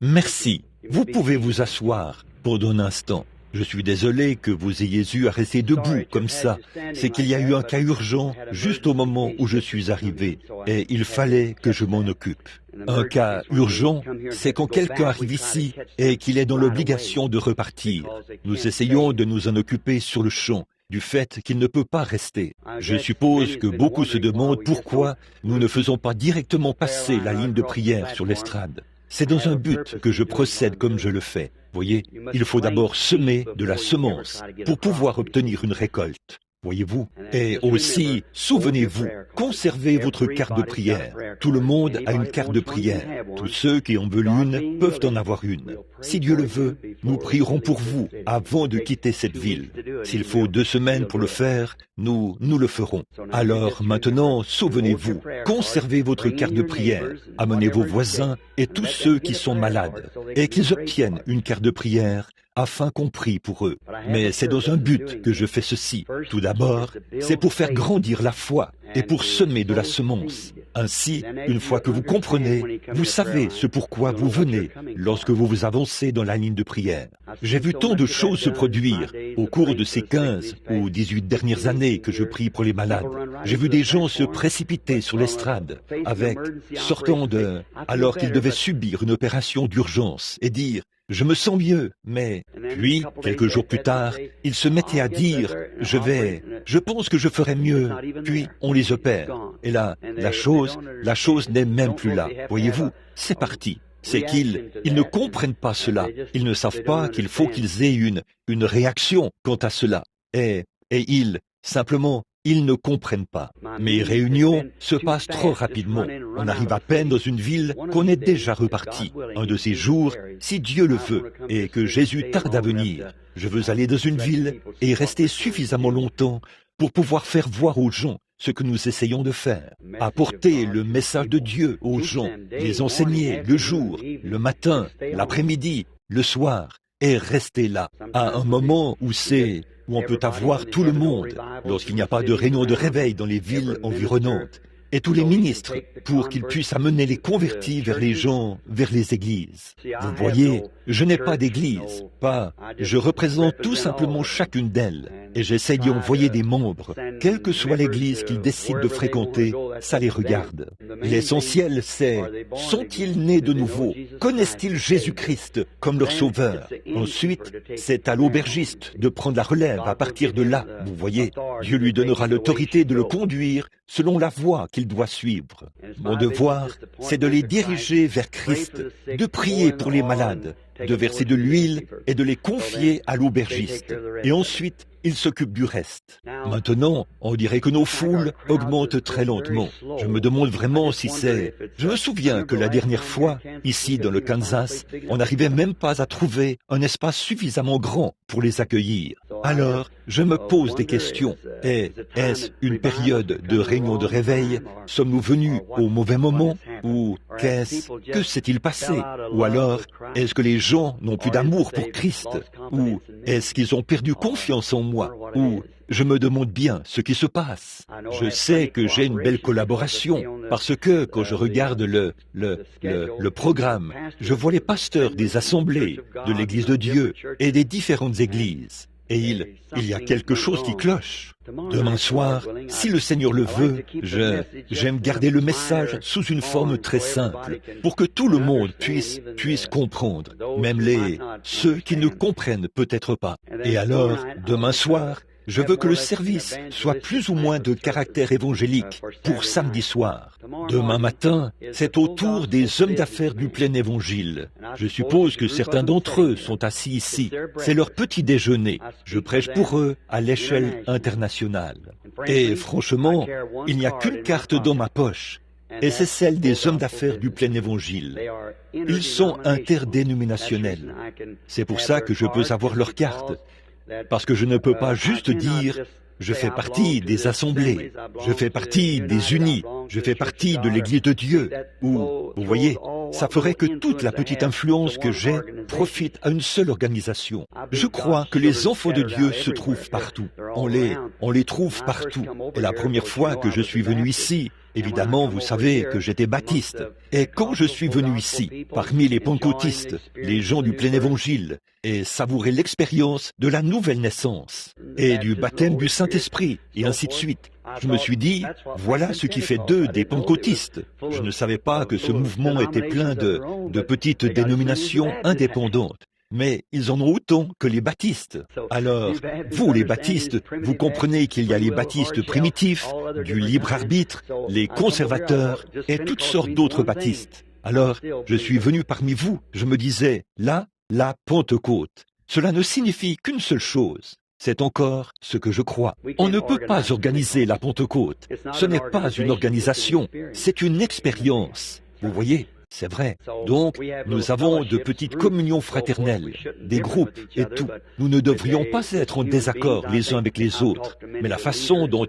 Merci. Vous pouvez vous asseoir pendant un instant. Je suis désolé que vous ayez eu à rester debout comme ça. C'est qu'il y a eu un cas urgent juste au moment où je suis arrivé et il fallait que je m'en occupe. Un cas urgent, c'est quand quelqu'un arrive ici et qu'il est dans l'obligation de repartir. Nous essayons de nous en occuper sur le champ, du fait qu'il ne peut pas rester. Je suppose que beaucoup se demandent pourquoi nous ne faisons pas directement passer la ligne de prière sur l'estrade. C'est dans un but que je procède comme je le fais. Voyez, il faut d'abord semer de la semence pour pouvoir obtenir une récolte. Voyez-vous? Et aussi, souvenez-vous, conservez votre carte de prière. Tout le monde a une carte de prière. Tous ceux qui en veulent une peuvent en avoir une. Si Dieu le veut, nous prierons pour vous avant de quitter cette ville. S'il faut 2 semaines pour le faire, nous le ferons. Alors maintenant, souvenez-vous, conservez votre carte de prière. Amenez vos voisins et tous ceux qui sont malades et qu'ils obtiennent une carte de prière afin qu'on prie pour eux. Mais c'est dans un but que je fais ceci. Tout d'abord, c'est pour faire grandir la foi et pour semer de la semence. Ainsi, une fois que vous comprenez, vous savez ce pourquoi vous venez lorsque vous vous avancez dans la ligne de prière. J'ai vu tant de choses se produire au cours de ces 15 ou 18 dernières années que je prie pour les malades. J'ai vu des gens se précipiter sur l'estrade alors qu'ils devaient subir une opération d'urgence et dire « Je me sens mieux », mais puis, quelques jours plus tard, ils se mettaient à dire « Je pense que je ferai mieux », puis on les opère. Et là, la chose n'est même plus là. Voyez-vous, c'est parti. C'est qu'ils ne comprennent pas cela. Ils ne savent pas qu'il faut qu'ils aient une réaction quant à cela. Et ils ne comprennent pas. Mes réunions se passent trop rapidement. On arrive à peine dans une ville qu'on est déjà reparti. Un de ces jours, si Dieu le veut, et que Jésus tarde à venir, je veux aller dans une ville et rester suffisamment longtemps pour pouvoir faire voir aux gens ce que nous essayons de faire. Apporter le message de Dieu aux gens, les enseigner le jour, le matin, l'après-midi, le soir, et rester là, à un moment où on peut avoir tout le monde, lorsqu'il n'y a pas de réunion de réveil dans les villes environnantes, et tous les ministres, pour qu'ils puissent amener les convertis vers les gens, vers les églises. Vous voyez, je n'ai pas d'église, je représente tout simplement chacune d'elles, et j'essaie d'y envoyer des membres, quelle que soit l'église qu'ils décident de fréquenter, ça les regarde. L'essentiel, c'est, sont-ils nés de nouveau? Connaissent-ils Jésus-Christ comme leur sauveur? Ensuite, c'est à l'aubergiste de prendre la relève à partir de là, vous voyez. Dieu lui donnera l'autorité de le conduire selon la voie qu'il doit suivre. Mon devoir, c'est de les diriger vers Christ, de prier pour les malades, de verser de l'huile et de les confier à l'aubergiste. Et ensuite, il s'occupe du reste. Maintenant, on dirait que nos foules augmentent très lentement. Je me demande vraiment si c'est... Je me souviens que la dernière fois, ici dans le Kansas, on n'arrivait même pas à trouver un espace suffisamment grand pour les accueillir. Alors, je me pose des questions. Est-ce une période de réunion de réveil? Sommes-nous venus au mauvais moment? Ou que s'est-il passé? Ou alors, est-ce que les gens n'ont plus d'amour pour Christ? Ou est-ce qu'ils ont perdu confiance en moi? Ou je me demande bien ce qui se passe. Je sais que j'ai une belle collaboration parce que quand je regarde le programme, je vois les pasteurs des assemblées, de l'Église de Dieu et des différentes églises. Et il y a quelque chose qui cloche. Demain soir, si le Seigneur le veut, j'aime garder le message sous une forme très simple, pour que tout le monde puisse comprendre, même ceux qui ne comprennent peut-être pas. Et alors, demain soir, je veux que le service soit plus ou moins de caractère évangélique pour samedi soir. Demain matin, c'est au tour des hommes d'affaires du plein évangile. Je suppose que certains d'entre eux sont assis ici. C'est leur petit déjeuner. Je prêche pour eux à l'échelle internationale. Et franchement, il n'y a qu'une carte dans ma poche. Et c'est celle des hommes d'affaires du plein évangile. Ils sont interdénominationnels. C'est pour ça que je peux avoir leur carte. Parce que je ne peux pas juste dire « je fais partie des assemblées, je fais partie des unis, je fais partie de l'Église de Dieu » ou, vous voyez, ça ferait que toute la petite influence que j'ai profite à une seule organisation. Je crois que les enfants de Dieu se trouvent partout. On les trouve partout. Et la première fois que je suis venu ici, Évidemment, vous savez que j'étais baptiste. Et quand je suis venu ici, parmi les pentecôtistes, les gens du plein évangile, et savourer l'expérience de la nouvelle naissance, et du baptême du Saint-Esprit, et ainsi de suite, je me suis dit, voilà ce qui fait d'eux des pentecôtistes. Je ne savais pas que ce mouvement était plein de petites dénominations indépendantes. Mais ils en ont autant que les baptistes. Alors, vous les baptistes, vous comprenez qu'il y a les baptistes primitifs, du libre arbitre, les conservateurs et toutes sortes d'autres baptistes. Alors, je suis venu parmi vous, je me disais, là, la Pentecôte. Cela ne signifie qu'une seule chose. C'est encore ce que je crois. On ne peut pas organiser la Pentecôte. Ce n'est pas une organisation, c'est une expérience. Vous voyez ? C'est vrai. Donc, nous avons de petites communions fraternelles, des groupes et tout. Nous ne devrions pas être en désaccord les uns avec les autres, mais la façon dont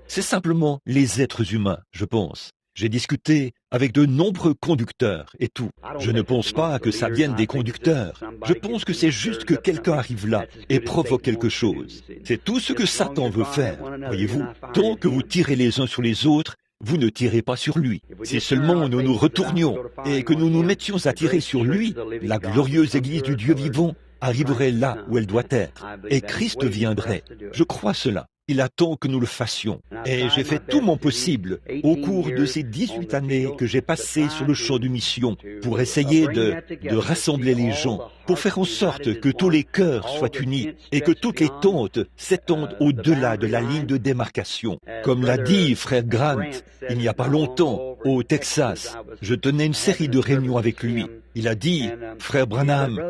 c'est simplement les êtres humains, je pense. J'ai discuté avec de nombreux conducteurs et tout. Je ne pense pas que ça vienne des conducteurs. Je pense que c'est juste que quelqu'un arrive là et provoque quelque chose. C'est tout ce que Satan veut faire, voyez-vous. Tant que vous tirez les uns sur les autres, vous ne tirez pas sur lui. Si seulement nous nous retournions et que nous nous mettions à tirer sur lui, la glorieuse Église du Dieu vivant arriverait là où elle doit être, et Christ viendrait. Je crois cela. Il attend que nous le fassions. Et j'ai fait tout mon possible au cours de ces 18 années que j'ai passées sur le champ de mission pour essayer de rassembler les gens, pour faire en sorte que tous les cœurs soient unis et que toutes les tentes s'étendent au-delà de la ligne de démarcation. Comme l'a dit frère Grant il n'y a pas longtemps au Texas, je tenais une série de réunions avec lui. Il a dit, frère Branham,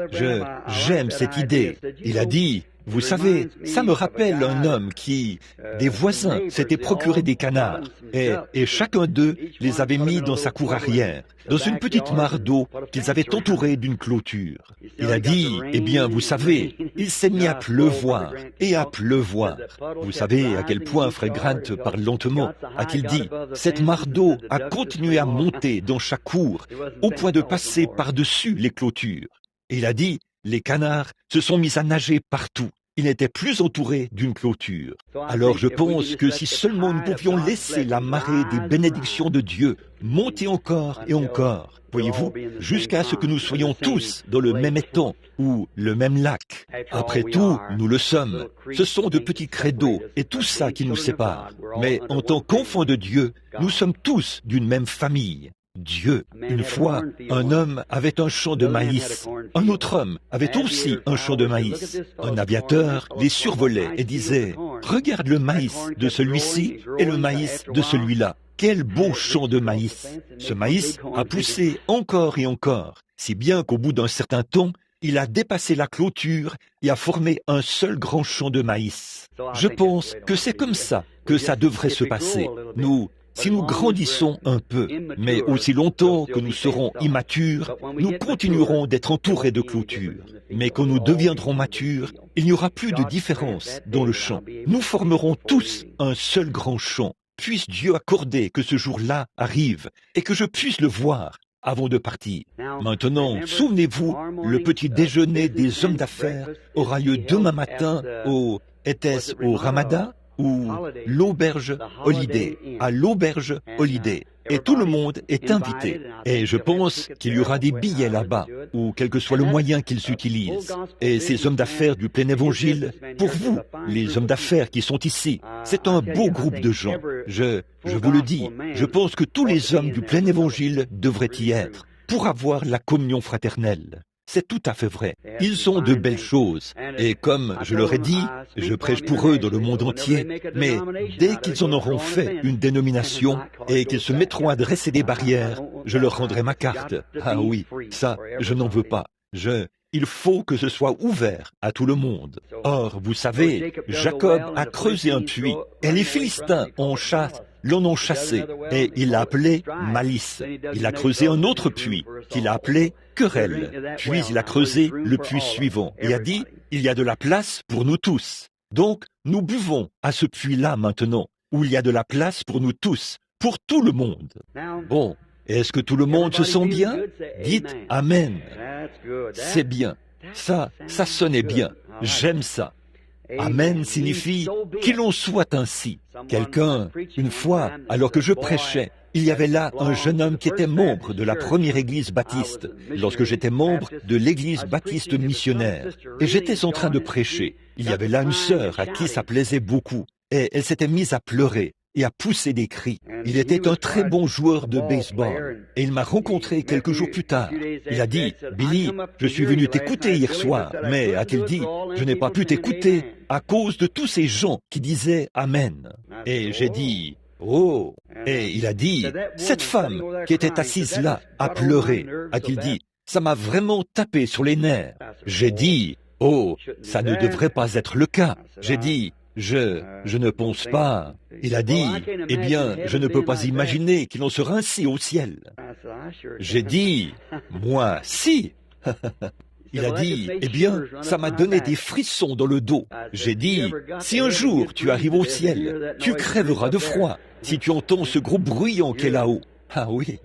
j'aime cette idée. Il a dit, vous savez, ça me rappelle un homme qui, des voisins, s'était procuré des canards, et chacun d'eux les avait mis dans sa cour arrière, dans une petite mare d'eau qu'ils avaient entourée d'une clôture. Il a dit, eh bien, vous savez, il s'est mis à pleuvoir, et à pleuvoir. Vous savez à quel point frère Grant parle lentement, a-t-il dit, cette mare d'eau a continué à monter dans chaque cour, au point de passer par-dessus les clôtures. Et il a dit, les canards se sont mis à nager partout. Ils n'étaient plus entourés d'une clôture. Alors je pense que si seulement nous pouvions laisser la marée des bénédictions de Dieu monter encore et encore, voyez-vous, jusqu'à ce que nous soyons tous dans le même étang ou le même lac. Après tout, nous le sommes. Ce sont de petits credos et tout ça qui nous sépare. Mais en tant qu'enfants de Dieu, nous sommes tous d'une même famille. Dieu. Une fois, un homme avait un champ de maïs. Un autre homme avait aussi un champ de maïs. Un aviateur les survolait et disait « Regarde le maïs de celui-ci et le maïs de celui-là. Quel beau champ de maïs !» Ce maïs a poussé encore et encore, si bien qu'au bout d'un certain temps, il a dépassé la clôture et a formé un seul grand champ de maïs. Je pense que c'est comme ça que ça devrait se passer. Si nous grandissons un peu, mais aussi longtemps que nous serons immatures, nous continuerons d'être entourés de clôtures. Mais quand nous deviendrons matures, il n'y aura plus de différence dans le champ. Nous formerons tous un seul grand champ. Puisse Dieu accorder que ce jour-là arrive et que je puisse le voir avant de partir. Maintenant, souvenez-vous, le petit déjeuner des hommes d'affaires aura lieu demain matin était-ce au Ramada ou l'auberge Holiday, à l'auberge Holiday. Et tout le monde est invité. Et je pense qu'il y aura des billets là-bas, ou quel que soit le moyen qu'ils utilisent. Et ces hommes d'affaires du plein évangile, pour vous, les hommes d'affaires qui sont ici, c'est un beau groupe de gens. Je vous le dis, je pense que tous les hommes du plein évangile devraient y être, pour avoir la communion fraternelle. C'est tout à fait vrai. Ils ont de belles choses. Et comme je leur ai dit, je prêche pour eux dans le monde entier. Mais dès qu'ils en auront fait une dénomination et qu'ils se mettront à dresser des barrières, je leur rendrai ma carte. Ah oui, ça, je n'en veux pas. Il faut que ce soit ouvert à tout le monde. Or, vous savez, Jacob a creusé un puits et les Philistins l'en ont chassé et il l'a appelé malice. Il a creusé un autre puits qu'il a appelé querelle. Puis il a creusé le puits suivant et a dit, il y a de la place pour nous tous. Donc, nous buvons à ce puits-là maintenant, où il y a de la place pour nous tous, pour tout le monde. Bon, est-ce que tout le monde se sent bien? Dites Amen. C'est bien. Ça sonnait bien. J'aime ça. Amen signifie qu'il en soit ainsi. Quelqu'un, une fois, alors que je prêchais, il y avait là un jeune homme qui était membre de la première église baptiste, lorsque j'étais membre de l'église baptiste missionnaire, et j'étais en train de prêcher. Il y avait là une sœur à qui ça plaisait beaucoup, et elle s'était mise à pleurer et à pousser des cris. Il était un très bon joueur de baseball, et il m'a rencontré quelques jours plus tard. Il a dit, « Billy, je suis venu t'écouter hier soir, mais, a-t-il dit, je n'ai pas pu t'écouter à cause de tous ces gens qui disaient Amen. » Et j'ai dit, « Oh !» Et il a dit, « Cette femme qui était assise là a pleuré. » A-t-il dit, « Ça m'a vraiment tapé sur les nerfs. » J'ai dit, « Oh, ça ne devrait pas être le cas. » J'ai dit, je ne pense pas. Il a dit, eh bien, je ne peux pas imaginer qu'il en sera ainsi au ciel. J'ai dit, moi, si. Il a dit, eh bien, ça m'a donné des frissons dans le dos. J'ai dit, si un jour tu arrives au ciel, tu crèveras de froid si tu entends ce gros bruyant qui est là-haut. Ah oui,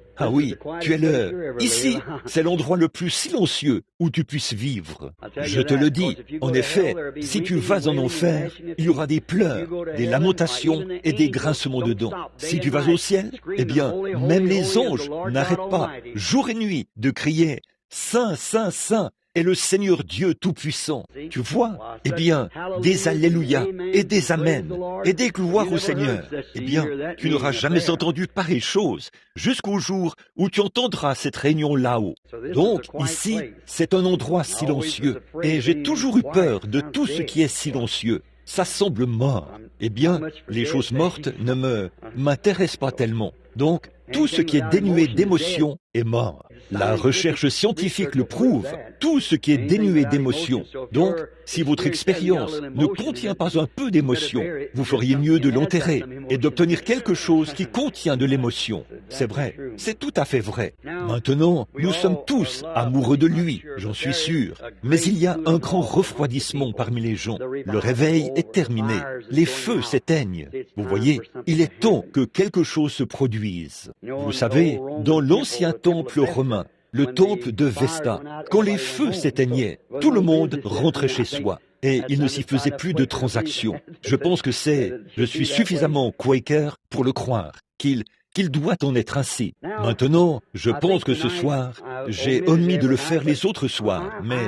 tu es le... Ici, c'est l'endroit le plus silencieux où tu puisses vivre. Je te le dis, en effet, si tu vas en enfer, il y aura des pleurs, des lamentations et des grincements de dents. Si tu vas au ciel, eh bien, même les anges n'arrêtent pas, jour et nuit, de crier « Saint, Saint, Saint » est le Seigneur Dieu Tout-Puissant. Tu vois, eh bien, des Alléluia et des Amen et des gloires au Seigneur. Eh bien, tu n'auras jamais entendu pareille chose jusqu'au jour où tu entendras cette réunion là-haut. Donc, ici, c'est un endroit silencieux et j'ai toujours eu peur de tout ce qui est silencieux. Ça semble mort. Eh bien, les choses mortes ne m'intéressent pas tellement. Donc, tout ce qui est dénué d'émotion est mort. La recherche scientifique le prouve, tout ce qui est dénué d'émotion. Donc, si votre expérience ne contient pas un peu d'émotion, vous feriez mieux de l'enterrer et d'obtenir quelque chose qui contient de l'émotion. C'est vrai, c'est tout à fait vrai. Maintenant, nous sommes tous amoureux de lui, j'en suis sûr. Mais il y a un grand refroidissement parmi les gens. Le réveil est terminé, les feux s'éteignent. Vous voyez, il est temps que quelque chose se produise. Vous savez, dans l'ancien temple romain, le temple de Vesta, quand les feux s'éteignaient, tout le monde rentrait chez soi. Et il ne s'y faisait plus de transactions. Je pense que je suis suffisamment Quaker pour le croire, qu'il doit en être ainsi. Maintenant, je pense que ce soir, j'ai omis de le faire les autres soirs, mais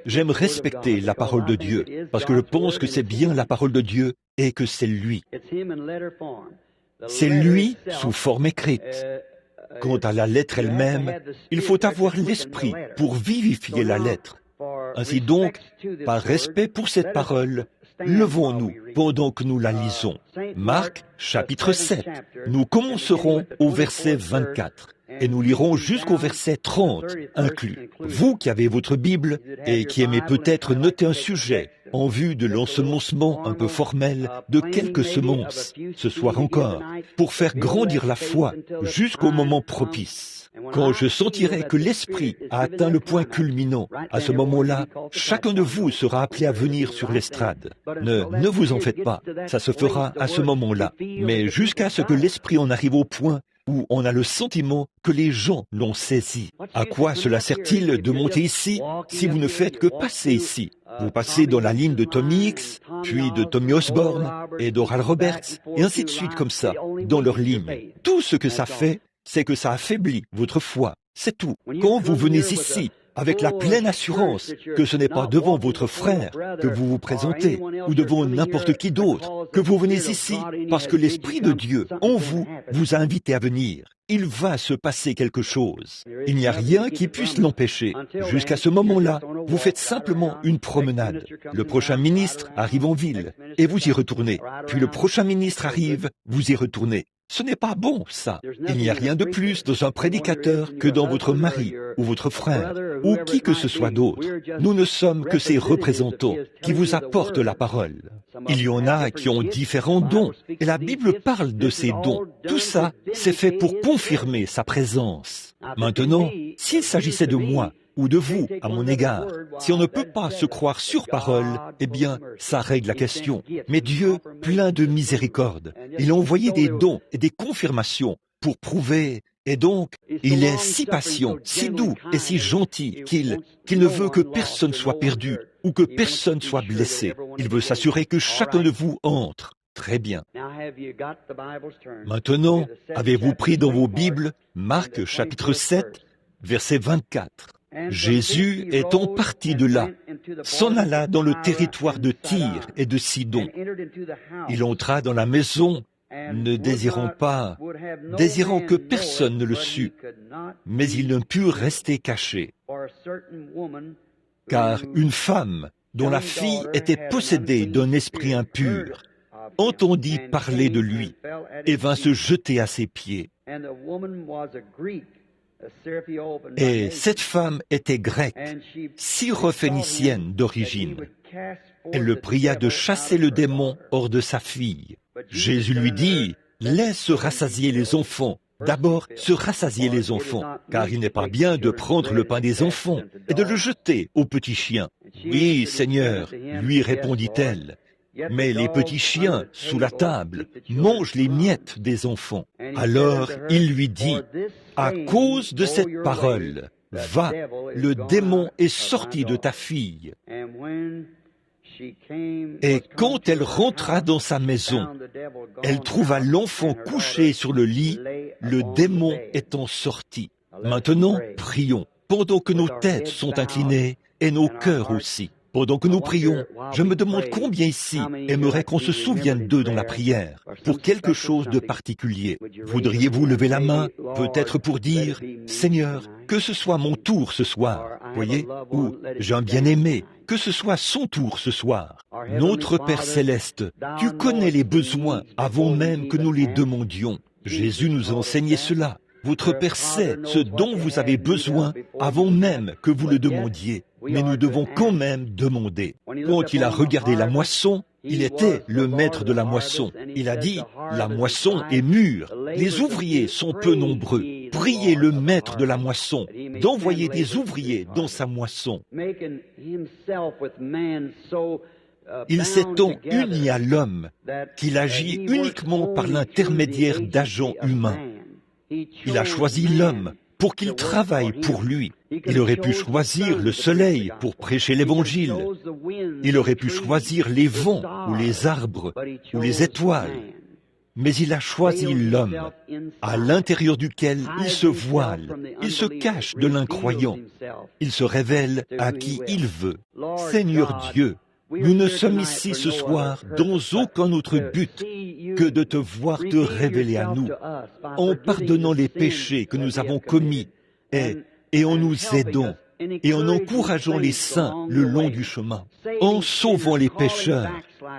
j'aime respecter la parole de Dieu, parce que je pense que c'est bien la parole de Dieu et que c'est lui. C'est lui sous forme écrite. Quant à la lettre elle-même, il faut avoir l'esprit pour vivifier la lettre. Ainsi donc, par respect pour cette parole, levons-nous pendant que nous la lisons. Marc, chapitre 7. Nous commencerons au verset 24 et nous lirons jusqu'au verset 30 inclus. Vous qui avez votre Bible et qui aimez peut-être noter un sujet en vue de l'ensemencement un peu formel de quelques semences, ce soir encore, pour faire grandir la foi jusqu'au moment propice. Quand je sentirai que l'Esprit a atteint le point culminant, à ce moment-là, chacun de vous sera appelé à venir sur l'estrade. Ne vous en faites pas, ça se fera à ce moment-là. Mais jusqu'à ce que l'Esprit en arrive au point où on a le sentiment que les gens l'ont saisi. À quoi cela sert-il de monter ici si vous ne faites que passer ici? Vous passez dans la ligne de Tommy Hicks, puis de Tommy Osborne et d'Oral Roberts, et ainsi de suite comme ça, dans leur ligne. Tout ce que ça fait, c'est que ça affaiblit votre foi. C'est tout. Quand vous venez ici, avec la pleine assurance que ce n'est pas devant votre frère que vous vous présentez, ou devant n'importe qui d'autre, que vous venez ici parce que l'Esprit de Dieu, en vous, vous a invité à venir. Il va se passer quelque chose. Il n'y a rien qui puisse l'empêcher. Jusqu'à ce moment-là, vous faites simplement une promenade. Le prochain ministre arrive en ville, et vous y retournez. Puis le prochain ministre arrive, vous y retournez. Ce n'est pas bon, ça. Il n'y a rien de plus dans un prédicateur que dans votre mari ou votre frère ou qui que ce soit d'autre. Nous ne sommes que ces représentants qui vous apportent la parole. Il y en a qui ont différents dons et la Bible parle de ces dons. Tout ça, c'est fait pour confirmer sa présence. Maintenant, s'il s'agissait de moi, ou de vous, à mon égard. Si on ne peut pas se croire sur parole, eh bien, ça règle la question. Mais Dieu, plein de miséricorde, il a envoyé des dons et des confirmations pour prouver. Et donc, il est si patient, si doux et si gentil qu'il ne veut que personne soit perdu, ou que personne soit blessé. Il veut s'assurer que chacun de vous entre. Très bien. Maintenant, avez-vous pris dans vos Bibles Marc chapitre 7, verset 24. Jésus, étant parti de là, s'en alla dans le territoire de Tyr et de Sidon. Il entra dans la maison, ne désirant que personne ne le sût, mais il ne put rester caché. Car une femme, dont la fille était possédée d'un esprit impur, entendit parler de lui et vint se jeter à ses pieds. Et cette femme était grecque, syrophénicienne d'origine. Elle le pria de chasser le démon hors de sa fille. Jésus lui dit, « Laisse se rassasier les enfants. D'abord, se rassasier les enfants, car il n'est pas bien de prendre le pain des enfants et de le jeter aux petits chiens. »« Oui, Seigneur, lui répondit-elle. » Mais les petits chiens, sous la table, mangent les miettes des enfants. Alors il lui dit, « À cause de cette parole, va, le démon est sorti de ta fille. » Et quand elle rentra dans sa maison, elle trouva l'enfant couché sur le lit, le démon étant sorti. Maintenant, prions, pendant que nos têtes sont inclinées et nos cœurs aussi. Pendant que nous prions, je me demande combien ici aimeraient qu'on se souvienne d'eux dans la prière, pour quelque chose de particulier. Voudriez-vous lever la main, peut-être pour dire, « Seigneur, que ce soit mon tour ce soir, voyez, ou j'ai un bien-aimé, que ce soit son tour ce soir. Notre Père Céleste, tu connais les besoins avant même que nous les demandions. Jésus nous a enseigné cela. Votre Père sait ce dont vous avez besoin avant même que vous le demandiez. Mais nous devons quand même demander. Quand il a regardé la moisson, il était le maître de la moisson. Il a dit, la moisson est mûre, les ouvriers sont peu nombreux. Priez le maître de la moisson d'envoyer des ouvriers dans sa moisson. Il s'est tant uni à l'homme qu'il agit uniquement par l'intermédiaire d'agents humains. Il a choisi l'homme pour qu'il travaille pour lui. Il aurait pu choisir le soleil pour prêcher l'Évangile. Il aurait pu choisir les vents ou les arbres ou les étoiles. Mais il a choisi l'homme, à l'intérieur duquel il se voile, il se cache de l'incroyant. Il se révèle à qui il veut. Seigneur Dieu, nous ne sommes ici ce soir dans aucun autre but que de te voir te révéler à nous, en pardonnant les péchés que nous avons commis et en nous aidant et en encourageant les saints le long du chemin, en sauvant les pécheurs,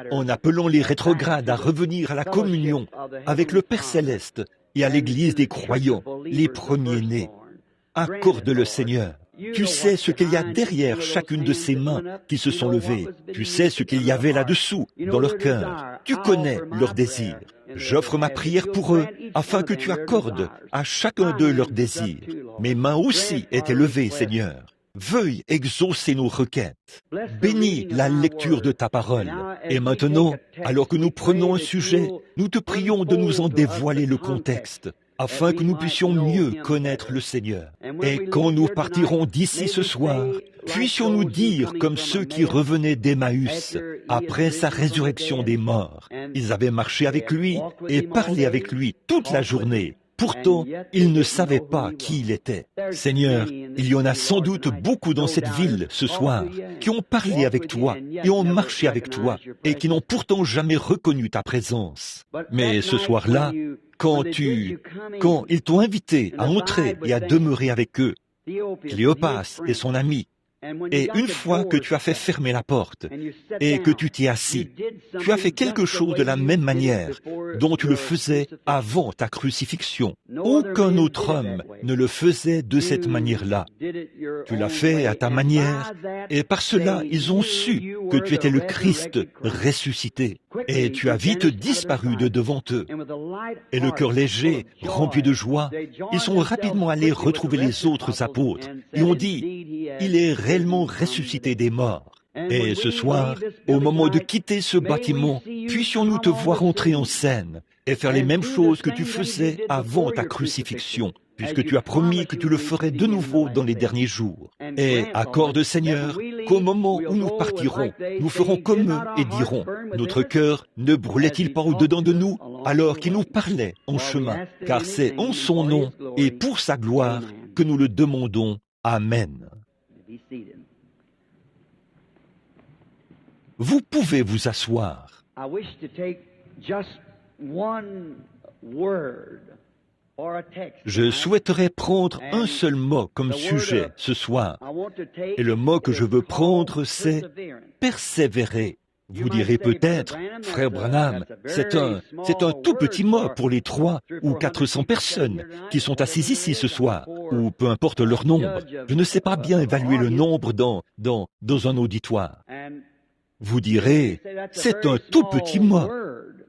en appelant les rétrogrades à revenir à la communion avec le Père Céleste et à l'Église des croyants, les premiers-nés. Accorde-le, Seigneur. Tu sais ce qu'il y a derrière chacune de ces mains qui se sont levées. Tu sais ce qu'il y avait là-dessous, dans leur cœur. Tu connais leurs désirs. J'offre ma prière pour eux, afin que tu accordes à chacun d'eux leurs désirs. Mes mains aussi étaient levées, Seigneur. Veuille exaucer nos requêtes. Bénis la lecture de ta parole. Et maintenant, alors que nous prenons un sujet, nous te prions de nous en dévoiler le contexte, afin que nous puissions mieux connaître le Seigneur. Et quand nous partirons d'ici ce soir, puissions-nous dire comme ceux qui revenaient d'Emmaüs après sa résurrection des morts. Ils avaient marché avec lui et parlé avec lui toute la journée. Pourtant, ils ne savaient pas qui il était. Seigneur, il y en a sans doute beaucoup dans cette ville ce soir qui ont parlé avec toi et ont marché avec toi et qui n'ont pourtant jamais reconnu ta présence. Mais ce soir-là, quand ils t'ont invité à entrer et à demeurer avec eux, Cléopas et son ami, et une fois que tu as fait fermer la porte et que tu t'es assis, tu as fait quelque chose de la même manière dont tu le faisais avant ta crucifixion. Aucun autre homme ne le faisait de cette manière-là. Tu l'as fait à ta manière et par cela ils ont su que tu étais le Christ ressuscité. Et tu as vite disparu de devant eux. Et le cœur léger, rempli de joie, ils sont rapidement allés retrouver les autres apôtres et ont dit, « Il est réellement ressuscité des morts. » Et ce soir, au moment de quitter ce bâtiment, puissions-nous te voir entrer en scène et faire les mêmes choses que tu faisais avant ta crucifixion. puisque tu as promis que tu le ferais de nouveau dans les derniers jours. Et accorde, Seigneur, qu'au moment où nous partirons, nous ferons comme eux et dirons, notre cœur ne brûlait-il pas au-dedans de nous alors qu'il nous parlait en chemin, car c'est en son nom et pour sa gloire que nous le demandons. Amen. Vous pouvez vous asseoir. Je souhaiterais prendre un seul mot comme sujet ce soir. Et le mot que je veux prendre, c'est « persévérer ». Vous direz peut-être, frère Branham, c'est un tout petit mot pour les 300 ou 400 personnes qui sont assises ici ce soir, ou peu importe leur nombre. Je ne sais pas bien évaluer le nombre dans un auditoire. Vous direz, c'est un tout petit mot.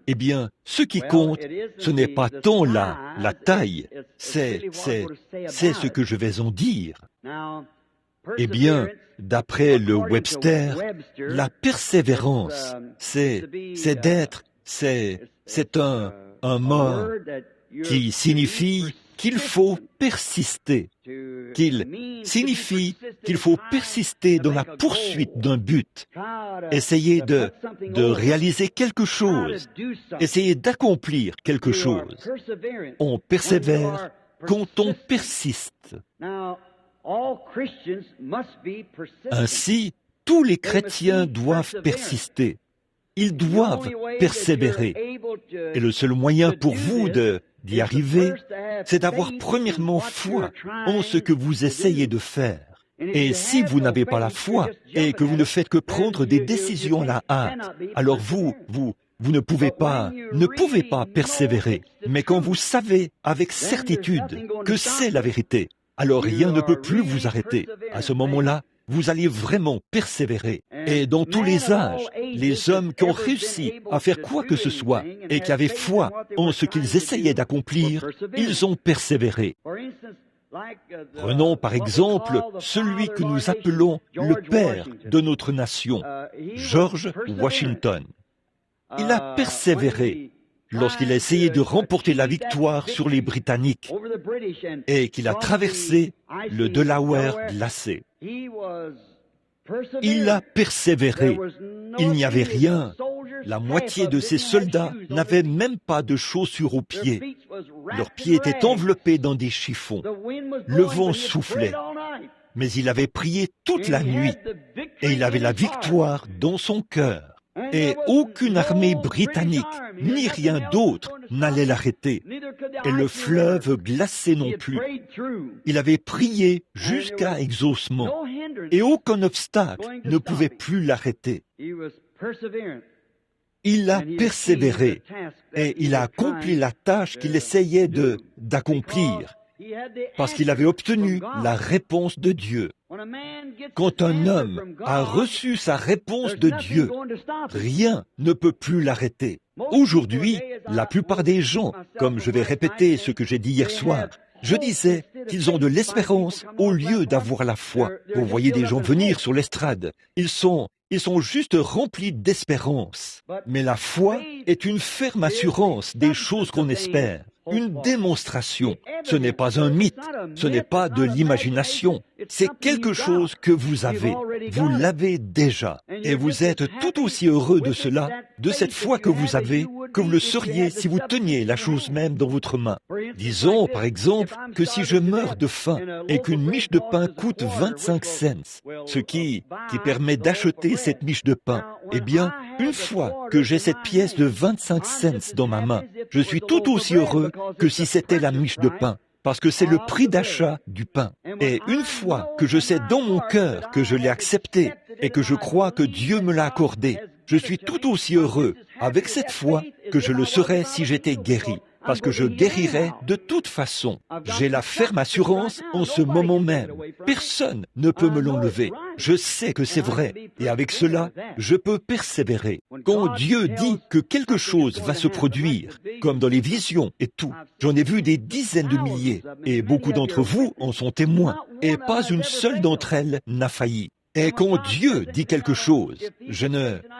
Eh bien, ce qui compte, ce n'est pas tant la taille, c'est ce que je vais en dire. Eh bien, d'après le Webster, la persévérance, c'est un mot qui signifie qu'il faut persister, qu'il signifie qu'il faut persister dans la poursuite d'un but, essayer de réaliser quelque chose, essayer d'accomplir quelque chose. On persévère quand on persiste. Ainsi, tous les chrétiens doivent persister. Ils doivent persévérer. Et le seul moyen pour vous d'y arriver, c'est d'avoir premièrement foi en ce que vous essayez de faire. Et si vous n'avez pas la foi et que vous ne faites que prendre des décisions à la hâte, alors vous ne pouvez pas persévérer. Mais quand vous savez avec certitude que c'est la vérité, alors rien ne peut plus vous arrêter. À ce moment-là, vous allez vraiment persévérer. Et dans tous les âges, les hommes qui ont réussi à faire quoi que ce soit et qui avaient foi en ce qu'ils essayaient d'accomplir, ils ont persévéré. Prenons par exemple celui que nous appelons le père de notre nation, George Washington. Il a persévéré lorsqu'il a essayé de remporter la victoire sur les Britanniques et qu'il a traversé le Delaware glacé. Il a persévéré. Il n'y avait rien. La moitié de ses soldats n'avaient même pas de chaussures aux pieds. Leurs pieds étaient enveloppés dans des chiffons. Le vent soufflait. Mais il avait prié toute la nuit et il avait la victoire dans son cœur. Et aucune armée britannique, ni rien d'autre, n'allait l'arrêter. Et le fleuve glacé non plus. Il avait prié jusqu'à exaucement. Et aucun obstacle ne pouvait plus l'arrêter. Il a persévéré et il a accompli la tâche qu'il essayait d'accomplir. Parce qu'il avait obtenu la réponse de Dieu. Quand un homme a reçu sa réponse de Dieu, rien ne peut plus l'arrêter. Aujourd'hui, la plupart des gens, comme je vais répéter ce que j'ai dit hier soir, je disais qu'ils ont de l'espérance au lieu d'avoir la foi. Vous voyez des gens venir sur l'estrade, ils sont juste remplis d'espérance. Mais la foi est une ferme assurance des choses qu'on espère. Une démonstration. Ce n'est pas un mythe, ce n'est pas de l'imagination. C'est quelque chose que vous avez. Vous l'avez déjà. Et vous êtes tout aussi heureux de cela, de cette foi que vous avez, que vous le seriez si vous teniez la chose même dans votre main. Disons, par exemple, que si je meurs de faim et qu'une miche de pain coûte 25 cents, ce qui permet d'acheter cette miche de pain, eh bien, une fois que j'ai cette pièce de 25 cents dans ma main, je suis tout aussi heureux que si c'était la miche de pain, parce que c'est le prix d'achat du pain. Et une fois que je sais dans mon cœur que je l'ai accepté et que je crois que Dieu me l'a accordé, je suis tout aussi heureux avec cette foi que je le serais si j'étais guéri. Parce que je guérirai de toute façon. J'ai la ferme assurance en ce moment même. Personne ne peut me l'enlever. Je sais que c'est vrai. Et avec cela, je peux persévérer. Quand Dieu dit que quelque chose va se produire, comme dans les visions et tout, j'en ai vu des dizaines de milliers, et beaucoup d'entre vous en sont témoins, et pas une seule d'entre elles n'a failli. Et quand Dieu dit quelque chose,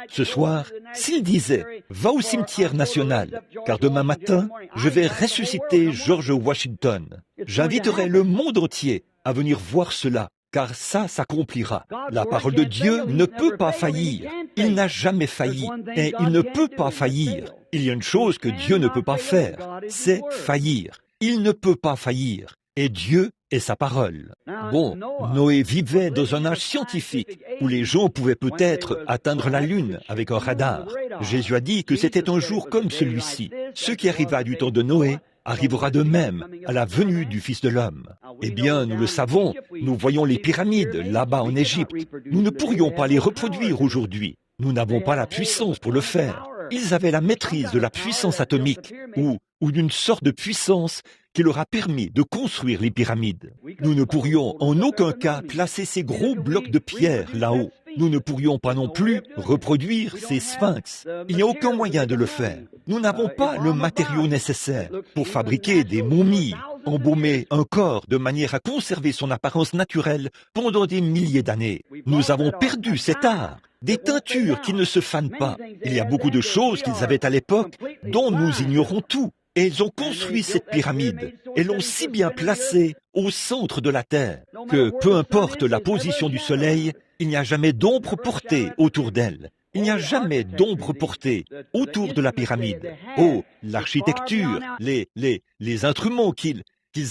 ce soir, s'il disait « Va au cimetière national, car demain matin, je vais ressusciter George Washington », j'inviterai le monde entier à venir voir cela, car ça s'accomplira. La parole de Dieu ne peut pas faillir. Il n'a jamais failli, et il ne peut pas faillir. Il y a une chose que Dieu ne peut pas faire, c'est faillir. Il ne peut pas faillir. Et Dieu est sa parole. Bon, Noé vivait dans un âge scientifique où les gens pouvaient peut-être atteindre la Lune avec un radar. Jésus a dit que c'était un jour comme celui-ci. Ce qui arriva du temps de Noé arrivera de même à la venue du Fils de l'homme. Eh bien, nous le savons, nous voyons les pyramides là-bas en Égypte. Nous ne pourrions pas les reproduire aujourd'hui. Nous n'avons pas la puissance pour le faire. Ils avaient la maîtrise de la puissance atomique ou d'une sorte de puissance qui leur a permis de construire les pyramides. Nous ne pourrions en aucun cas placer ces gros blocs de pierre là-haut. Nous ne pourrions pas non plus reproduire ces sphinx. Il n'y a aucun moyen de le faire. Nous n'avons pas le matériau nécessaire pour fabriquer des momies, embaumer un corps de manière à conserver son apparence naturelle pendant des milliers d'années. Nous avons perdu cet art. Des teintures qui ne se fanent pas. Il y a beaucoup de choses qu'ils avaient à l'époque dont nous ignorons tout. Et ils ont construit cette pyramide et l'ont si bien placée au centre de la terre que peu importe la position du soleil, il n'y a jamais d'ombre portée autour d'elle. Il n'y a jamais d'ombre portée autour de la pyramide. Oh, l'architecture, les instruments qu'ils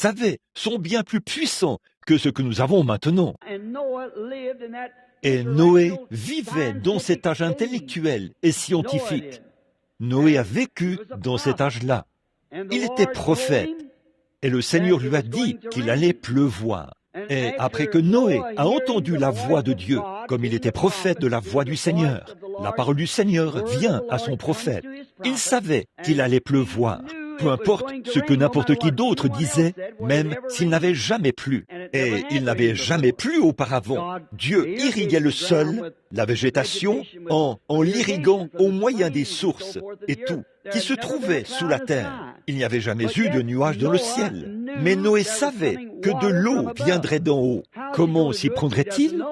avaient sont bien plus puissants que ce que nous avons maintenant. Et Noé vivait dans cet âge intellectuel et scientifique. Noé a vécu dans cet âge-là. Il était prophète, et le Seigneur lui a dit qu'il allait pleuvoir. Et après que Noé a entendu la voix de Dieu, comme il était prophète de la voix du Seigneur, la parole du Seigneur vient à son prophète. Il savait qu'il allait pleuvoir, peu importe ce que n'importe qui d'autre disait, même s'il n'avait jamais plu. Et il n'avait jamais plu auparavant. Dieu irriguait le sol, la végétation, en l'irriguant au moyen des sources et tout, qui se trouvait sous la terre. Il n'y avait jamais eu de nuages dans le ciel. Mais Noé savait que de l'eau viendrait d'en haut. Comment s'y prendrait-il?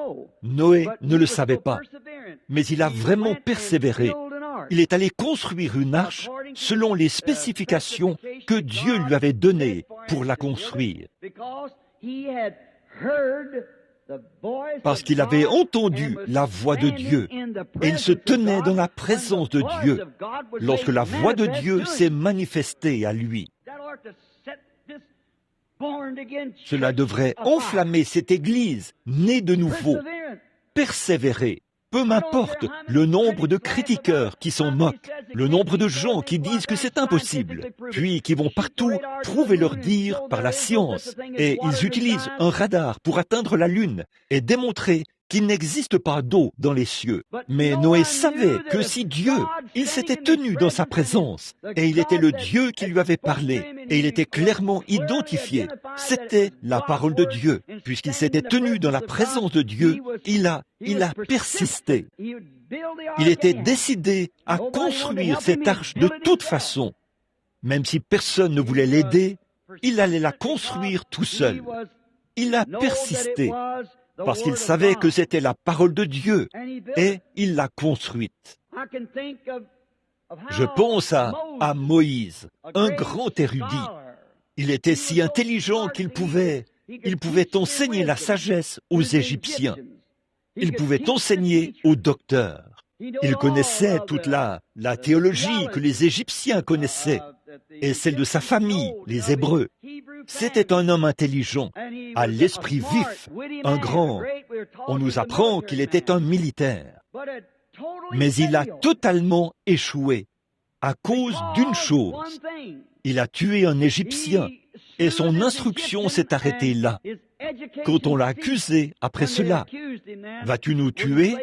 Noé ne le savait pas. Mais il a vraiment persévéré. Il est allé construire une arche selon les spécifications que Dieu lui avait données pour la construire. Parce qu'il avait entendu la voix de Dieu et il se tenait dans la présence de Dieu lorsque la voix de Dieu s'est manifestée à lui. Cela devrait enflammer cette Église née de nouveau. Persévérer. Peu m'importe le nombre de critiqueurs qui s'en moquent, le nombre de gens qui disent que c'est impossible, puis qui vont partout prouver leur dire par la science, et ils utilisent un radar pour atteindre la Lune et démontrer qu'il n'existe pas d'eau dans les cieux. Mais Noé savait que si Dieu, il s'était tenu dans sa présence, et il était le Dieu qui lui avait parlé, et il était clairement identifié, c'était la parole de Dieu. Puisqu'il s'était tenu dans la présence de Dieu, il a persisté. Il était décidé à construire cette arche de toute façon. Même si personne ne voulait l'aider, il allait la construire tout seul. Il a persisté. Parce qu'il savait que c'était la parole de Dieu, et il l'a construite. Je pense à Moïse, un grand érudit. Il était si intelligent qu'il pouvait enseigner la sagesse aux Égyptiens. Il pouvait enseigner aux docteurs. Il connaissait toute la théologie que les Égyptiens connaissaient, et celle de sa famille, les Hébreux. C'était un homme intelligent, à l'esprit vif, un grand. On nous apprend qu'il était un militaire. Mais il a totalement échoué à cause d'une chose. Il a tué un Égyptien et son instruction s'est arrêtée là. Quand on l'a accusé après cela, vas-tu nous tuer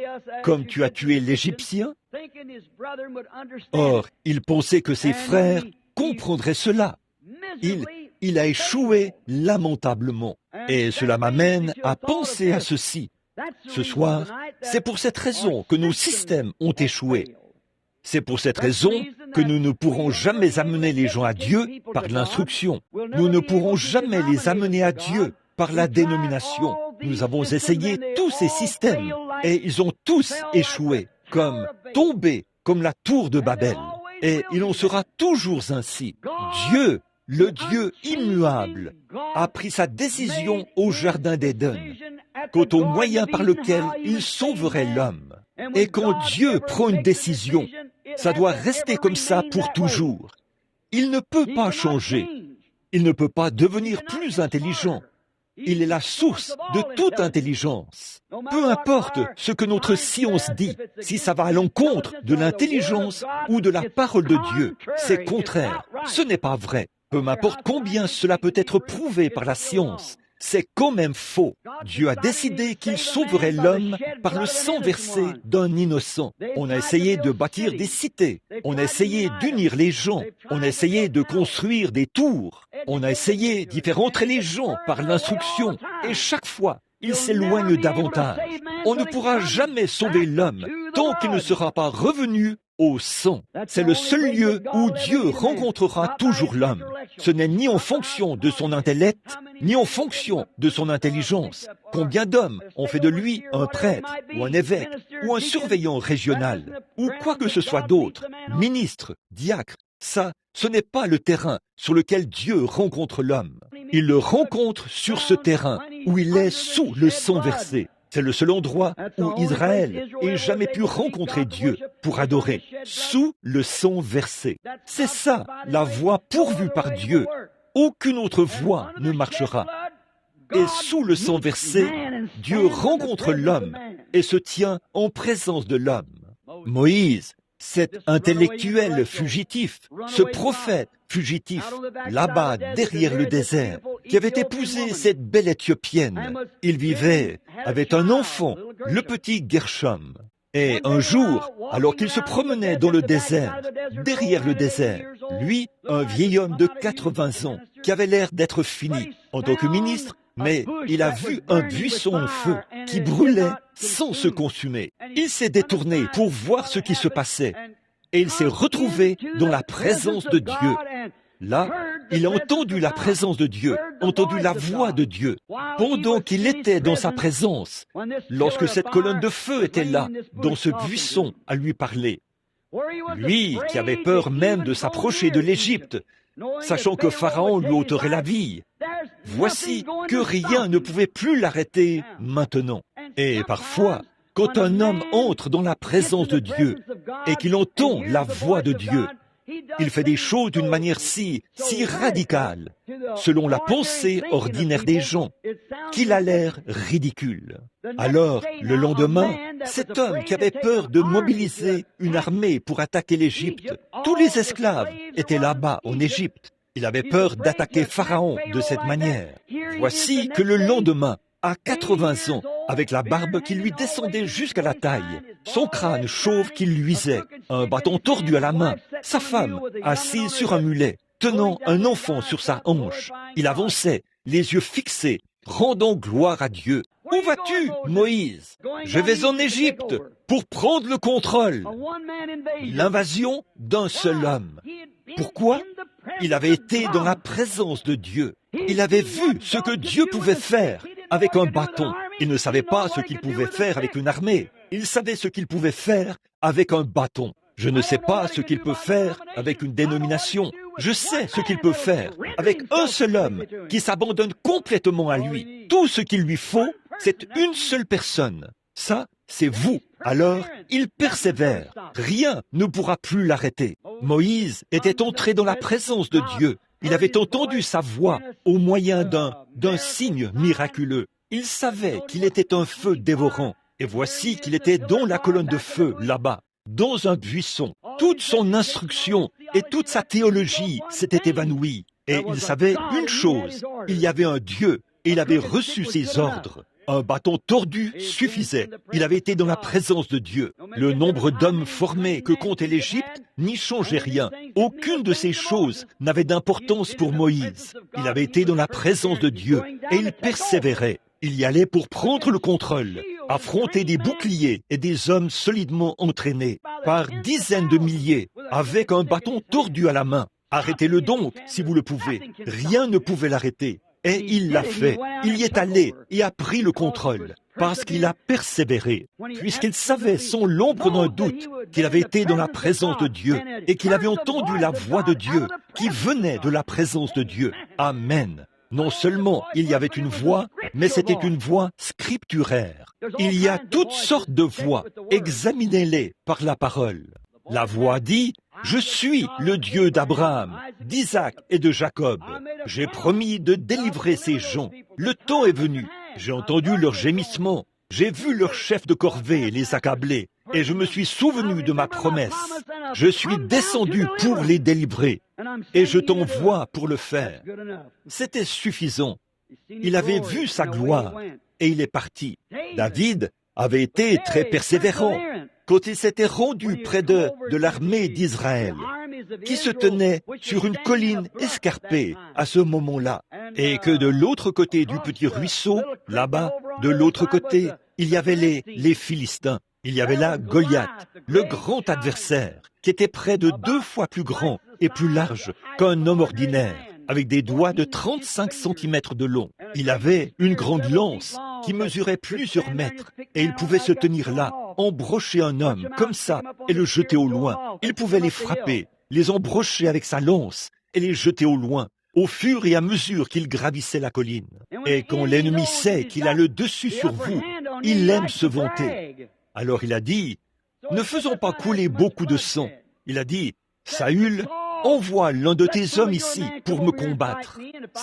comme tu as tué l'Égyptien? Or, il pensait que ses frères comprendraient cela. Il a échoué lamentablement. Et cela m'amène à penser à ceci. Ce soir, c'est pour cette raison que nos systèmes ont échoué. C'est pour cette raison que nous ne pourrons jamais amener les gens à Dieu par l'instruction. Nous ne pourrons jamais les amener à Dieu par la dénomination. Nous avons essayé tous ces systèmes et ils ont tous échoué, tombés comme la tour de Babel. Et il en sera toujours ainsi. Dieu, le Dieu immuable, a pris sa décision au Jardin d'Éden quant au moyen par lequel il sauverait l'homme. Et quand Dieu prend une décision, ça doit rester comme ça pour toujours. Il ne peut pas changer. Il ne peut pas devenir plus intelligent. Il est la source de toute intelligence. Peu importe ce que notre science dit, si ça va à l'encontre de l'intelligence ou de la parole de Dieu, c'est contraire. Ce n'est pas vrai. Peu m'importe combien cela peut être prouvé par la science, c'est quand même faux. Dieu a décidé qu'il sauverait l'homme par le sang versé d'un innocent. On a essayé de bâtir des cités, on a essayé d'unir les gens, on a essayé de construire des tours, on a essayé d'y faire entrer les gens par l'instruction, et chaque fois, ils s'éloignent davantage. On ne pourra jamais sauver l'homme tant qu'il ne sera pas revenu au sang. C'est le seul lieu où Dieu rencontrera toujours l'homme. Ce n'est ni en fonction de son intellect, ni en fonction de son intelligence. Combien d'hommes ont fait de lui un prêtre, ou un évêque, ou un surveillant régional, ou quoi que ce soit d'autre, ministre, diacre. Ça, ce n'est pas le terrain sur lequel Dieu rencontre l'homme. Il le rencontre sur ce terrain où il est sous le sang versé. C'est le seul endroit où Israël ait jamais pu rencontrer Dieu pour adorer, sous le sang versé. C'est ça, la voie pourvue par Dieu. Aucune autre voie ne marchera. Et sous le sang versé, Dieu rencontre l'homme et se tient en présence de l'homme. Moïse, cet intellectuel fugitif, ce prophète fugitif, là-bas derrière le désert, qui avait épousé cette belle Éthiopienne. Il vivait avec un enfant, le petit Gershom. Et un jour, alors qu'il se promenait dans le désert, derrière le désert, lui, un vieil homme de 80 ans, qui avait l'air d'être fini en tant que ministre, mais il a vu un buisson en feu qui brûlait sans se consumer. Il s'est détourné pour voir ce qui se passait et il s'est retrouvé dans la présence de Dieu. Là, il a entendu la présence de Dieu, entendu la voix de Dieu, pendant qu'il était dans sa présence, lorsque cette colonne de feu était là, dans ce buisson, à lui parler. Lui, qui avait peur même de s'approcher de l'Égypte, sachant que Pharaon lui ôterait la vie. Voici que rien ne pouvait plus l'arrêter maintenant. Et parfois, quand un homme entre dans la présence de Dieu et qu'il entend la voix de Dieu, il fait des choses d'une manière si radicale, selon la pensée ordinaire des gens, qu'il a l'air ridicule. Alors, le lendemain, cet homme qui avait peur de mobiliser une armée pour attaquer l'Égypte, tous les esclaves étaient là-bas en Égypte. Il avait peur d'attaquer Pharaon de cette manière. Voici que le lendemain, à 80 ans, avec la barbe qui lui descendait jusqu'à la taille, son crâne chauve qui luisait, un bâton tordu à la main, sa femme assise sur un mulet, tenant un enfant sur sa hanche. Il avançait, les yeux fixés, rendant gloire à Dieu. « Où vas-tu, Moïse ? » « Je vais en Égypte pour prendre le contrôle. » L'invasion d'un seul homme. Pourquoi ? Il avait été dans la présence de Dieu. Il avait vu ce que Dieu pouvait faire avec un bâton. Il ne savait pas ce qu'il pouvait faire avec une armée. Il savait ce qu'il pouvait faire avec un bâton. Je ne sais pas ce qu'il peut faire avec une dénomination. Je sais ce qu'il peut faire avec un seul homme qui s'abandonne complètement à lui. Tout ce qu'il lui faut, c'est une seule personne. Ça, c'est vous. Alors, il persévère. Rien ne pourra plus l'arrêter. Moïse était entré dans la présence de Dieu. Il avait entendu sa voix au moyen d'un signe miraculeux. Il savait qu'il était un feu dévorant. Et voici qu'il était dans la colonne de feu, là-bas, dans un buisson. Toute son instruction et toute sa théologie s'étaient évanouies. Et il savait une chose, il y avait un Dieu et il avait reçu ses ordres. Un bâton tordu suffisait. Il avait été dans la présence de Dieu. Le nombre d'hommes formés que comptait l'Égypte n'y changeait rien. Aucune de ces choses n'avait d'importance pour Moïse. Il avait été dans la présence de Dieu et il persévérait. Il y allait pour prendre le contrôle, affronter des boucliers et des hommes solidement entraînés, par dizaines de milliers, avec un bâton tordu à la main. Arrêtez-le donc, si vous le pouvez. Rien ne pouvait l'arrêter. Et il l'a fait. Il y est allé et a pris le contrôle, parce qu'il a persévéré, puisqu'il savait sans l'ombre d'un doute qu'il avait été dans la présence de Dieu et qu'il avait entendu la voix de Dieu qui venait de la présence de Dieu. Amen. Non seulement il y avait une voix, mais c'était une voix scripturaire. Il y a toutes sortes de voix. Examinez-les par la parole. La voix dit: « Je suis le Dieu d'Abraham, d'Isaac et de Jacob. J'ai promis de délivrer ces gens. Le temps est venu. J'ai entendu leurs gémissements. J'ai vu leurs chefs de corvée les accabler. Et je me suis souvenu de ma promesse. Je suis descendu pour les délivrer. Et je t'envoie pour le faire. » C'était suffisant. Il avait vu sa gloire et il est parti. David avait été très persévérant quand il s'était rendu près de l'armée d'Israël, qui se tenait sur une colline escarpée à ce moment-là, et que de l'autre côté du petit ruisseau, là-bas, de l'autre côté, il y avait les Philistins. Il y avait là Goliath, le grand adversaire, qui était près de 2 fois plus grand et plus large qu'un homme ordinaire, avec des doigts de 35 cm de long. Il avait une grande lance qui mesurait plusieurs mètres, et il pouvait se tenir là, embrocher un homme, comme ça, et le jeter au loin. Il pouvait les frapper, les embrocher avec sa lance, et les jeter au loin, au fur et à mesure qu'il gravissait la colline. Et quand l'ennemi sait qu'il a le dessus sur vous, il aime se vanter. Alors il a dit: « Ne faisons pas couler beaucoup de sang. » Il a dit: « Saül, envoie l'un de tes hommes ici pour me combattre.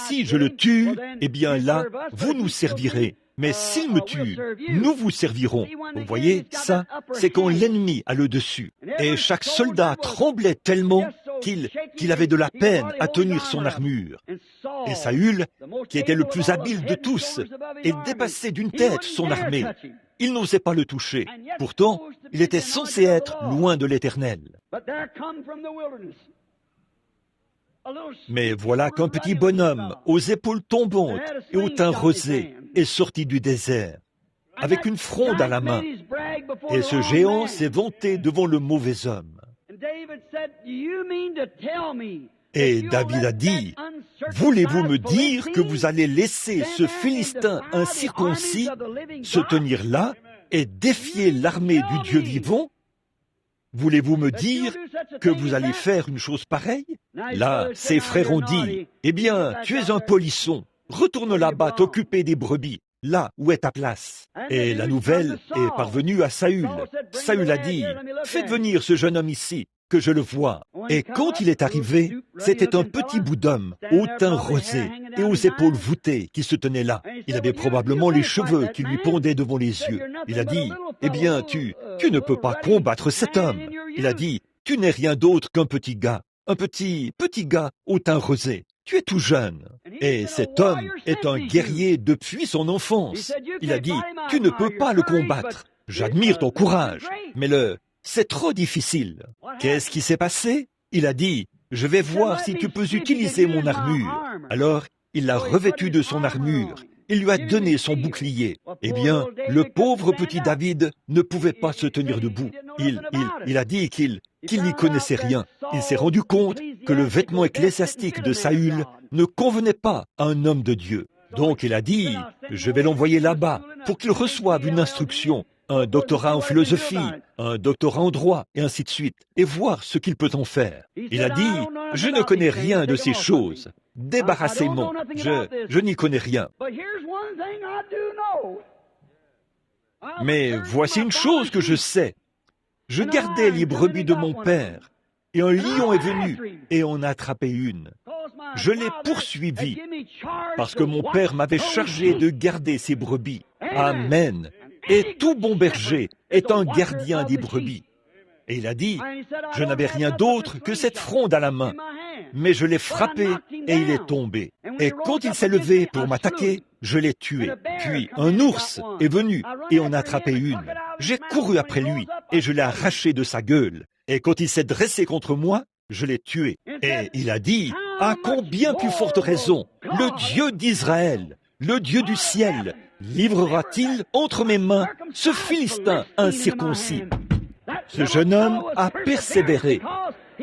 Si je le tue, eh bien là, vous nous servirez. Mais s'il me tue, nous vous servirons. » Vous voyez, ça, c'est quand l'ennemi a le dessus. Et chaque soldat tremblait tellement qu'il avait de la peine à tenir son armure. Et Saül, qui était le plus habile de tous, et dépassait d'une tête son armée. Il n'osait pas le toucher. Pourtant, il était censé être loin de l'Éternel. Mais voilà qu'un petit bonhomme, aux épaules tombantes et au teint rosé, est sorti du désert, avec une fronde à la main. Et ce géant s'est vanté devant le mauvais homme. Et David a dit: « Voulez-vous me dire que vous allez laisser ce Philistin incirconcis se tenir là et défier l'armée du Dieu vivant? Voulez-vous me dire que vous allez faire une chose pareille? » Là, ses frères ont dit: « Eh bien, tu es un polisson. Retourne là-bas t'occuper des brebis, là où est ta place. » Et la nouvelle est parvenue à Saül. Saül a dit: « Faites venir ce jeune homme ici, que je le voie. » Et quand il est arrivé, c'était un petit bout d'homme, au teint rosé et aux épaules voûtées, qui se tenait là. Il avait probablement les cheveux qui lui pendaient devant les yeux. Il a dit: « Eh bien, tu ne peux pas combattre cet homme. » Il a dit: « Tu n'es rien d'autre qu'un petit gars, un petit gars au teint rosé. Tu es tout jeune. » Et cet homme est un guerrier depuis son enfance. Il a dit: « Tu ne peux pas le combattre. J'admire ton courage, mais c'est trop difficile. » Qu'est-ce qui s'est passé? Il a dit: « Je vais voir si tu peux utiliser mon armure. » Alors, il l'a revêtu de son armure. Il lui a donné son bouclier. Eh bien, le pauvre petit David ne pouvait pas se tenir debout. Il a dit qu'il n'y connaissait rien. Il s'est rendu compte que le vêtement ecclésiastique de Saül ne convenait pas à un homme de Dieu. Donc il a dit: « Je vais l'envoyer là-bas pour qu'il reçoive une instruction, un doctorat en philosophie, un doctorat en droit, et ainsi de suite, et voir ce qu'il peut en faire. » Il a dit: « Je ne connais rien de ces choses. Débarrassez-moi, je n'y connais rien. Mais voici une chose que je sais. Je gardais les brebis de mon père, et un lion est venu et en a attrapé une. Je l'ai poursuivi, parce que mon père m'avait chargé de garder ses brebis. Amen. Et tout bon berger est un gardien des brebis. » Et il a dit: « Je n'avais rien d'autre que cette fronde à la main, mais je l'ai frappé et il est tombé. Et quand il s'est levé pour m'attaquer, je l'ai tué. Puis un ours est venu et en a attrapé une. J'ai couru après lui et je l'ai arraché de sa gueule. Et quand il s'est dressé contre moi, je l'ai tué. » Et il a dit: « À combien plus forte raison, le Dieu d'Israël, le Dieu du ciel, livrera-t-il entre mes mains ce Philistin incirconcis? » Ce jeune homme a persévéré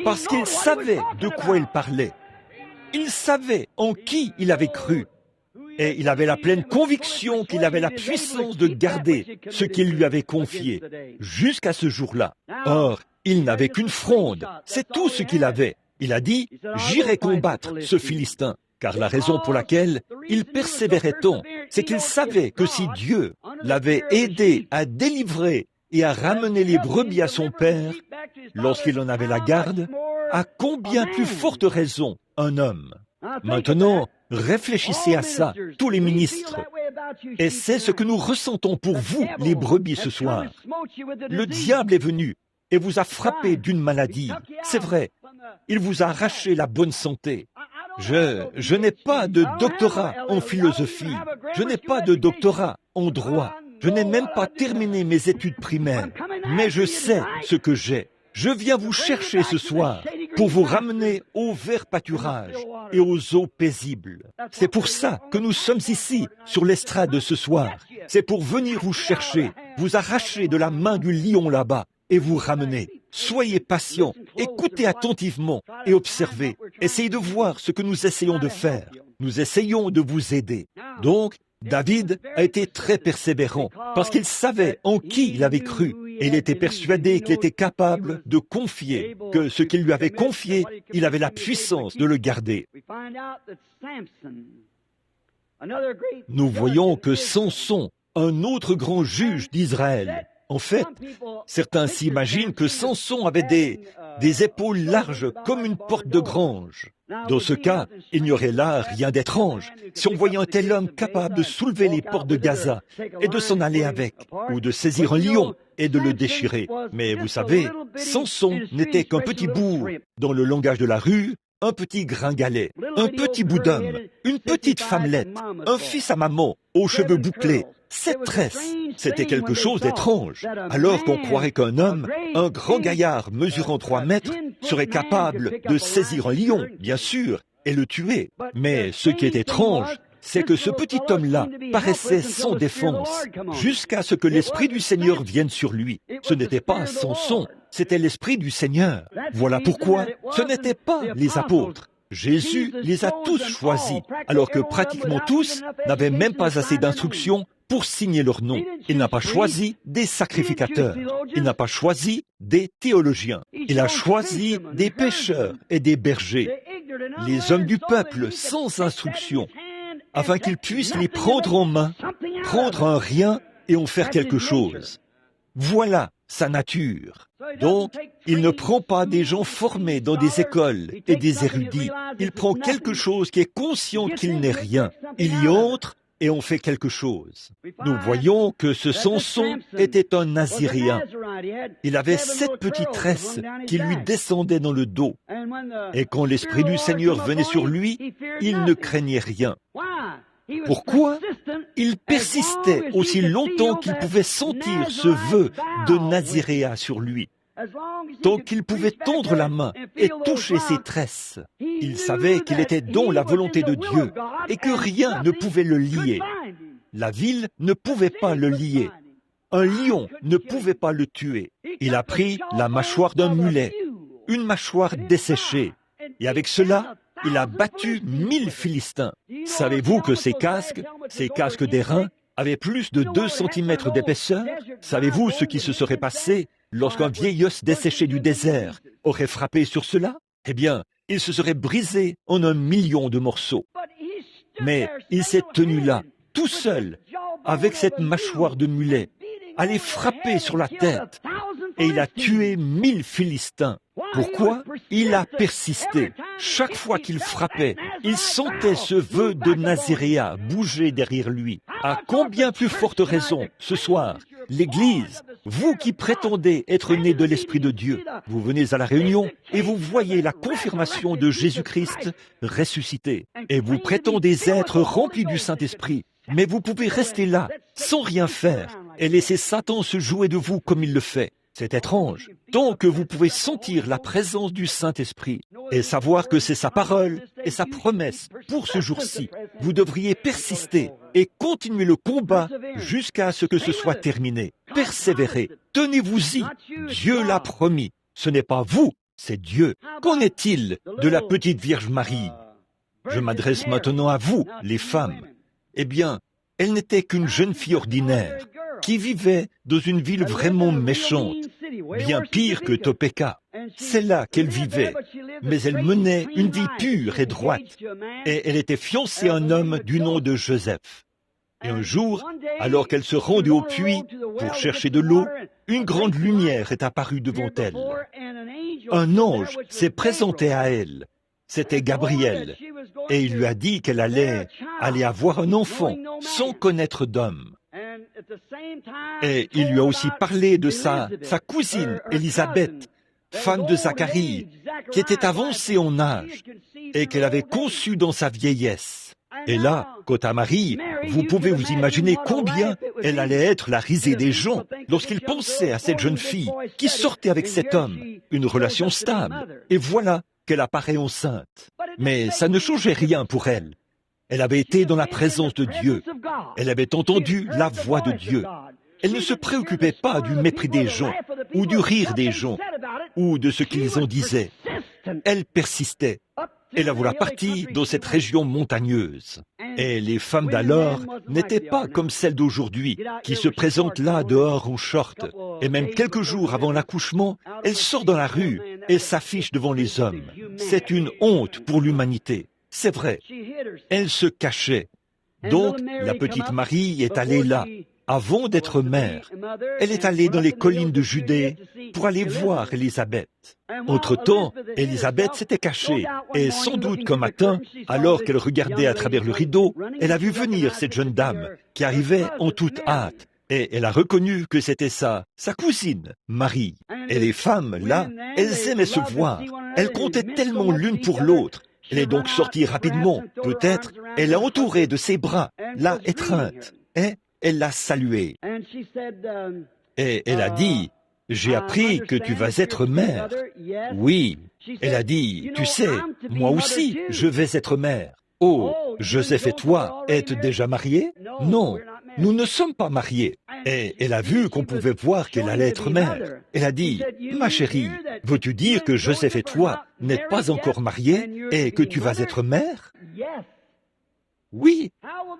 parce qu'il savait de quoi il parlait. Il savait en qui il avait cru. et il avait la pleine conviction qu'il avait la puissance de garder ce qu'il lui avait confié jusqu'à ce jour-là. Or, il n'avait qu'une fronde, c'est tout ce qu'il avait. Il a dit, « J'irai combattre ce Philistin ». Car la raison pour laquelle il persévérait tant, c'est qu'il savait que si Dieu l'avait aidé à délivrer et à ramener les brebis à son père, lorsqu'il en avait la garde, à combien plus forte raison un homme. Maintenant, réfléchissez à ça, tous les ministres. Et c'est ce que nous ressentons pour vous, les brebis, ce soir. Le diable est venu et vous a frappé d'une maladie. C'est vrai, il vous a arraché la bonne santé. Je n'ai pas de doctorat en philosophie, je n'ai pas de doctorat en droit, je n'ai même pas terminé mes études primaires, mais je sais ce que j'ai. Je viens vous chercher ce soir pour vous ramener au vert pâturage et aux eaux paisibles. C'est pour ça que nous sommes ici, sur l'estrade ce soir. C'est pour venir vous chercher, vous arracher de la main du lion là-bas et vous ramener. Soyez patients, écoutez attentivement et observez. Essayez de voir ce que nous essayons de faire. Nous essayons de vous aider. Donc, David a été très persévérant parce qu'il savait en qui il avait cru et il était persuadé qu'il était capable de confier, que ce qu'il lui avait confié, il avait la puissance de le garder. Nous voyons que Samson, un autre grand juge d'Israël, en fait, certains s'imaginent que Samson avait des épaules larges comme une porte de grange. Dans ce cas, il n'y aurait là rien d'étrange. Si on voyait un tel homme capable de soulever les portes de Gaza et de s'en aller avec, ou de saisir un lion et de le déchirer. Mais vous savez, Samson n'était qu'un petit bout, dans le langage de la rue, un petit gringalet, un petit bout d'homme, une petite femmelette, un fils à maman, aux cheveux bouclés. Cette tresse, c'était quelque chose d'étrange, alors qu'on croirait qu'un homme, un grand gaillard mesurant 3 mètres, serait capable de saisir un lion, bien sûr, et le tuer. Mais ce qui est étrange, c'est que ce petit homme-là paraissait sans défense, jusqu'à ce que l'Esprit du Seigneur vienne sur lui. Ce n'était pas Samson, c'était l'Esprit du Seigneur. Voilà pourquoi ce n'étaient pas les apôtres. Jésus les a tous choisis, alors que pratiquement tous n'avaient même pas assez d'instructions pour signer leur nom. Il n'a pas choisi des sacrificateurs. Il n'a pas choisi des théologiens. Il a choisi des pêcheurs et des bergers, les hommes du peuple sans instruction, afin qu'ils puissent les prendre en main, prendre un rien et en faire quelque chose. Voilà sa nature. Donc, il ne prend pas des gens formés dans des écoles et des érudits. Il prend quelque chose qui est conscient qu'il n'est rien. Il y entre et on fait quelque chose. Nous voyons que ce Samson était un Naziréen. Il avait 7 petites tresses qui lui descendaient dans le dos. Et quand l'Esprit du Seigneur venait sur lui, il ne craignait rien. Pourquoi? Il persistait aussi longtemps qu'il pouvait sentir ce vœu de Naziréa sur lui. Tant qu'il pouvait tendre la main et toucher ses tresses, il savait qu'il était dans la volonté de Dieu et que rien ne pouvait le lier. La ville ne pouvait pas le lier. Un lion ne pouvait pas le tuer. Il a pris la mâchoire d'un mulet, une mâchoire desséchée, et avec cela, il a battu 1000 Philistins. Savez-vous que ces casques d'airain, avaient plus de 2 cm d'épaisseur? Savez-vous ce qui se serait passé lorsqu'un vieil os desséché du désert aurait frappé sur cela? Eh bien, il se serait brisé en 1 million de morceaux. Mais il s'est tenu là, tout seul, avec cette mâchoire de mulet, à les frapper sur la tête, et il a tué 1000 Philistins. Pourquoi? Il a persisté. Chaque fois qu'il frappait, il sentait ce vœu de Naziréa bouger derrière lui. À combien plus forte raison, ce soir, l'Église, vous qui prétendez être nés de l'Esprit de Dieu, vous venez à la réunion et vous voyez la confirmation de Jésus-Christ ressuscité. Et vous prétendez être remplis du Saint-Esprit. Mais vous pouvez rester là, sans rien faire, et laisser Satan se jouer de vous comme il le fait. C'est étrange. Tant que vous pouvez sentir la présence du Saint-Esprit et savoir que c'est sa parole et sa promesse pour ce jour-ci, vous devriez persister et continuer le combat jusqu'à ce que ce soit terminé. Persévérez, tenez-vous-y. Dieu l'a promis. Ce n'est pas vous, c'est Dieu. Qu'en est-il de la petite Vierge Marie? Je m'adresse maintenant à vous, les femmes. Eh bien, elle n'était qu'une jeune fille ordinaire qui vivait dans une ville vraiment méchante, bien pire que Topeka. C'est là qu'elle vivait, mais elle menait une vie pure et droite, et elle était fiancée à un homme du nom de Joseph. Et un jour, alors qu'elle se rendait au puits pour chercher de l'eau, une grande lumière est apparue devant elle. Un ange s'est présenté à elle. C'était Gabriel, et il lui a dit qu'elle allait avoir un enfant sans connaître d'homme. Et il lui a aussi parlé de sa cousine Élisabeth, femme de Zacharie, qui était avancée en âge et qu'elle avait conçu dans sa vieillesse. Et là, quant à Marie, vous pouvez vous imaginer combien elle allait être la risée des gens lorsqu'ils pensaient à cette jeune fille qui sortait avec cet homme, une relation stable. Et voilà qu'elle apparaît enceinte. Mais ça ne changeait rien pour elle. Elle avait été dans la présence de Dieu. Elle avait entendu la voix de Dieu. Elle ne se préoccupait pas du mépris des gens, ou du rire des gens, ou de ce qu'ils en disaient. Elle persistait. Et la voilà partie dans cette région montagneuse. Et les femmes d'alors n'étaient pas comme celles d'aujourd'hui, qui se présentent là dehors en short. Et même quelques jours avant l'accouchement, elles sortent dans la rue et s'affichent devant les hommes. C'est une honte pour l'humanité. C'est vrai. Elle se cachait. Donc, la petite Marie est allée là, avant d'être mère. Elle est allée dans les collines de Judée pour aller voir Élisabeth. Entre-temps, Élisabeth s'était cachée, et sans doute qu'un matin, alors qu'elle regardait à travers le rideau, elle a vu venir cette jeune dame qui arrivait en toute hâte, et elle a reconnu que c'était sa cousine, Marie. Et les femmes, là, elles aimaient se voir. Elles comptaient tellement l'une pour l'autre. Elle est donc sortie rapidement. Peut-être, elle l'a entourée de ses bras, l'a étreinte, et elle l'a saluée. Et elle a dit, « J'ai appris que tu vas être mère. » Oui. Elle a dit, « Tu sais, moi aussi, je vais être mère. » Oh, Joseph et toi êtes déjà mariés? Non, nous ne sommes pas mariés. Et elle a vu qu'on pouvait voir qu'elle allait être mère. Elle a dit, « Ma chérie, veux-tu dire que Joseph et toi n'êtes pas encore mariés et que tu vas être mère? » Oui.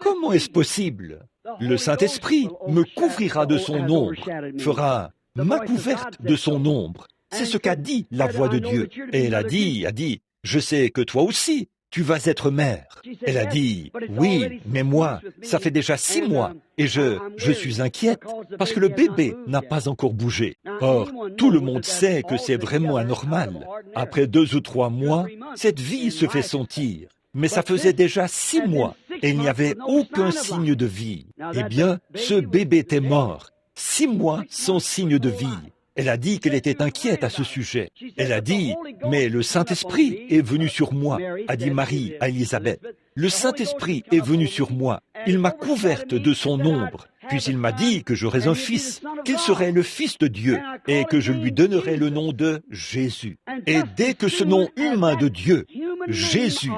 Comment est-ce possible? Le Saint-Esprit me couvrira de son ombre, fera ma couverte de son ombre. C'est ce qu'a dit la voix de Dieu. Et elle a dit, je sais que toi aussi, tu vas être mère. Elle a dit, oui, mais moi, ça fait déjà 6 mois, et je suis inquiète, parce que le bébé n'a pas encore bougé. Or, tout le monde sait que c'est vraiment anormal. Après 2 ou 3 mois, cette vie se fait sentir. Mais ça faisait déjà 6 mois, et il n'y avait aucun signe de vie. Eh bien, ce bébé était mort. 6 mois sans signe de vie. Elle a dit qu'elle était inquiète à ce sujet. Elle a dit, « Mais le Saint-Esprit est venu sur moi », a dit Marie à Élisabeth. « Le Saint-Esprit est venu sur moi. Il m'a couverte de son ombre. Puis il m'a dit que j'aurais un fils, qu'il serait le Fils de Dieu, et que je lui donnerais le nom de Jésus. » Et dès que ce nom humain de Dieu, Jésus,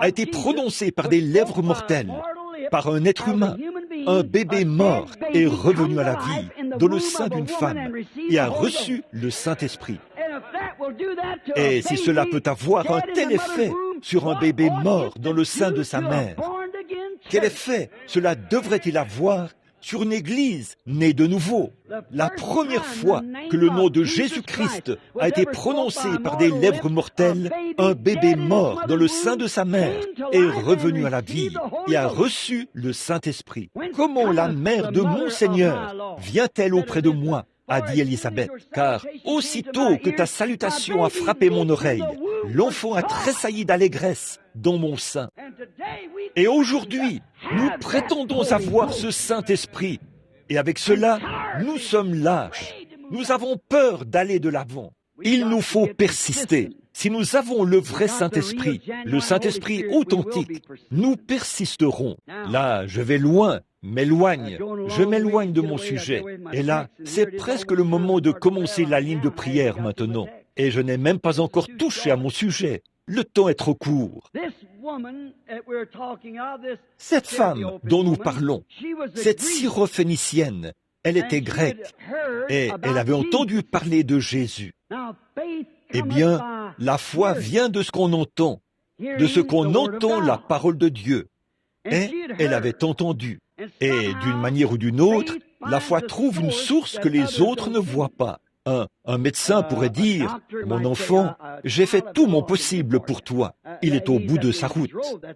a été prononcé par des lèvres mortelles, par un être humain, un bébé mort est revenu à la vie dans le sein d'une femme et a reçu le Saint-Esprit. Et si cela peut avoir un tel effet sur un bébé mort dans le sein de sa mère, quel effet cela devrait-il avoir sur une Église née de nouveau? La première fois que le nom de Jésus-Christ a été prononcé par des lèvres mortelles, un bébé mort dans le sein de sa mère est revenu à la vie et a reçu le Saint-Esprit. Comment la mère de mon Seigneur vient-elle auprès de moi? A dit Élisabeth, car aussitôt que ta salutation a frappé mon oreille, l'enfant a tressailli d'allégresse dans mon sein. Et aujourd'hui, nous prétendons avoir ce Saint-Esprit. Et avec cela, nous sommes lâches. Nous avons peur d'aller de l'avant. Il nous faut persister. Si nous avons le vrai Saint-Esprit, le Saint-Esprit authentique, nous persisterons. Là, je vais loin, je m'éloigne de mon sujet. Et là, c'est presque le moment de commencer la ligne de prière maintenant. Et je n'ai même pas encore touché à mon sujet. Le temps est trop court. Cette femme dont nous parlons, cette syrophénicienne, elle était grecque et elle avait entendu parler de Jésus. Eh bien, la foi vient de ce qu'on entend la parole de Dieu. Et elle avait entendu. Et d'une manière ou d'une autre, la foi trouve une source que les autres ne voient pas. Un médecin pourrait dire, « Mon enfant, j'ai fait tout mon possible pour toi. » Il est au bout de sa route.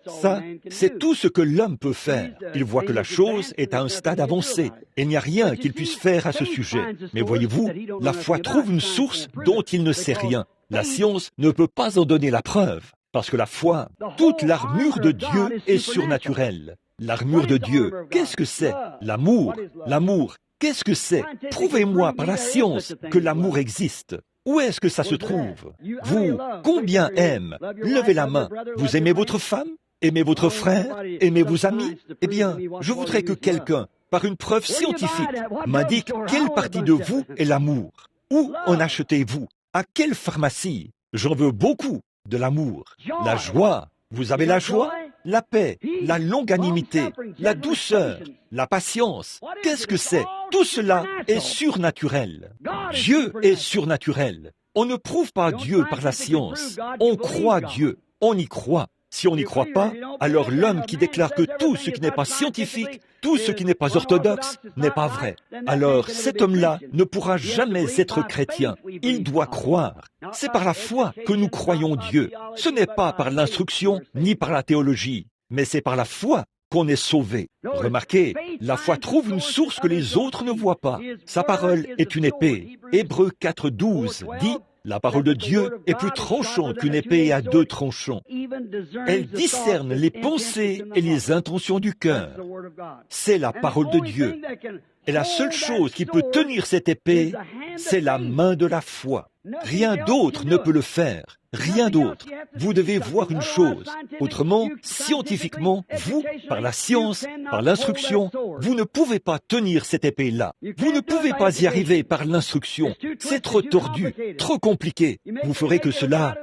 Ça, c'est tout ce que l'homme peut faire. Il voit que la chose est à un stade avancé. Il n'y a rien qu'il puisse faire à ce sujet. Mais voyez-vous, la foi trouve une source dont il ne sait rien. La science ne peut pas en donner la preuve. Parce que la foi, toute l'armure de Dieu est surnaturelle. L'armure de Dieu, qu'est-ce que c'est? L'amour. L'amour, qu'est-ce que c'est? Prouvez-moi par la science que l'amour existe. Où est-ce que ça se trouve? Vous, combien aiment? Levez la main. Vous aimez votre femme? Aimez votre frère? Aimez vos amis? Eh bien, je voudrais que quelqu'un, par une preuve scientifique, m'indique quelle partie de vous est l'amour. Où en achetez-vous? À quelle pharmacie? J'en veux beaucoup de l'amour. La joie. Vous avez la joie? La paix, la longanimité, la douceur, la patience. Qu'est-ce que c'est? Tout cela est surnaturel. Dieu est surnaturel. On ne prouve pas Dieu par la science. On croit Dieu. On y croit. Si on n'y croit pas, alors l'homme qui déclare que tout ce qui n'est pas scientifique, tout ce qui n'est pas orthodoxe, n'est pas vrai. Alors cet homme-là ne pourra jamais être chrétien. Il doit croire. C'est par la foi que nous croyons Dieu. Ce n'est pas par l'instruction ni par la théologie, mais c'est par la foi qu'on est sauvé. Remarquez, la foi trouve une source que les autres ne voient pas. Sa parole est une épée. Hébreux 4:12 dit: la parole de Dieu est plus tranchante qu'une épée à deux tranchants. Elle discerne les pensées et les intentions du cœur. C'est la parole de Dieu. Et la seule chose qui peut tenir cette épée, c'est la main de la foi. Rien d'autre ne peut le faire. Rien d'autre. Vous devez voir une chose. Autrement, scientifiquement, vous, par la science, par l'instruction, vous ne pouvez pas tenir cette épée-là. Vous ne pouvez pas y arriver par l'instruction. C'est trop tordu, trop compliqué. Vous ferez que cela.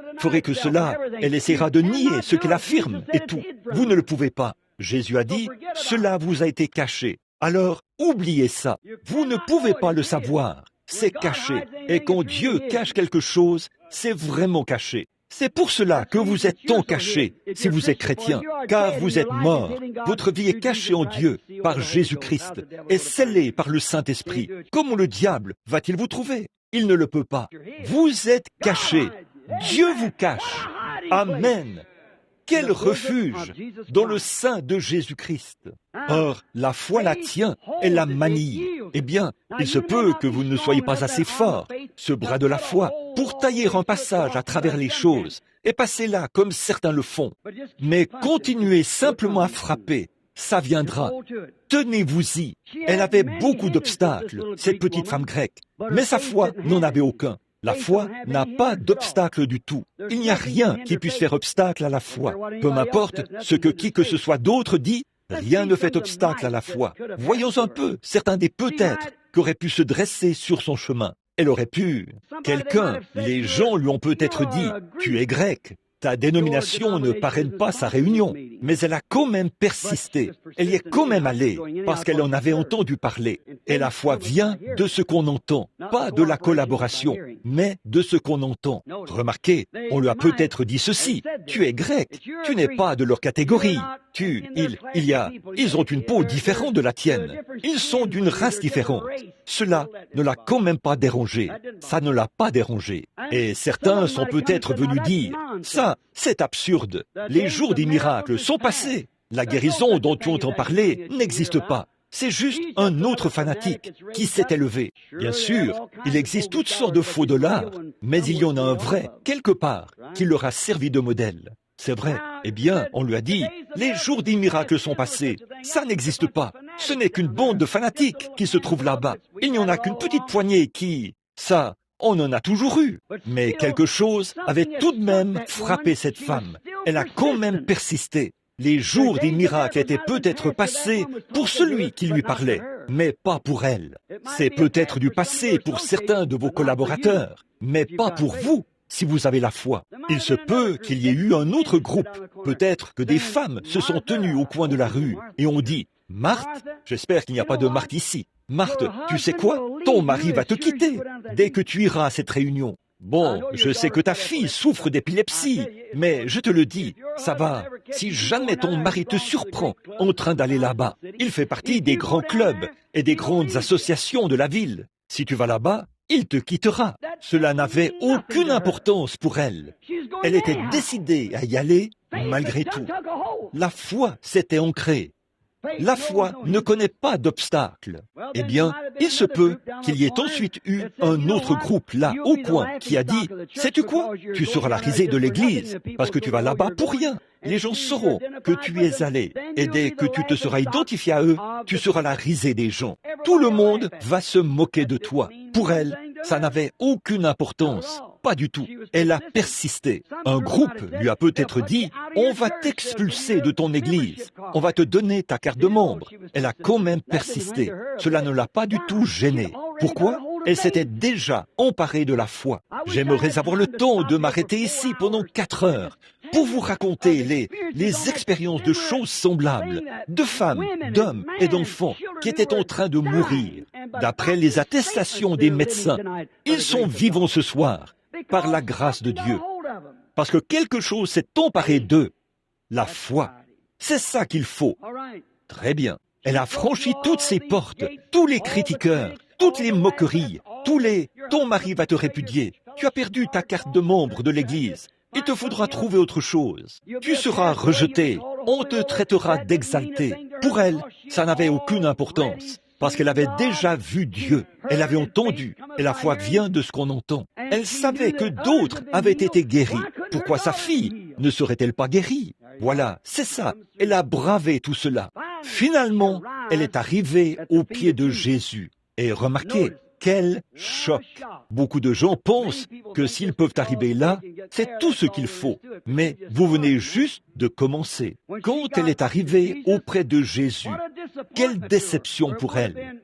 Elle essaiera de nier ce qu'elle affirme et tout. Vous ne le pouvez pas. Jésus a dit, cela vous a été caché. Alors, oubliez ça. Vous ne pouvez pas le savoir. C'est caché. Et quand Dieu cache quelque chose, c'est vraiment caché. C'est pour cela que vous êtes tant caché, si vous êtes chrétien, car vous êtes mort. Votre vie est cachée en Dieu, par Jésus-Christ, et scellée par le Saint-Esprit. Comment le diable va-t-il vous trouver? Il ne le peut pas. Vous êtes caché. Dieu vous cache. Amen. Quel refuge dans le sein de Jésus-Christ. Or, la foi la tient, elle la manie. Eh bien, il se peut que vous ne soyez pas assez fort, ce bras de la foi, pour tailler un passage à travers les choses et passer là comme certains le font. Mais continuez simplement à frapper, ça viendra. Tenez-vous-y. Elle avait beaucoup d'obstacles, cette petite femme grecque, mais sa foi n'en avait aucun. La foi n'a pas d'obstacle du tout. Il n'y a rien qui puisse faire obstacle à la foi. Peu m'importe ce que qui que ce soit d'autre dit, rien ne fait obstacle à la foi. Voyons un peu certains des peut-être qui auraient pu se dresser sur son chemin. Elle aurait pu. Les gens lui ont peut-être dit, tu es grec. Ta dénomination ne parraine pas sa réunion, mais elle a quand même persisté. Elle y est quand même allée, parce qu'elle en avait entendu parler. Et la foi vient de ce qu'on entend, pas de la collaboration, mais de ce qu'on entend. Remarquez, on lui a peut-être dit ceci, tu es grec, tu n'es pas de leur catégorie. Ils ont une peau différente de la tienne. Ils sont d'une race différente. Cela ne l'a quand même pas dérangé. Ça ne l'a pas dérangé. Et certains sont peut-être venus dire, ça, c'est absurde. Les jours des miracles sont passés. La guérison dont tu entends parler n'existe pas. C'est juste un autre fanatique qui s'est élevé. Bien sûr, il existe toutes sortes de faux dollars, mais il y en a un vrai, quelque part, qui leur a servi de modèle. C'est vrai. Eh bien, on lui a dit, les jours des miracles sont passés. Ça n'existe pas. Ce n'est qu'une bande de fanatiques qui se trouve là-bas. Il n'y en a qu'une petite poignée qui... Ça, on en a toujours eu. Mais quelque chose avait tout de même frappé cette femme. Elle a quand même persisté. Les jours des miracles étaient peut-être passés pour celui qui lui parlait, mais pas pour elle. C'est peut-être du passé pour certains de vos collaborateurs, mais pas pour vous. Si vous avez la foi, il se peut qu'il y ait eu un autre groupe. Peut-être que des femmes se sont tenues au coin de la rue et ont dit « Marthe, j'espère qu'il n'y a pas de Marthe ici. Marthe, tu sais quoi? Ton mari va te quitter dès que tu iras à cette réunion. Bon, je sais que ta fille souffre d'épilepsie, mais je te le dis, ça va. Si jamais ton mari te surprend en train d'aller là-bas, il fait partie des grands clubs et des grandes associations de la ville. Si tu vas là-bas, il te quittera. Cela n'avait aucune importance pour elle. Elle était décidée à y aller malgré tout. La foi s'était ancrée. La foi ne connaît pas d'obstacles. Eh bien, il se peut qu'il y ait ensuite eu un autre groupe là, au coin, qui a dit, « Sais-tu quoi? Tu seras la risée de l'Église, parce que tu vas là-bas pour rien. Les gens sauront que tu es allé, et dès que tu te seras identifié à eux, tu seras la risée des gens. Tout le monde va se moquer de toi. » Pour elle, ça n'avait aucune importance. Pas du tout. Elle a persisté. Un groupe lui a peut-être dit, « On va t'expulser de ton église. On va te donner ta carte de membre. » Elle a quand même persisté. Cela ne l'a pas du tout gênée. Pourquoi? Elle s'était déjà emparée de la foi. J'aimerais avoir le temps de m'arrêter ici pendant 4 heures pour vous raconter les expériences de choses semblables, de femmes, d'hommes et d'enfants qui étaient en train de mourir. D'après les attestations des médecins, ils sont vivants ce soir, par la grâce de Dieu. Parce que quelque chose s'est emparé d'eux, la foi. C'est ça qu'il faut. Très bien. Elle a franchi toutes ces portes, tous les critiqueurs, toutes les moqueries, ton mari va te répudier. Tu as perdu ta carte de membre de l'Église. Il te faudra trouver autre chose. Tu seras rejeté. On te traitera d'exalté. Pour elle, ça n'avait aucune importance. Parce qu'elle avait déjà vu Dieu. Elle avait entendu. Et la foi vient de ce qu'on entend. Elle savait que d'autres avaient été guéris. Pourquoi sa fille ne serait-elle pas guérie? Voilà, c'est ça. Elle a bravé tout cela. Finalement, elle est arrivée aux pieds de Jésus. Et remarquez, quel choc! Beaucoup de gens pensent que s'ils peuvent arriver là, c'est tout ce qu'il faut. Mais vous venez juste de commencer. Quand elle est arrivée auprès de Jésus, quelle déception pour elle!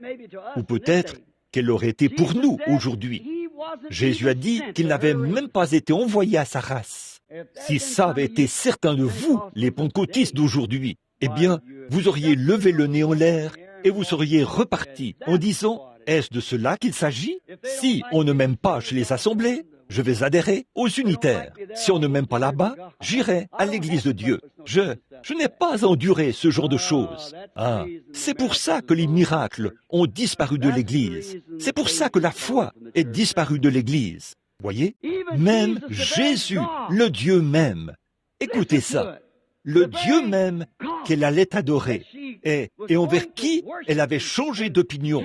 Ou peut-être qu'elle aurait été pour nous aujourd'hui. Jésus a dit qu'il n'avait même pas été envoyé à sa race. Si ça avait été certains de vous, les pentecôtistes d'aujourd'hui, eh bien, vous auriez levé le nez en l'air et vous seriez repartis en disant, est-ce de cela qu'il s'agit? Si on ne m'aime pas chez les assemblées, je vais adhérer aux unitaires. Si on ne m'aime pas là-bas, j'irai à l'église de Dieu. Je n'ai pas enduré ce genre de choses. Ah, c'est pour ça que les miracles ont disparu de l'église. C'est pour ça que la foi est disparue de l'église. Voyez? Même Jésus, le Dieu même. Écoutez ça. Le Dieu même qu'elle allait adorer et envers qui elle avait changé d'opinion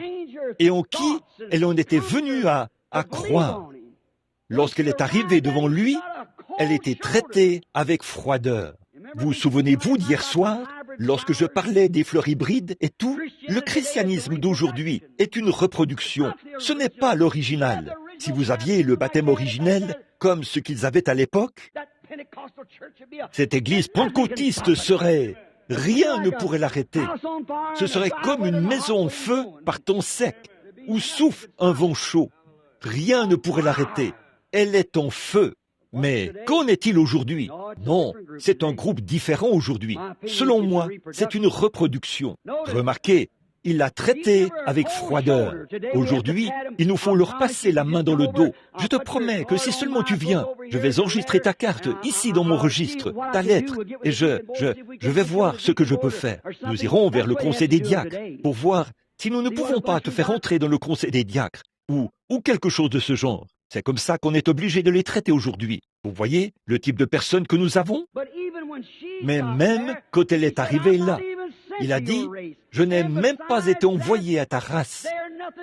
et en qui elle en était venue à croire. Lorsqu'elle est arrivée devant lui, elle était traitée avec froideur. Vous souvenez-vous d'hier soir, lorsque je parlais des fleurs hybrides et tout? Le christianisme d'aujourd'hui est une reproduction. Ce n'est pas l'original. Si vous aviez le baptême originel, comme ce qu'ils avaient à l'époque, cette église pentecôtiste serait... Rien ne pourrait l'arrêter. Ce serait comme une maison en feu par temps sec, où souffle un vent chaud. Rien ne pourrait l'arrêter. Elle est en feu. Mais qu'en est-il aujourd'hui? Non, c'est un groupe différent aujourd'hui. Selon moi, c'est une reproduction. Remarquez, il l'a traité avec froideur. Aujourd'hui, il nous faut leur passer la main dans le dos. Je te promets que si seulement tu viens, je vais enregistrer ta carte ici dans mon registre, ta lettre, et je vais voir ce que je peux faire. Nous irons vers le conseil des diacres pour voir si nous ne pouvons pas te faire entrer dans le conseil des diacres ou quelque chose de ce genre. C'est comme ça qu'on est obligé de les traiter aujourd'hui. Vous voyez le type de personnes que nous avons? Mais même quand elle est arrivée là, il a dit, « Je n'ai même pas été envoyé à ta race. »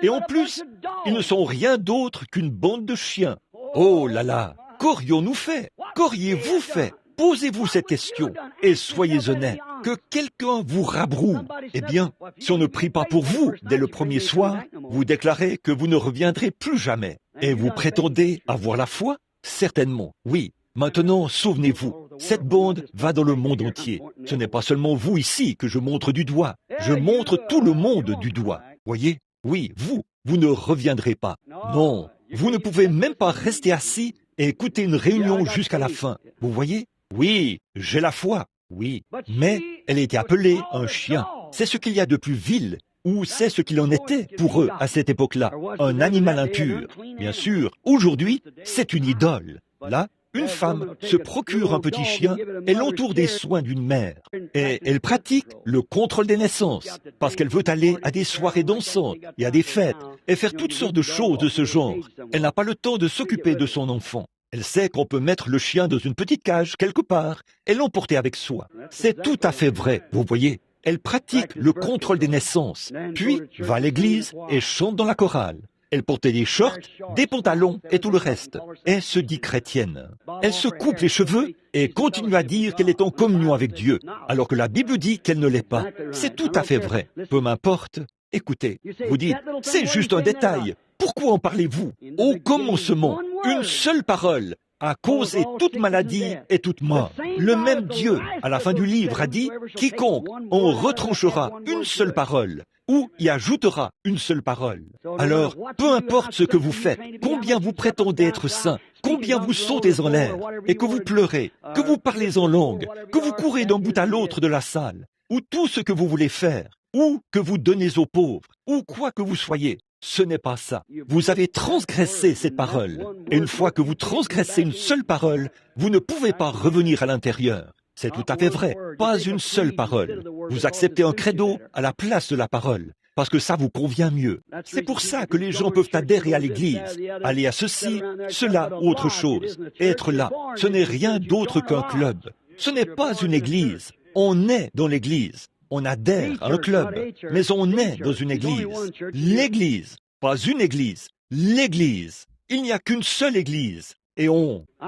Et en plus, ils ne sont rien d'autre qu'une bande de chiens. Oh là là, qu'aurions-nous fait? Qu'auriez-vous fait? Posez-vous cette question et soyez honnêtes. Que quelqu'un vous rabroue. Eh bien, si on ne prie pas pour vous dès le premier soir, vous déclarez que vous ne reviendrez plus jamais. Et vous prétendez avoir la foi? Certainement, oui. Maintenant, souvenez-vous, cette bande va dans le monde entier. Ce n'est pas seulement vous ici que je montre du doigt. Je montre tout le monde du doigt. Voyez? Oui, vous ne reviendrez pas. Non, vous ne pouvez même pas rester assis et écouter une réunion jusqu'à la fin. Vous voyez? Oui, j'ai la foi. Oui, mais elle était appelée un chien. C'est ce qu'il y a de plus vil ou c'est ce qu'il en était pour eux à cette époque-là, un animal impur. Bien sûr, aujourd'hui, c'est une idole. Là, une femme se procure un petit chien et l'entoure des soins d'une mère. Et elle pratique le contrôle des naissances, parce qu'elle veut aller à des soirées dansantes et à des fêtes, et faire toutes sortes de choses de ce genre. Elle n'a pas le temps de s'occuper de son enfant. Elle sait qu'on peut mettre le chien dans une petite cage quelque part et l'emporter avec soi. C'est tout à fait vrai, vous voyez. Elle pratique le contrôle des naissances, puis va à l'église et chante dans la chorale. Elle portait des shorts, des pantalons et tout le reste. Elle se dit chrétienne. Elle se coupe les cheveux et continue à dire qu'elle est en communion avec Dieu, alors que la Bible dit qu'elle ne l'est pas. C'est tout à fait vrai. Peu m'importe. Écoutez, vous dites, c'est juste un détail. Pourquoi en parlez-vous? Au commencement, une seule parole a causé toute maladie et toute mort. Le même Dieu, à la fin du livre, a dit, quiconque en retranchera une seule parole, ou y ajoutera une seule parole. Alors, peu importe ce que vous faites, combien vous prétendez être saint, combien vous sautez en l'air, et que vous pleurez, que vous parlez en langue, que vous courez d'un bout à l'autre de la salle, ou tout ce que vous voulez faire, ou que vous donnez aux pauvres, ou quoi que vous soyez, ce n'est pas ça. Vous avez transgressé cette parole. Et une fois que vous transgressez une seule parole, vous ne pouvez pas revenir à l'intérieur. C'est tout à fait vrai. Pas une seule parole. Vous acceptez un credo à la place de la parole, parce que ça vous convient mieux. C'est pour ça que les gens peuvent adhérer à l'église, aller à ceci, cela ou autre chose. Être là, ce n'est rien d'autre qu'un club. Ce n'est pas une église. On est dans l'église. On adhère à un club, mais on est dans une église. L'église, pas une église, l'église. Il n'y a qu'une seule église. Et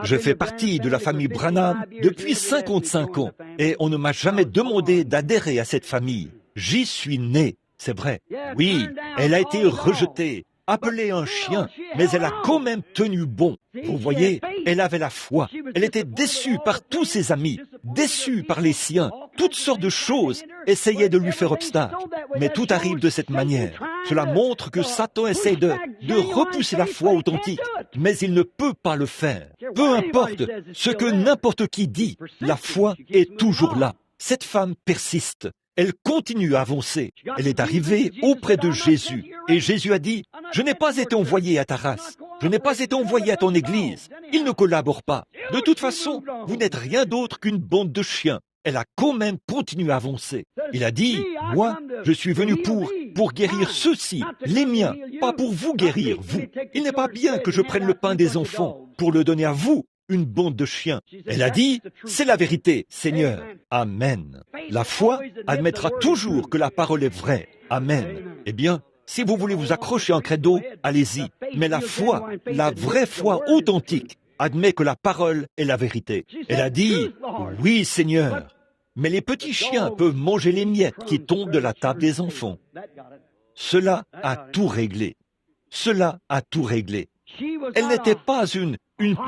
je fais partie de la famille Branham depuis 55 ans, et on ne m'a jamais demandé d'adhérer à cette famille. J'y suis né, c'est vrai. Oui, elle a été rejetée, appelée un chien, mais elle a quand même tenu bon. Vous voyez, elle avait la foi. Elle était déçue par tous ses amis, déçue par les siens. Toutes sortes de choses essayaient de lui faire obstacle. Mais tout arrive de cette manière. Cela montre que Satan essaie de repousser la foi authentique, mais il ne peut pas le faire. Peu importe ce que n'importe qui dit, la foi est toujours là. Cette femme persiste. Elle continue à avancer. Elle est arrivée auprès de Jésus. Et Jésus a dit, « Je n'ai pas été envoyé à ta race. Je n'ai pas été envoyé à ton église. Ils ne collaborent pas. De toute façon, vous n'êtes rien d'autre qu'une bande de chiens. » Elle a quand même continué à avancer. Il a dit, « Moi, je suis venu pour guérir ceux-ci, les miens, pas pour vous guérir, vous. Il n'est pas bien que je prenne le pain des enfants pour le donner à vous, une bande de chiens. » Elle a dit, « C'est la vérité, Seigneur. » Amen. La foi admettra toujours que la parole est vraie. Amen. Eh bien, si vous voulez vous accrocher en credo, allez-y. Mais la foi, la vraie foi authentique, admet que la parole est la vérité. Elle a dit, « Oui, Seigneur. » Mais les petits chiens peuvent manger les miettes qui tombent de la table des enfants. Cela a tout réglé. Cela a tout réglé. Elle n'était pas une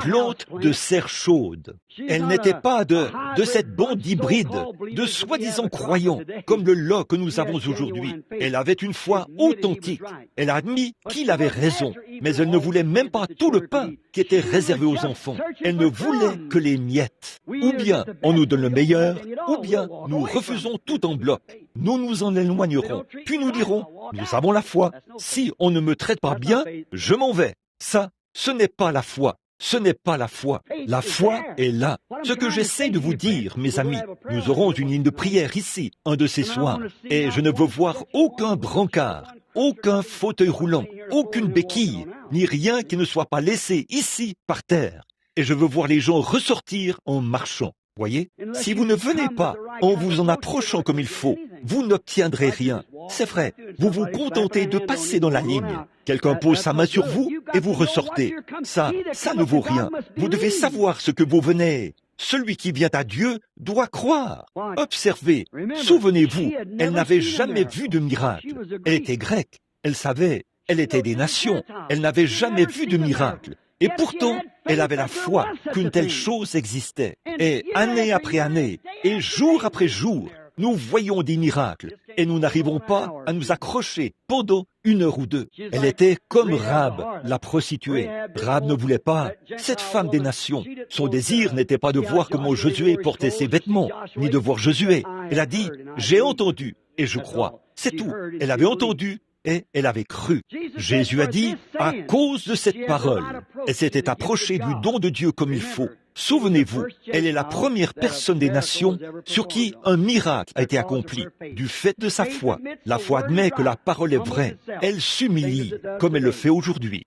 plante de serre chaude. Elle n'était pas de cette bande hybride, de soi-disant croyants, comme le lot que nous avons aujourd'hui. Elle avait une foi authentique. Elle a admis qu'il avait raison, mais elle ne voulait même pas tout le pain qui était réservé aux enfants. Elle ne voulait que les miettes. Ou bien on nous donne le meilleur, ou bien nous refusons tout en bloc. Nous nous en éloignerons, puis nous dirons, nous avons la foi. Si on ne me traite pas bien, je m'en vais. Ça, ce n'est pas la foi. Ce n'est pas la foi. La foi est là. Ce que j'essaie de vous dire, mes amis, nous aurons une ligne de prière ici, un de ces soirs, et je ne veux voir aucun brancard, aucun fauteuil roulant, aucune béquille, ni rien qui ne soit pas laissé ici par terre. Et je veux voir les gens ressortir en marchant. Voyez, si vous ne venez pas en vous en approchant comme il faut, vous n'obtiendrez rien. C'est vrai, vous vous contentez de passer dans la ligne. Quelqu'un pose sa main sur vous et vous ressortez. Ça ne vaut rien. Vous devez savoir ce que vous venez. Celui qui vient à Dieu doit croire. Observez, souvenez-vous, elle n'avait jamais vu de miracle. Elle était grecque, elle savait, elle était des nations, elle n'avait jamais vu de miracle. Et pourtant, elle avait la foi qu'une telle chose existait. Et année après année, et jour après jour, nous voyons des miracles. Et nous n'arrivons pas à nous accrocher pendant 1 heure ou 2. Elle était comme Rahab, la prostituée. Rahab ne voulait pas, cette femme des nations. Son désir n'était pas de voir comment Josué portait ses vêtements, ni de voir Josué. Elle a dit, j'ai entendu et je crois. C'est tout. Elle avait entendu et elle avait cru. Jésus a dit, à cause de cette parole, elle s'était approchée du don de Dieu comme il faut. Souvenez-vous, elle est la première personne des nations sur qui un miracle a été accompli. Du fait de sa foi, la foi admet que la parole est vraie. Elle s'humilie comme elle le fait aujourd'hui.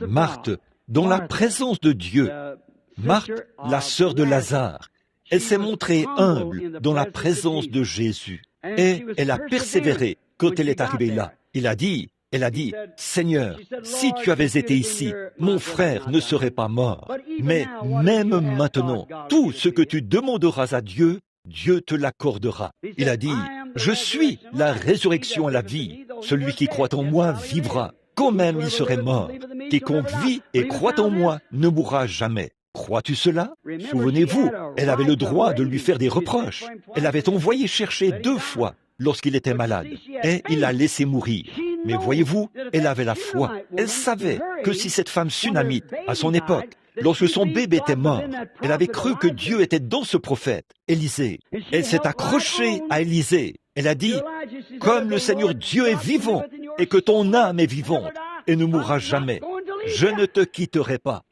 Marthe, dans la présence de Dieu, Marthe, la sœur de Lazare, elle s'est montrée humble dans la présence de Jésus. Et elle a persévéré quand elle est arrivée là. Elle a dit, Seigneur, si tu avais été ici, mon frère ne serait pas mort. Mais même maintenant, tout ce que tu demanderas à Dieu, Dieu te l'accordera. Il a dit, je suis la résurrection et la vie. Celui qui croit en moi vivra, quand même il serait mort. Quiconque vit et croit en moi ne mourra jamais. Crois-tu cela? Souvenez-vous, elle avait le droit de lui faire des reproches. Elle avait envoyé chercher 2 fois lorsqu'il était malade, et il l'a laissé mourir. Mais voyez-vous, elle avait la foi. Elle savait que si cette femme sunamite, à son époque, lorsque son bébé était mort, elle avait cru que Dieu était dans ce prophète, Élisée. Elle s'est accrochée à Élisée. Elle a dit, comme le Seigneur Dieu est vivant, et que ton âme est vivante, et ne mourra jamais, je ne te quitterai pas.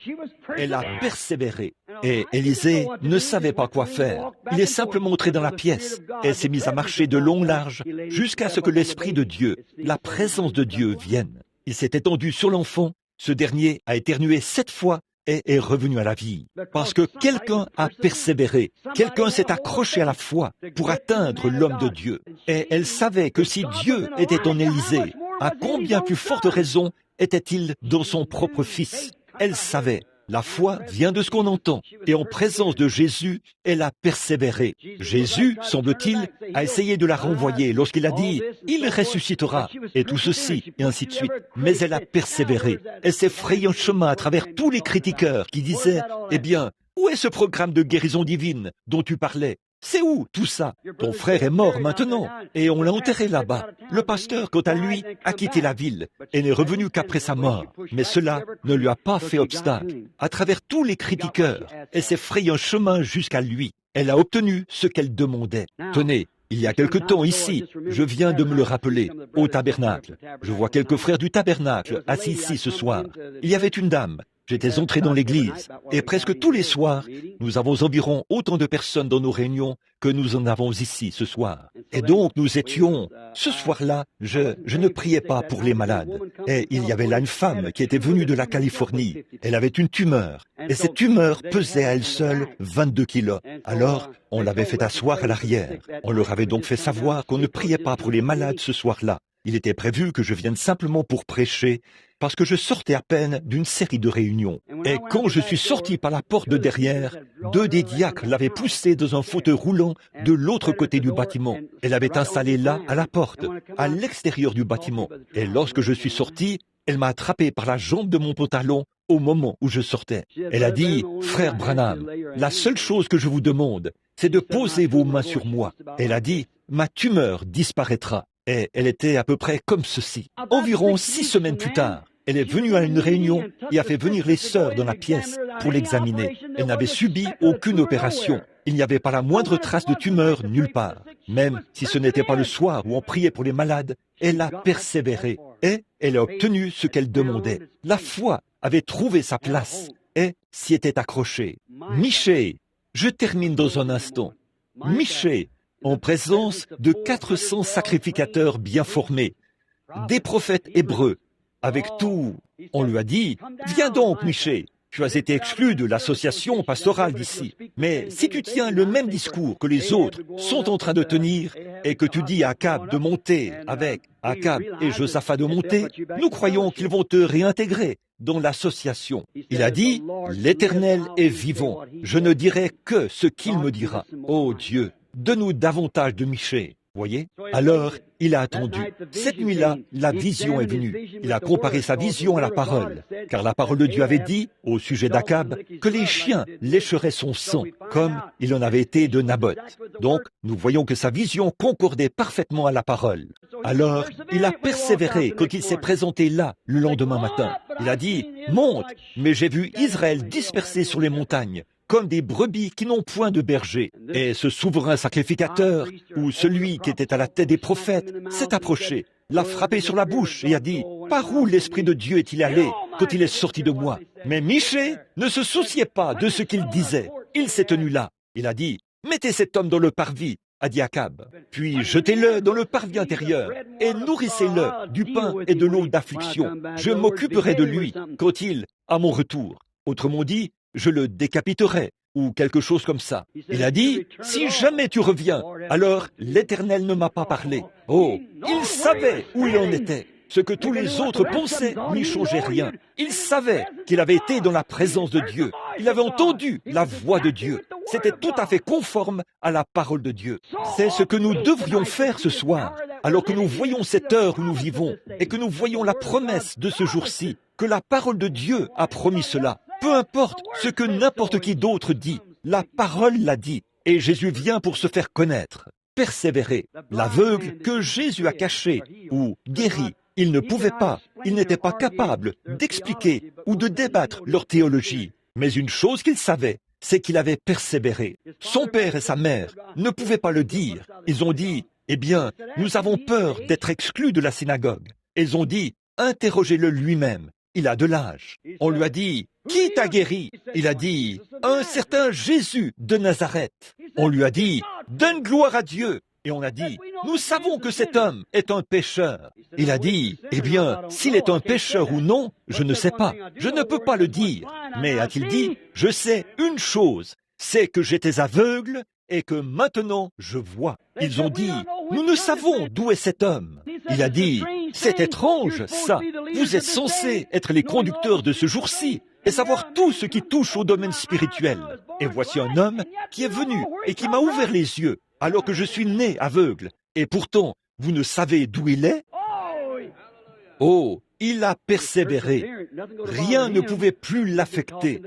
Elle a persévéré. Et Élisée ne savait pas quoi faire. Il est simplement entré dans la pièce. Elle s'est mise à marcher de long large jusqu'à ce que l'Esprit de Dieu, la présence de Dieu vienne. Il s'est étendu sur l'enfant. Ce dernier a éternué 7 fois et est revenu à la vie. Parce que quelqu'un a persévéré. Quelqu'un s'est accroché à la foi pour atteindre l'homme de Dieu. Et elle savait que si Dieu était en Élisée, à combien plus forte raison était-il dans son propre fils? Elle savait. La foi vient de ce qu'on entend, et en présence de Jésus, elle a persévéré. Jésus, semble-t-il, a essayé de la renvoyer lorsqu'il a dit « Il ressuscitera » et tout ceci, et ainsi de suite. Mais elle a persévéré. Elle s'est frayé un chemin à travers tous les critiqueurs qui disaient « Eh bien, où est ce programme de guérison divine dont tu parlais ? C'est où tout ça? Ton frère est mort maintenant, et on l'a enterré là-bas. Le pasteur, quant à lui, a quitté la ville et n'est revenu qu'après sa mort. Mais cela ne lui a pas fait obstacle. À travers tous les critiqueurs, elle s'est frayé un chemin jusqu'à lui. Elle a obtenu ce qu'elle demandait. Tenez, il y a quelque temps ici, je viens de me le rappeler, au tabernacle. Je vois quelques frères du tabernacle assis ici ce soir. Il y avait une dame. J'étais entré dans l'église, et presque tous les soirs, nous avons environ autant de personnes dans nos réunions que nous en avons ici ce soir. Et donc nous étions, ce soir-là, je ne priais pas pour les malades. Et il y avait là une femme qui était venue de la Californie. Elle avait une tumeur, et cette tumeur pesait à elle seule 22 kilos. Alors, on l'avait fait asseoir à l'arrière. On leur avait donc fait savoir qu'on ne priait pas pour les malades ce soir-là. Il était prévu que je vienne simplement pour prêcher, parce que je sortais à peine d'une série de réunions. Et quand je suis sorti par la porte de derrière, 2 des diacres l'avaient poussée dans un fauteuil roulant de l'autre côté du bâtiment. Elle l'avait installée là, à la porte, à l'extérieur du bâtiment. Et lorsque je suis sorti, elle m'a attrapé par la jambe de mon pantalon au moment où je sortais. Elle a dit, « Frère Branham, la seule chose que je vous demande, c'est de poser vos mains sur moi. » Elle a dit, « Ma tumeur disparaîtra. » Et elle était à peu près comme ceci. Environ 6 semaines plus tard, elle est venue à une réunion et a fait venir les sœurs dans la pièce pour l'examiner. Elle n'avait subi aucune opération. Il n'y avait pas la moindre trace de tumeur nulle part. Même si ce n'était pas le soir où on priait pour les malades, elle a persévéré et elle a obtenu ce qu'elle demandait. La foi avait trouvé sa place et s'y était accrochée. Michée, je termine dans un instant. Michée, en présence de 400 sacrificateurs bien formés, des prophètes hébreux, avec tout, on lui a dit, « Viens donc, Michée, tu as été exclu de l'association pastorale d'ici. Mais si tu tiens le même discours que les autres sont en train de tenir, et que tu dis à Akab de monter avec Akab et Josaphat de monter, nous croyons qu'ils vont te réintégrer dans l'association. » Il a dit, « L'Éternel est vivant, je ne dirai que ce qu'il me dira. Ô Dieu, donne-nous davantage de Michée. » Voyez? Alors, il a attendu. Cette nuit-là, la vision est venue. Il a comparé sa vision à la parole, car la parole de Dieu avait dit, au sujet d'Akab, que les chiens lécheraient son sang, comme il en avait été de Naboth. Donc, nous voyons que sa vision concordait parfaitement à la parole. Alors, il a persévéré quand il s'est présenté là, le lendemain matin. Il a dit, « Monte, mais j'ai vu Israël dispersé sur les montagnes, comme des brebis qui n'ont point de berger. Et ce souverain sacrificateur, ou celui qui était à la tête des prophètes, s'est approché, l'a frappé sur la bouche et a dit, « Par où l'Esprit de Dieu est-il allé quand il est sorti de moi ?» Mais Michée ne se souciait pas de ce qu'il disait. Il s'est tenu là. Il a dit, « Mettez cet homme dans le parvis, » a dit Akab. Puis jetez-le dans le parvis intérieur et nourrissez-le du pain et de l'eau d'affliction. Je m'occuperai de lui quand il, à mon retour. Autrement dit, je le décapiterai ou quelque chose comme ça. Il a dit, si jamais tu reviens, alors l'Éternel ne m'a pas parlé. Oh, il savait où il en était. Ce que tous les autres pensaient n'y changeait rien. Il savait qu'il avait été dans la présence de Dieu. Il avait entendu la voix de Dieu. C'était tout à fait conforme à la parole de Dieu. C'est ce que nous devrions faire ce soir, alors que nous voyons cette heure où nous vivons et que nous voyons la promesse de ce jour-ci, que la parole de Dieu a promis cela. Peu importe ce que n'importe qui d'autre dit, la parole l'a dit, et Jésus vient pour se faire connaître. Persévérer. L'aveugle que Jésus a caché ou guéri, il ne pouvait pas, il n'était pas capable d'expliquer ou de débattre leur théologie. Mais une chose qu'il savait, c'est qu'il avait persévéré. Son père et sa mère ne pouvaient pas le dire. Ils ont dit, eh bien, nous avons peur d'être exclus de la synagogue. Ils ont dit, interrogez-le lui-même. Il a de l'âge. On lui a dit, qui t'a guéri? Il a dit, un certain Jésus de Nazareth. On lui a dit, donne gloire à Dieu. Et on a dit, nous savons que cet homme est un pécheur. Il a dit, eh bien, s'il est un pécheur ou non, je ne sais pas. Je ne peux pas le dire. Mais a-t-il dit, je sais une chose, c'est que j'étais aveugle et que maintenant je vois. Ils ont dit, nous ne savons d'où est cet homme. Il a dit, c'est étrange ça. Vous êtes censés être les conducteurs de ce jour-ci et savoir tout ce qui touche au domaine spirituel. Et voici un homme qui est venu et qui m'a ouvert les yeux alors que je suis né aveugle. Et pourtant, vous ne savez d'où il est? Oh, il a persévéré. Rien ne pouvait plus l'affecter.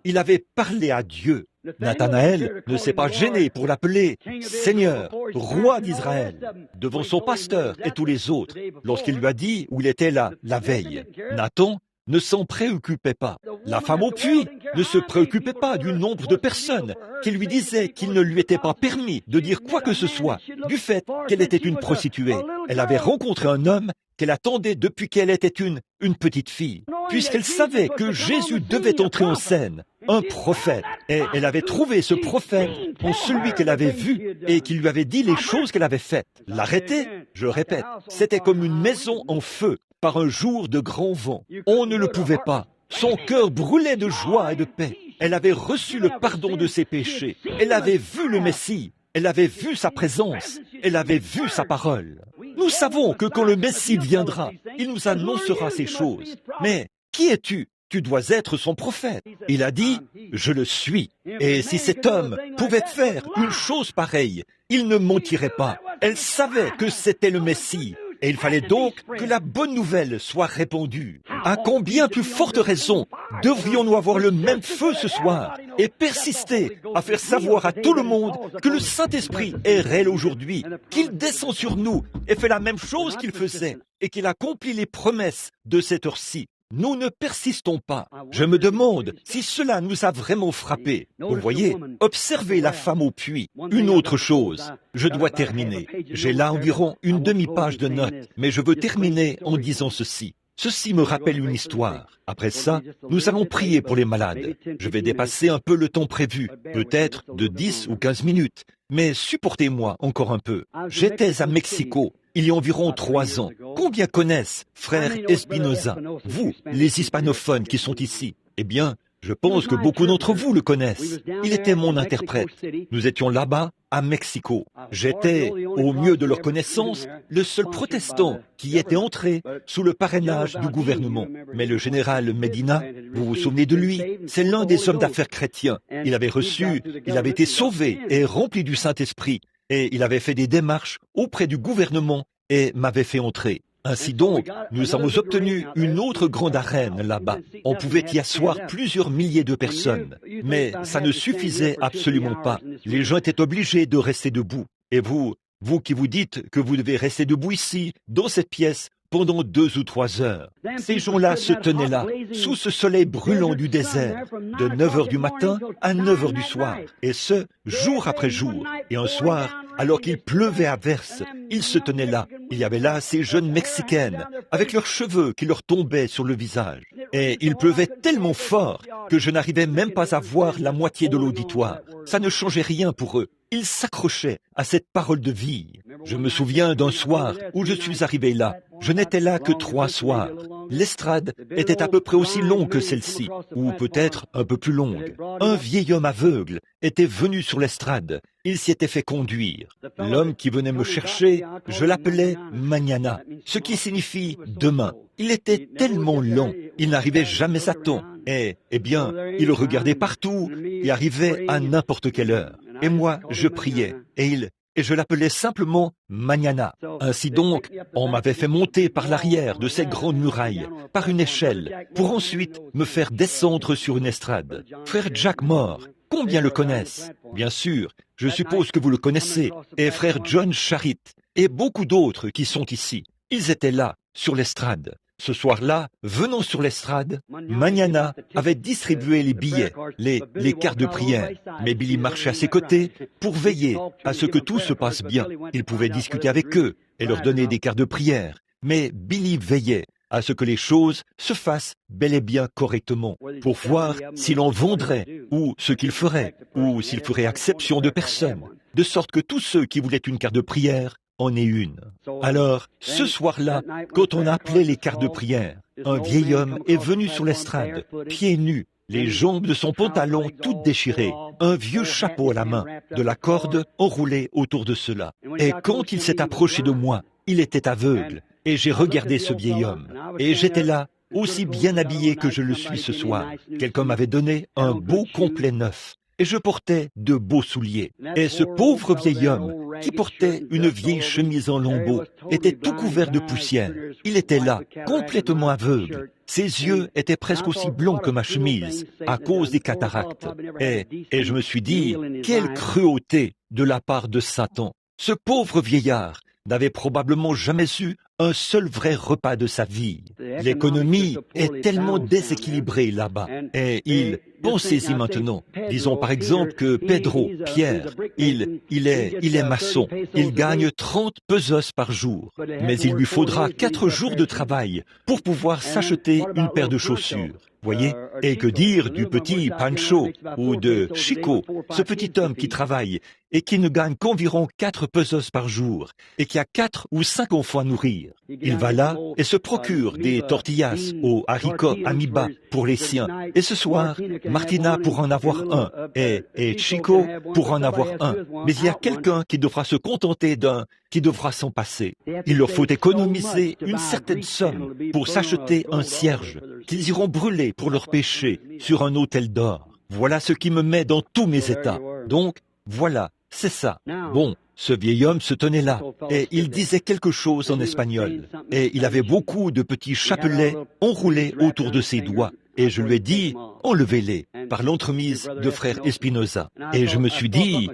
Il avait parlé à Dieu. Nathanaël ne s'est pas gêné pour l'appeler Seigneur, roi d'Israël, devant son pasteur et tous les autres, lorsqu'il lui a dit où il était là la veille. Nathan ne s'en préoccupait pas. La femme au puits ne se préoccupait pas du nombre de personnes qui lui disaient qu'il ne lui était pas permis de dire quoi que ce soit du fait qu'elle était une prostituée. Elle avait rencontré un homme qu'elle attendait depuis qu'elle était une petite fille, puisqu'elle savait que Jésus devait entrer en scène, un prophète. Et elle avait trouvé ce prophète en celui qu'elle avait vu et qui lui avait dit les choses qu'elle avait faites. L'arrêter, je répète, c'était comme une maison en feu par un jour de grand vent. On ne le pouvait pas. Son cœur brûlait de joie et de paix. Elle avait reçu le pardon de ses péchés. Elle avait vu le Messie. Elle avait vu sa présence. Elle avait vu sa parole. Nous savons que quand le Messie viendra, il nous annoncera ces choses. Mais qui es-tu? Tu dois être son prophète. Il a dit, je le suis. Et si cet homme pouvait faire une chose pareille, il ne mentirait pas. Elle savait que c'était le Messie. Et il fallait donc que la bonne nouvelle soit répandue. À combien plus forte raison devrions-nous avoir le même feu ce soir et persister à faire savoir à tout le monde que le Saint-Esprit est réel aujourd'hui, qu'il descend sur nous et fait la même chose qu'il faisait et qu'il accomplit les promesses de cette heure-ci. Nous ne persistons pas. Je me demande si cela nous a vraiment frappés. Vous voyez, observez la femme au puits. Une autre chose, je dois terminer. J'ai là environ une demi-page de notes, mais je veux terminer en disant ceci. Ceci me rappelle une histoire. Après ça, nous allons prier pour les malades. Je vais dépasser un peu le temps prévu, peut-être de 10 ou 15 minutes, mais supportez-moi encore un peu. J'étais à Mexico. Il y a environ 3 ans. Combien connaissent frère Espinoza? Vous, les hispanophones qui sont ici. Eh bien, je pense que beaucoup d'entre vous le connaissent. Il était mon interprète. Nous étions là-bas, à Mexico. J'étais, au mieux de leur connaissance, le seul protestant qui était entré sous le parrainage du gouvernement. Mais le général Medina, vous vous souvenez de lui? C'est l'un des hommes d'affaires chrétiens. Il avait été sauvé et rempli du Saint-Esprit. Et il avait fait des démarches auprès du gouvernement et m'avait fait entrer. Ainsi donc, nous avons obtenu une autre grande arène là-bas. On pouvait y asseoir plusieurs milliers de personnes. Mais ça ne suffisait absolument pas. Les gens étaient obligés de rester debout. Et vous qui vous dites que vous devez rester debout ici, dans cette pièce, pendant 2 ou 3 heures. Ces gens-là se tenaient là, sous ce soleil brûlant du désert, de 9 heures du matin à 9 heures du soir, et ce, jour après jour. Et un soir, alors qu'il pleuvait à verse, ils se tenaient là. Il y avait là ces jeunes Mexicaines, avec leurs cheveux qui leur tombaient sur le visage. Et il pleuvait tellement fort que je n'arrivais même pas à voir la moitié de l'auditoire. Ça ne changeait rien pour eux. Ils s'accrochaient à cette parole de vie. Je me souviens d'un soir où je suis arrivé là. Je n'étais là que 3 soirs. L'estrade était à peu près aussi longue que celle-ci, ou peut-être un peu plus longue. Un vieil homme aveugle était venu sur l'estrade. Il s'y était fait conduire. L'homme qui venait me chercher, je l'appelais Mañana, ce qui signifie demain. Il était tellement lent, il n'arrivait jamais à temps. Et, eh bien, il regardait partout et arrivait à n'importe quelle heure. Et moi, je priais, et je l'appelais simplement Mañana. Ainsi donc, on m'avait fait monter par l'arrière de ces grandes murailles, par une échelle, pour ensuite me faire descendre sur une estrade. Frère Jack Moore, combien le connaissent? Bien sûr, je suppose que vous le connaissez, et frère John Charit, et beaucoup d'autres qui sont ici. Ils étaient là, sur l'estrade. Ce soir-là, venant sur l'estrade, Mañana avait distribué les billets, les cartes de prière, mais Billy marchait à ses côtés pour veiller à ce que tout se passe bien. Il pouvait discuter avec eux et leur donner des cartes de prière, mais Billy veillait à ce que les choses se fassent bel et bien correctement, pour voir si l'on vendrait, ou ce qu'il ferait, ou s'il ferait exception de personne, de sorte que tous ceux qui voulaient une carte de prière en aient une. Alors, ce soir-là, quand on appelait les cartes de prière, un vieil homme est venu sur l'estrade, pieds nus, les jambes de son pantalon toutes déchirées, un vieux chapeau à la main, de la corde enroulée autour de cela. Et quand il s'est approché de moi, il était aveugle, et j'ai regardé ce vieil homme, et j'étais là, aussi bien habillé que je le suis ce soir. Quelqu'un m'avait donné un beau complet neuf, et je portais de beaux souliers. Et ce pauvre vieil homme, qui portait une vieille chemise en lambeaux, était tout couvert de poussière. Il était là, complètement aveugle. Ses yeux étaient presque aussi blonds que ma chemise, à cause des cataractes. Et je me suis dit, quelle cruauté de la part de Satan. Ce pauvre vieillard n'avait probablement jamais eu un seul vrai repas de sa vie. L'économie est tellement déséquilibrée là-bas. Et pensez-y maintenant. Disons par exemple que Pedro, Pierre, il est maçon. Il gagne 30 pesos par jour. Mais il lui faudra 4 jours de travail pour pouvoir s'acheter une paire de chaussures. Voyez? Et que dire du petit Pancho ou de Chico, ce petit homme qui travaille et qui ne gagne qu'environ 4 pesos par jour et qui a 4 ou 5 enfants à nourrir. Il va là et se procure des tortillas aux haricots amiba pour les siens. Et ce soir, Martina pourra en avoir un et Chico pourra en avoir un. Mais il y a quelqu'un qui devra se contenter d'un, qui devra s'en passer. Il leur faut économiser une certaine somme pour s'acheter un cierge qu'ils iront brûler pour leurs péchés sur un autel d'or. Voilà ce qui me met dans tous mes états. Donc, voilà, c'est ça. Bon, ce vieil homme se tenait là, et il disait quelque chose en espagnol, et il avait beaucoup de petits chapelets enroulés autour de ses doigts. Et je lui ai dit, enlevez-les, par l'entremise de frère Espinoza. Et je me suis dit,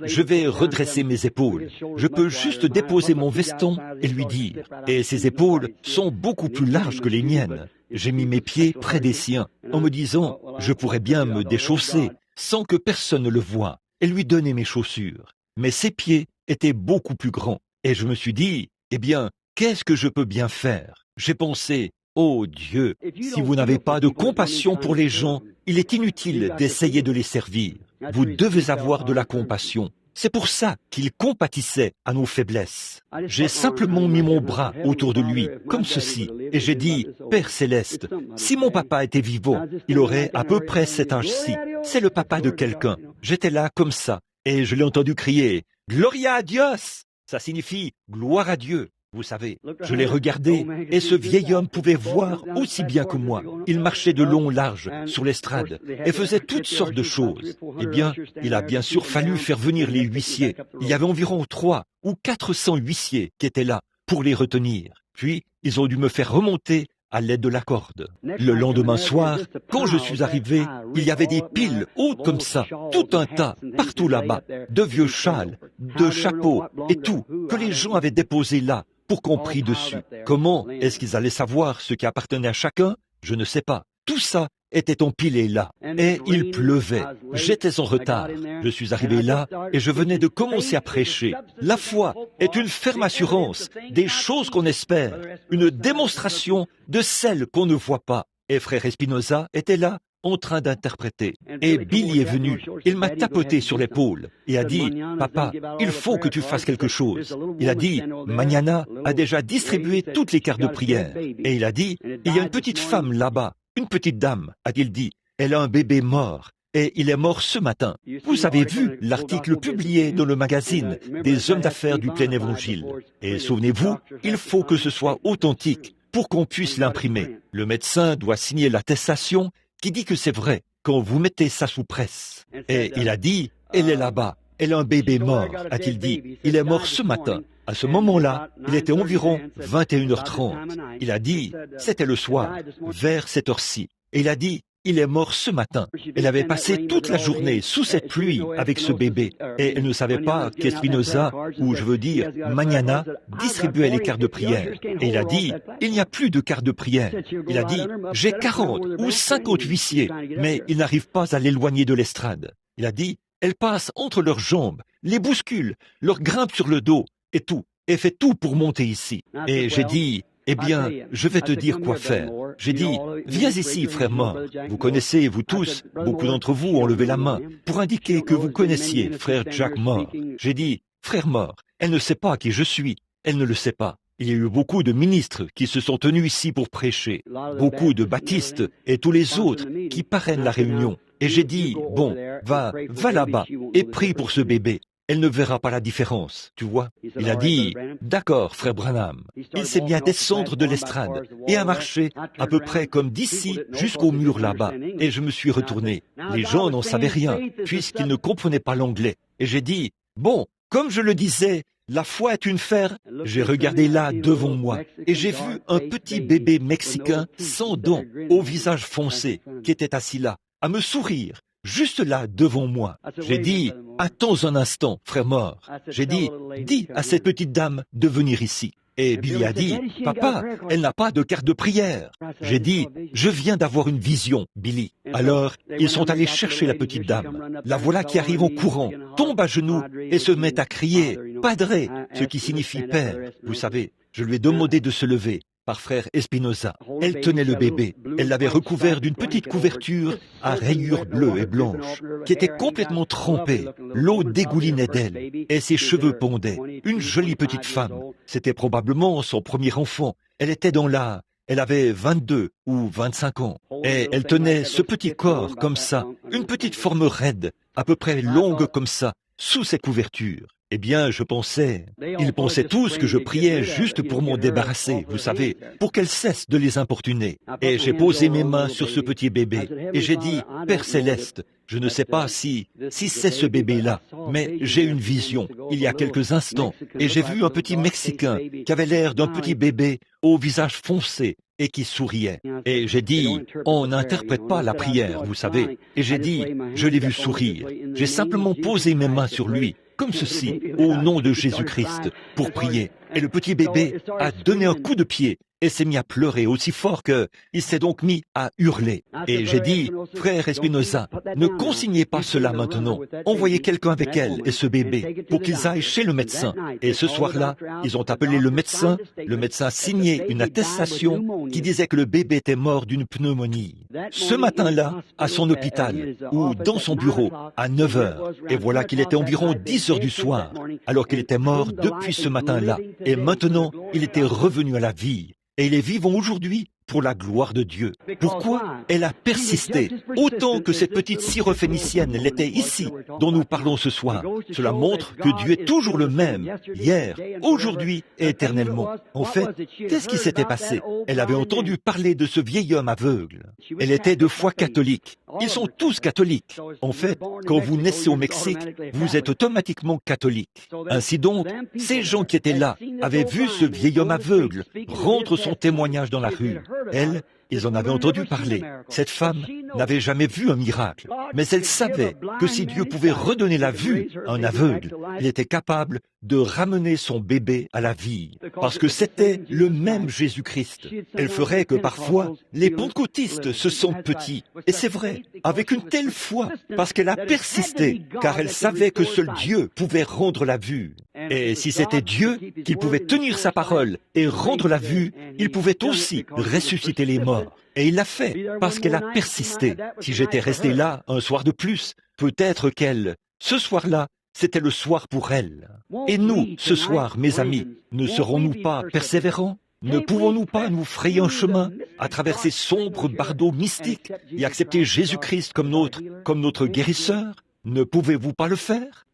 je vais redresser mes épaules. Je peux juste déposer mon veston et lui dire. Et ses épaules sont beaucoup plus larges que les miennes. J'ai mis mes pieds près des siens, en me disant, je pourrais bien me déchausser, sans que personne ne le voie, et lui donner mes chaussures. Mais ses pieds étaient beaucoup plus grands. Et je me suis dit, eh bien, qu'est-ce que je peux bien faire? J'ai pensé, oh Dieu, si vous n'avez pas de compassion pour les gens, il est inutile d'essayer de les servir. Vous devez avoir de la compassion. C'est pour ça qu'il compatissait à nos faiblesses. J'ai simplement mis mon bras autour de lui, comme ceci, et j'ai dit, Père Céleste, si mon papa était vivant, il aurait à peu près cet âge-ci. C'est le papa de quelqu'un. J'étais là comme ça, et je l'ai entendu crier, Gloria a Dios! Ça signifie gloire à Dieu. Vous savez, je l'ai regardé, et ce vieil homme pouvait voir aussi bien que moi. Il marchait de long en large sur l'estrade et faisait toutes sortes de choses. Eh bien, il a bien sûr fallu faire venir les huissiers. Il y avait environ 300 ou 400 huissiers qui étaient là pour les retenir. Puis, ils ont dû me faire remonter à l'aide de la corde. Le lendemain soir, quand je suis arrivé, il y avait des piles hautes comme ça, tout un tas, partout là-bas, de vieux châles, de chapeaux et tout, que les gens avaient déposés là, pour qu'on prie dessus. Comment est-ce qu'ils allaient savoir ce qui appartenait à chacun? Je ne sais pas. Tout ça était empilé là. Et il pleuvait. J'étais en retard. Je suis arrivé là et je venais de commencer à prêcher. La foi est une ferme assurance des choses qu'on espère, une démonstration de celles qu'on ne voit pas. Et frère Espinosa était là, en train d'interpréter. Et Billy est venu. Il m'a tapoté sur l'épaule et a dit, « Papa, il faut que tu fasses quelque chose. » Il a dit, « Mañana a déjà distribué toutes les cartes de prière. » Et il a dit, « Il y a une petite femme là-bas, une petite dame, a-t-il dit. Elle a un bébé mort. Et il est mort ce matin. Vous avez vu l'article publié dans le magazine des hommes d'affaires du plein évangile. Et souvenez-vous, il faut que ce soit authentique pour qu'on puisse l'imprimer. Le médecin doit signer l'attestation qui dit que c'est vrai quand vous mettez ça sous presse. Et il a dit, elle est là-bas, elle a un bébé mort, a-t-il dit. Il est mort ce matin. À ce moment-là, il était environ 21h30. Il a dit, c'était le soir, vers cette heure-ci. Et il a dit, il est mort ce matin. Elle avait passé toute la journée sous cette pluie avec ce bébé. Et elle ne savait pas qu'Espinosa, ou je veux dire, Mañana, distribuait les cartes de prière. Et il a dit, il n'y a plus de cartes de prière. Il a dit, j'ai 40 ou 50 huissiers, mais ils n'arrivent pas à l'éloigner de l'estrade. Il a dit, elle passe entre leurs jambes, les bouscule, leur grimpe sur le dos, et tout, et fait tout pour monter ici. Et j'ai dit, eh bien, je vais te dire quoi faire. J'ai dit, viens ici, frère Mort. Vous connaissez, vous tous, beaucoup d'entre vous ont levé la main pour indiquer que vous connaissiez frère Jack Mort. J'ai dit, frère Mort, elle ne sait pas qui je suis. Elle ne le sait pas. Il y a eu beaucoup de ministres qui se sont tenus ici pour prêcher, beaucoup de baptistes et tous les autres qui parrainent la réunion. Et j'ai dit, bon, va là-bas et prie pour ce bébé. Elle ne verra pas la différence, tu vois. Il a dit, d'accord, frère Branham. Il s'est mis à descendre de l'estrade et à marcher à peu près comme d'ici jusqu'au mur là-bas. Et je me suis retourné. Les gens n'en savaient rien, puisqu'ils ne comprenaient pas l'anglais. Et j'ai dit, bon, comme je le disais, la foi est une fer. J'ai regardé là devant moi et j'ai vu un petit bébé mexicain sans dents, au visage foncé, qui était assis là, à me sourire. Juste là, devant moi. J'ai dit, attends un instant, frère Mort. J'ai dit, dis à cette petite dame de venir ici. Et Billy a dit, papa, elle n'a pas de carte de prière. J'ai dit, je viens d'avoir une vision, Billy. Alors, ils sont allés chercher la petite dame. La voilà qui arrive en courant, tombe à genoux et se met à crier, Padre, ce qui signifie père. Vous savez, je lui ai demandé de se lever. Par frère Espinosa. Elle tenait le bébé. Elle l'avait recouvert d'une petite couverture à rayures bleues et blanches, qui était complètement trempée. L'eau dégoulinait d'elle, et ses cheveux pondaient. Une jolie petite femme. C'était probablement son premier enfant. Elle était dans la... Elle avait 22 ou 25 ans. Et elle tenait ce petit corps comme ça, une petite forme raide, à peu près longue comme ça, sous ses couvertures. Eh bien, je pensais, ils pensaient tous que je priais juste pour m'en débarrasser, vous savez, pour qu'elle cesse de les importuner. Et j'ai posé mes mains sur ce petit bébé, et j'ai dit, Père Céleste, je ne sais pas si c'est ce bébé-là, mais j'ai une vision, il y a quelques instants, et j'ai vu un petit Mexicain qui avait l'air d'un petit bébé au visage foncé et qui souriait. Et j'ai dit, on n'interprète pas la prière, vous savez. Et j'ai dit, je l'ai vu sourire. J'ai simplement posé mes mains sur lui, comme ceci, au nom de Jésus-Christ, pour prier. Et le petit bébé a donné un coup de pied et s'est mis à pleurer aussi fort qu'il s'est donc mis à hurler. Et j'ai dit, frère Espinosa, ne consignez pas cela maintenant. Envoyez quelqu'un avec elle et ce bébé pour qu'ils aillent chez le médecin. Et ce soir-là, ils ont appelé le médecin. Le médecin a signé une attestation qui disait que le bébé était mort d'une pneumonie. Ce matin-là, à son hôpital, ou dans son bureau, à 9 heures. Et voilà qu'il était environ 10 heures du soir, alors qu'il était mort depuis ce matin-là. Et maintenant, il était revenu à la vie. Et il est vivant aujourd'hui pour la gloire de Dieu. Pourquoi elle a persisté autant que cette petite syrophénicienne l'était ici, dont nous parlons ce soir? Cela montre que Dieu est toujours le même, hier, aujourd'hui et éternellement. En fait, qu'est-ce qui s'était passé? Elle avait entendu parler de ce vieil homme aveugle. Elle était de foi catholique. Ils sont tous catholiques. En fait, quand vous naissez au Mexique, vous êtes automatiquement catholique. Ainsi donc, ces gens qui étaient là avaient vu ce vieil homme aveugle rendre son témoignage dans la rue. Elle Ils en avaient entendu parler. Cette femme n'avait jamais vu un miracle, mais elle savait que si Dieu pouvait redonner la vue à un aveugle, il était capable de ramener son bébé à la vie, parce que c'était le même Jésus-Christ. Elle ferait que parfois, les pentecôtistes se sentent petits, et c'est vrai, avec une telle foi, parce qu'elle a persisté, car elle savait que seul Dieu pouvait rendre la vue. Et si c'était Dieu qui pouvait tenir sa parole et rendre la vue, il pouvait aussi ressusciter les morts. Et il l'a fait, parce qu'elle a persisté. Si j'étais resté là un soir de plus, peut-être qu'elle, ce soir-là, c'était le soir pour elle. Et nous, ce soir, mes amis, ne serons-nous pas persévérants? Ne pouvons-nous pas nous frayer un chemin à travers ces sombres bardeaux mystiques et accepter Jésus-Christ comme notre guérisseur? Ne pouvez-vous pas le faire?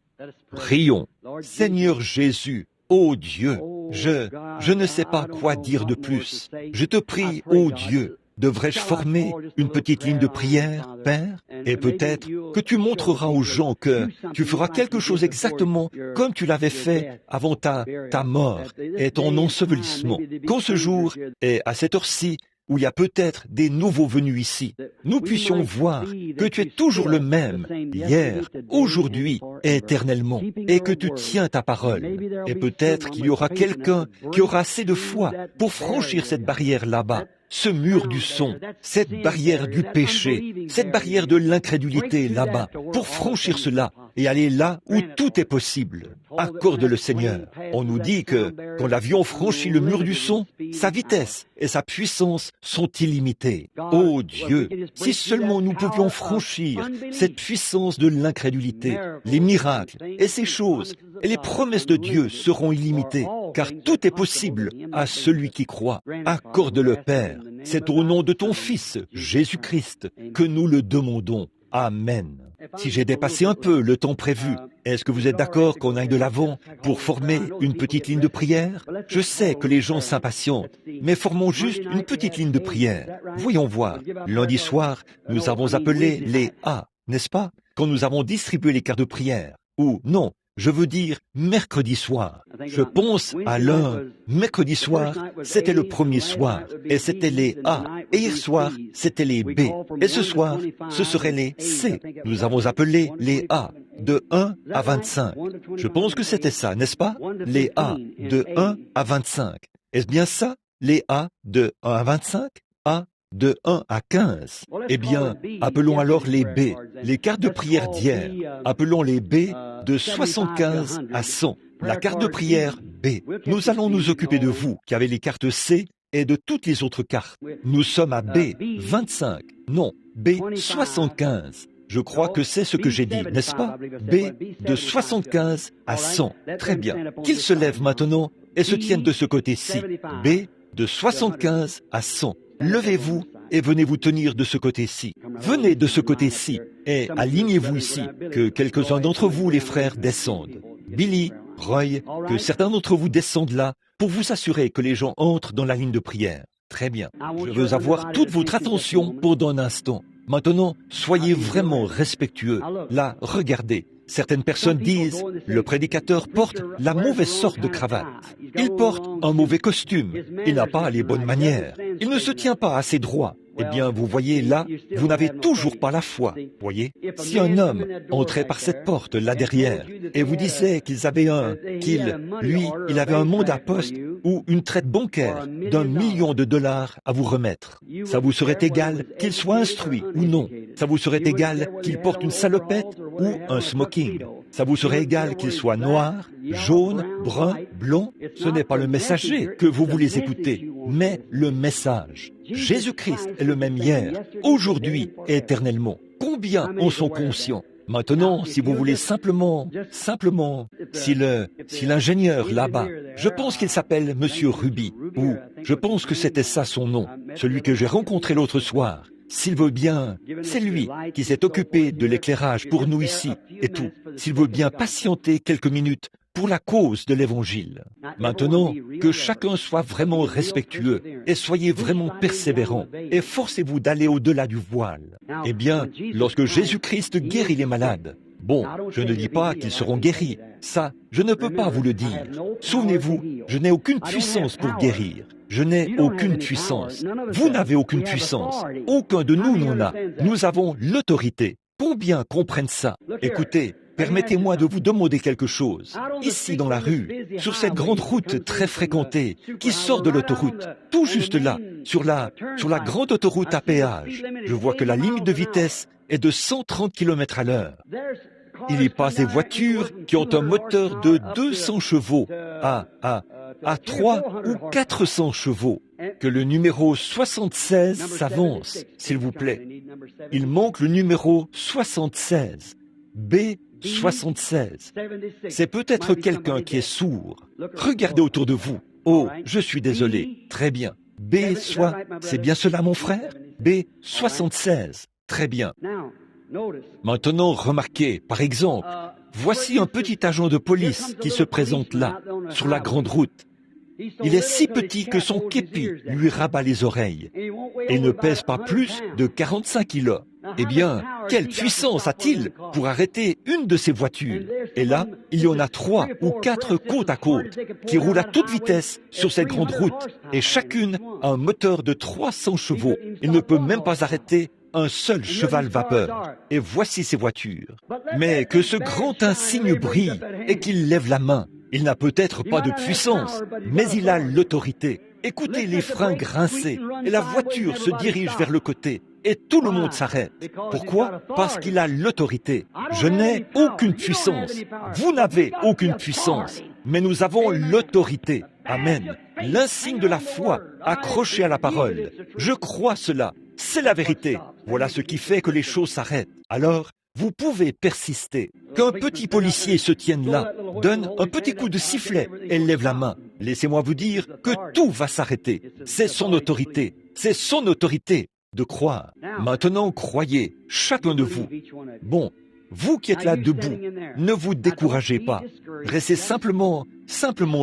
Prions. Seigneur Jésus, ô Dieu, je ne sais pas quoi dire de plus. Je te prie, ô Dieu, devrais-je former une petite ligne de prière, Père? Et peut-être que tu montreras aux gens que tu feras quelque chose exactement comme tu l'avais fait avant ta mort et ton ensevelissement. Qu'en ce jour et à cette heure-ci, où il y a peut-être des nouveaux venus ici, nous puissions voir que tu es toujours le même, hier, aujourd'hui et éternellement, et que tu tiens ta parole. Et peut-être qu'il y aura quelqu'un qui aura assez de foi pour franchir cette barrière là-bas, ce mur du son, cette barrière du péché, cette barrière de l'incrédulité là-bas, pour franchir cela et aller là où tout est possible. Accorde le Seigneur. On nous dit que quand l'avion franchit le mur du son, sa vitesse et sa puissance sont illimitées. Ô Dieu, si seulement nous pouvions franchir cette puissance de l'incrédulité, les miracles et ces choses et les promesses de Dieu seront illimitées, car tout est possible à celui qui croit. Accorde-le, Père. C'est au nom de ton Fils, Jésus-Christ, que nous le demandons. Amen. Si j'ai dépassé un peu le temps prévu, est-ce que vous êtes d'accord qu'on aille de l'avant pour former une petite ligne de prière? Je sais que les gens s'impatientent, mais formons juste une petite ligne de prière. Voyons voir. Lundi soir, nous avons appelé les A, n'est-ce pas? Quand nous avons distribué les cartes de prière. Ou non, je veux dire mercredi soir. Je pense à l'un. Mercredi soir, c'était le premier soir, et c'était les A. Et hier soir, c'était les B. Et ce soir, ce seraient les C. Nous avons appelé les A de 1 à 25. Je pense que c'était ça, n'est-ce pas? Les A de 1 à 25. Est-ce bien ça? Les A de 1 à 25? A de 1 à 15. Eh bien, appelons alors les B, les cartes de prière d'hier. Appelons les B de 75 à 100. La carte de prière B. Nous allons nous occuper de vous qui avez les cartes C et de toutes les autres cartes. Nous sommes à B 25. Non, B 75. Je crois que c'est ce que j'ai dit, n'est-ce pas? B de 75 à 100. Très bien. Qu'ils se lèvent maintenant et se tiennent de ce côté-ci. B de 75 à 100. Levez-vous et venez vous tenir de ce côté-ci. Venez de ce côté-ci et alignez-vous ici, que quelques-uns d'entre vous, les frères, descendent. Billy, Roy, que certains d'entre vous descendent là pour vous assurer que les gens entrent dans la ligne de prière. Très bien. Je veux avoir toute votre attention pendant un instant. Maintenant, soyez vraiment respectueux. Là, regardez. Certaines personnes disent, le prédicateur porte la mauvaise sorte de cravate. Il porte un mauvais costume. Il n'a pas les bonnes manières. Il ne se tient pas assez droit. Eh bien, vous voyez là, vous n'avez toujours pas la foi. Voyez, si un homme entrait par cette porte là derrière et vous disait il avait un mandat poste ou une traite bancaire d'1 million de dollars à vous remettre, ça vous serait égal qu'il soit instruit ou non. Ça vous serait égal qu'il porte une salopette ou un smoking. Ça vous serait égal qu'il soit noir, jaune, brun, blond. Ce n'est pas le messager que vous voulez écouter, mais le message. Jésus-Christ est le même hier, aujourd'hui et éternellement. Combien en sont conscients? Maintenant, si vous voulez simplement, si l'ingénieur là-bas, je pense qu'il s'appelle Monsieur Ruby, ou je pense que c'était ça son nom, celui que j'ai rencontré l'autre soir. S'il veut bien, c'est lui qui s'est occupé de l'éclairage pour nous ici et tout. S'il veut bien patienter quelques minutes pour la cause de l'Évangile. Maintenant, que chacun soit vraiment respectueux et soyez vraiment persévérants et forcez-vous d'aller au-delà du voile. Eh bien, lorsque Jésus-Christ guérit les malades, Bon, je ne dis pas qu'ils seront guéris. Ça, je ne peux pas vous le dire. Souvenez-vous, je n'ai aucune puissance pour guérir. Je n'ai aucune puissance. Vous n'avez aucune puissance. Aucun de nous n'en a. Nous avons l'autorité. Combien comprennent ça? Écoutez, permettez-moi de vous demander quelque chose. Ici dans la rue, sur cette grande route très fréquentée, qui sort de l'autoroute, tout juste là, sur la grande autoroute à péage, je vois que la limite de vitesse est de 130 km à l'heure. Il y passe des voitures qui ont un moteur de 200 chevaux à 3 ou 400 chevaux. Que le numéro 76 s'avance, s'il vous plaît. Il manque le numéro 76. B76. C'est peut-être quelqu'un qui est sourd. Regardez autour de vous. Oh, je suis désolé. Très bien. C'est bien cela, mon frère? B76. Très bien. Maintenant, remarquez, par exemple, voici un petit agent de police qui se présente là, sur la grande route. Il est si petit que son képi lui rabat les oreilles. Et il ne pèse pas plus de 45 kilos. Eh bien, quelle puissance a-t-il pour arrêter une de ces voitures? Et là, il y en a 3 ou 4 côte à côte qui roulent à toute vitesse sur cette grande route et chacune a un moteur de 300 chevaux. Il ne peut même pas arrêter un seul cheval vapeur. Et voici ces voitures. Mais que ce grand insigne brille et qu'il lève la main. Il n'a peut-être pas de puissance, mais il a l'autorité. Écoutez les freins grincer et la voiture se dirige vers le côté et tout le monde s'arrête. Pourquoi? Parce qu'il a l'autorité. Je n'ai aucune puissance. Vous n'avez aucune puissance, mais nous avons l'autorité. Amen. L'insigne de la foi accroché à la parole. Je crois cela. C'est la vérité. Voilà ce qui fait que les choses s'arrêtent. Alors, vous pouvez persister. Qu'un petit policier se tienne là, donne un petit coup de sifflet et lève la main. Laissez-moi vous dire que tout va s'arrêter. C'est son autorité. C'est son autorité de croire. Maintenant, croyez, chacun de vous. Bon, vous qui êtes là debout, ne vous découragez pas. Restez simplement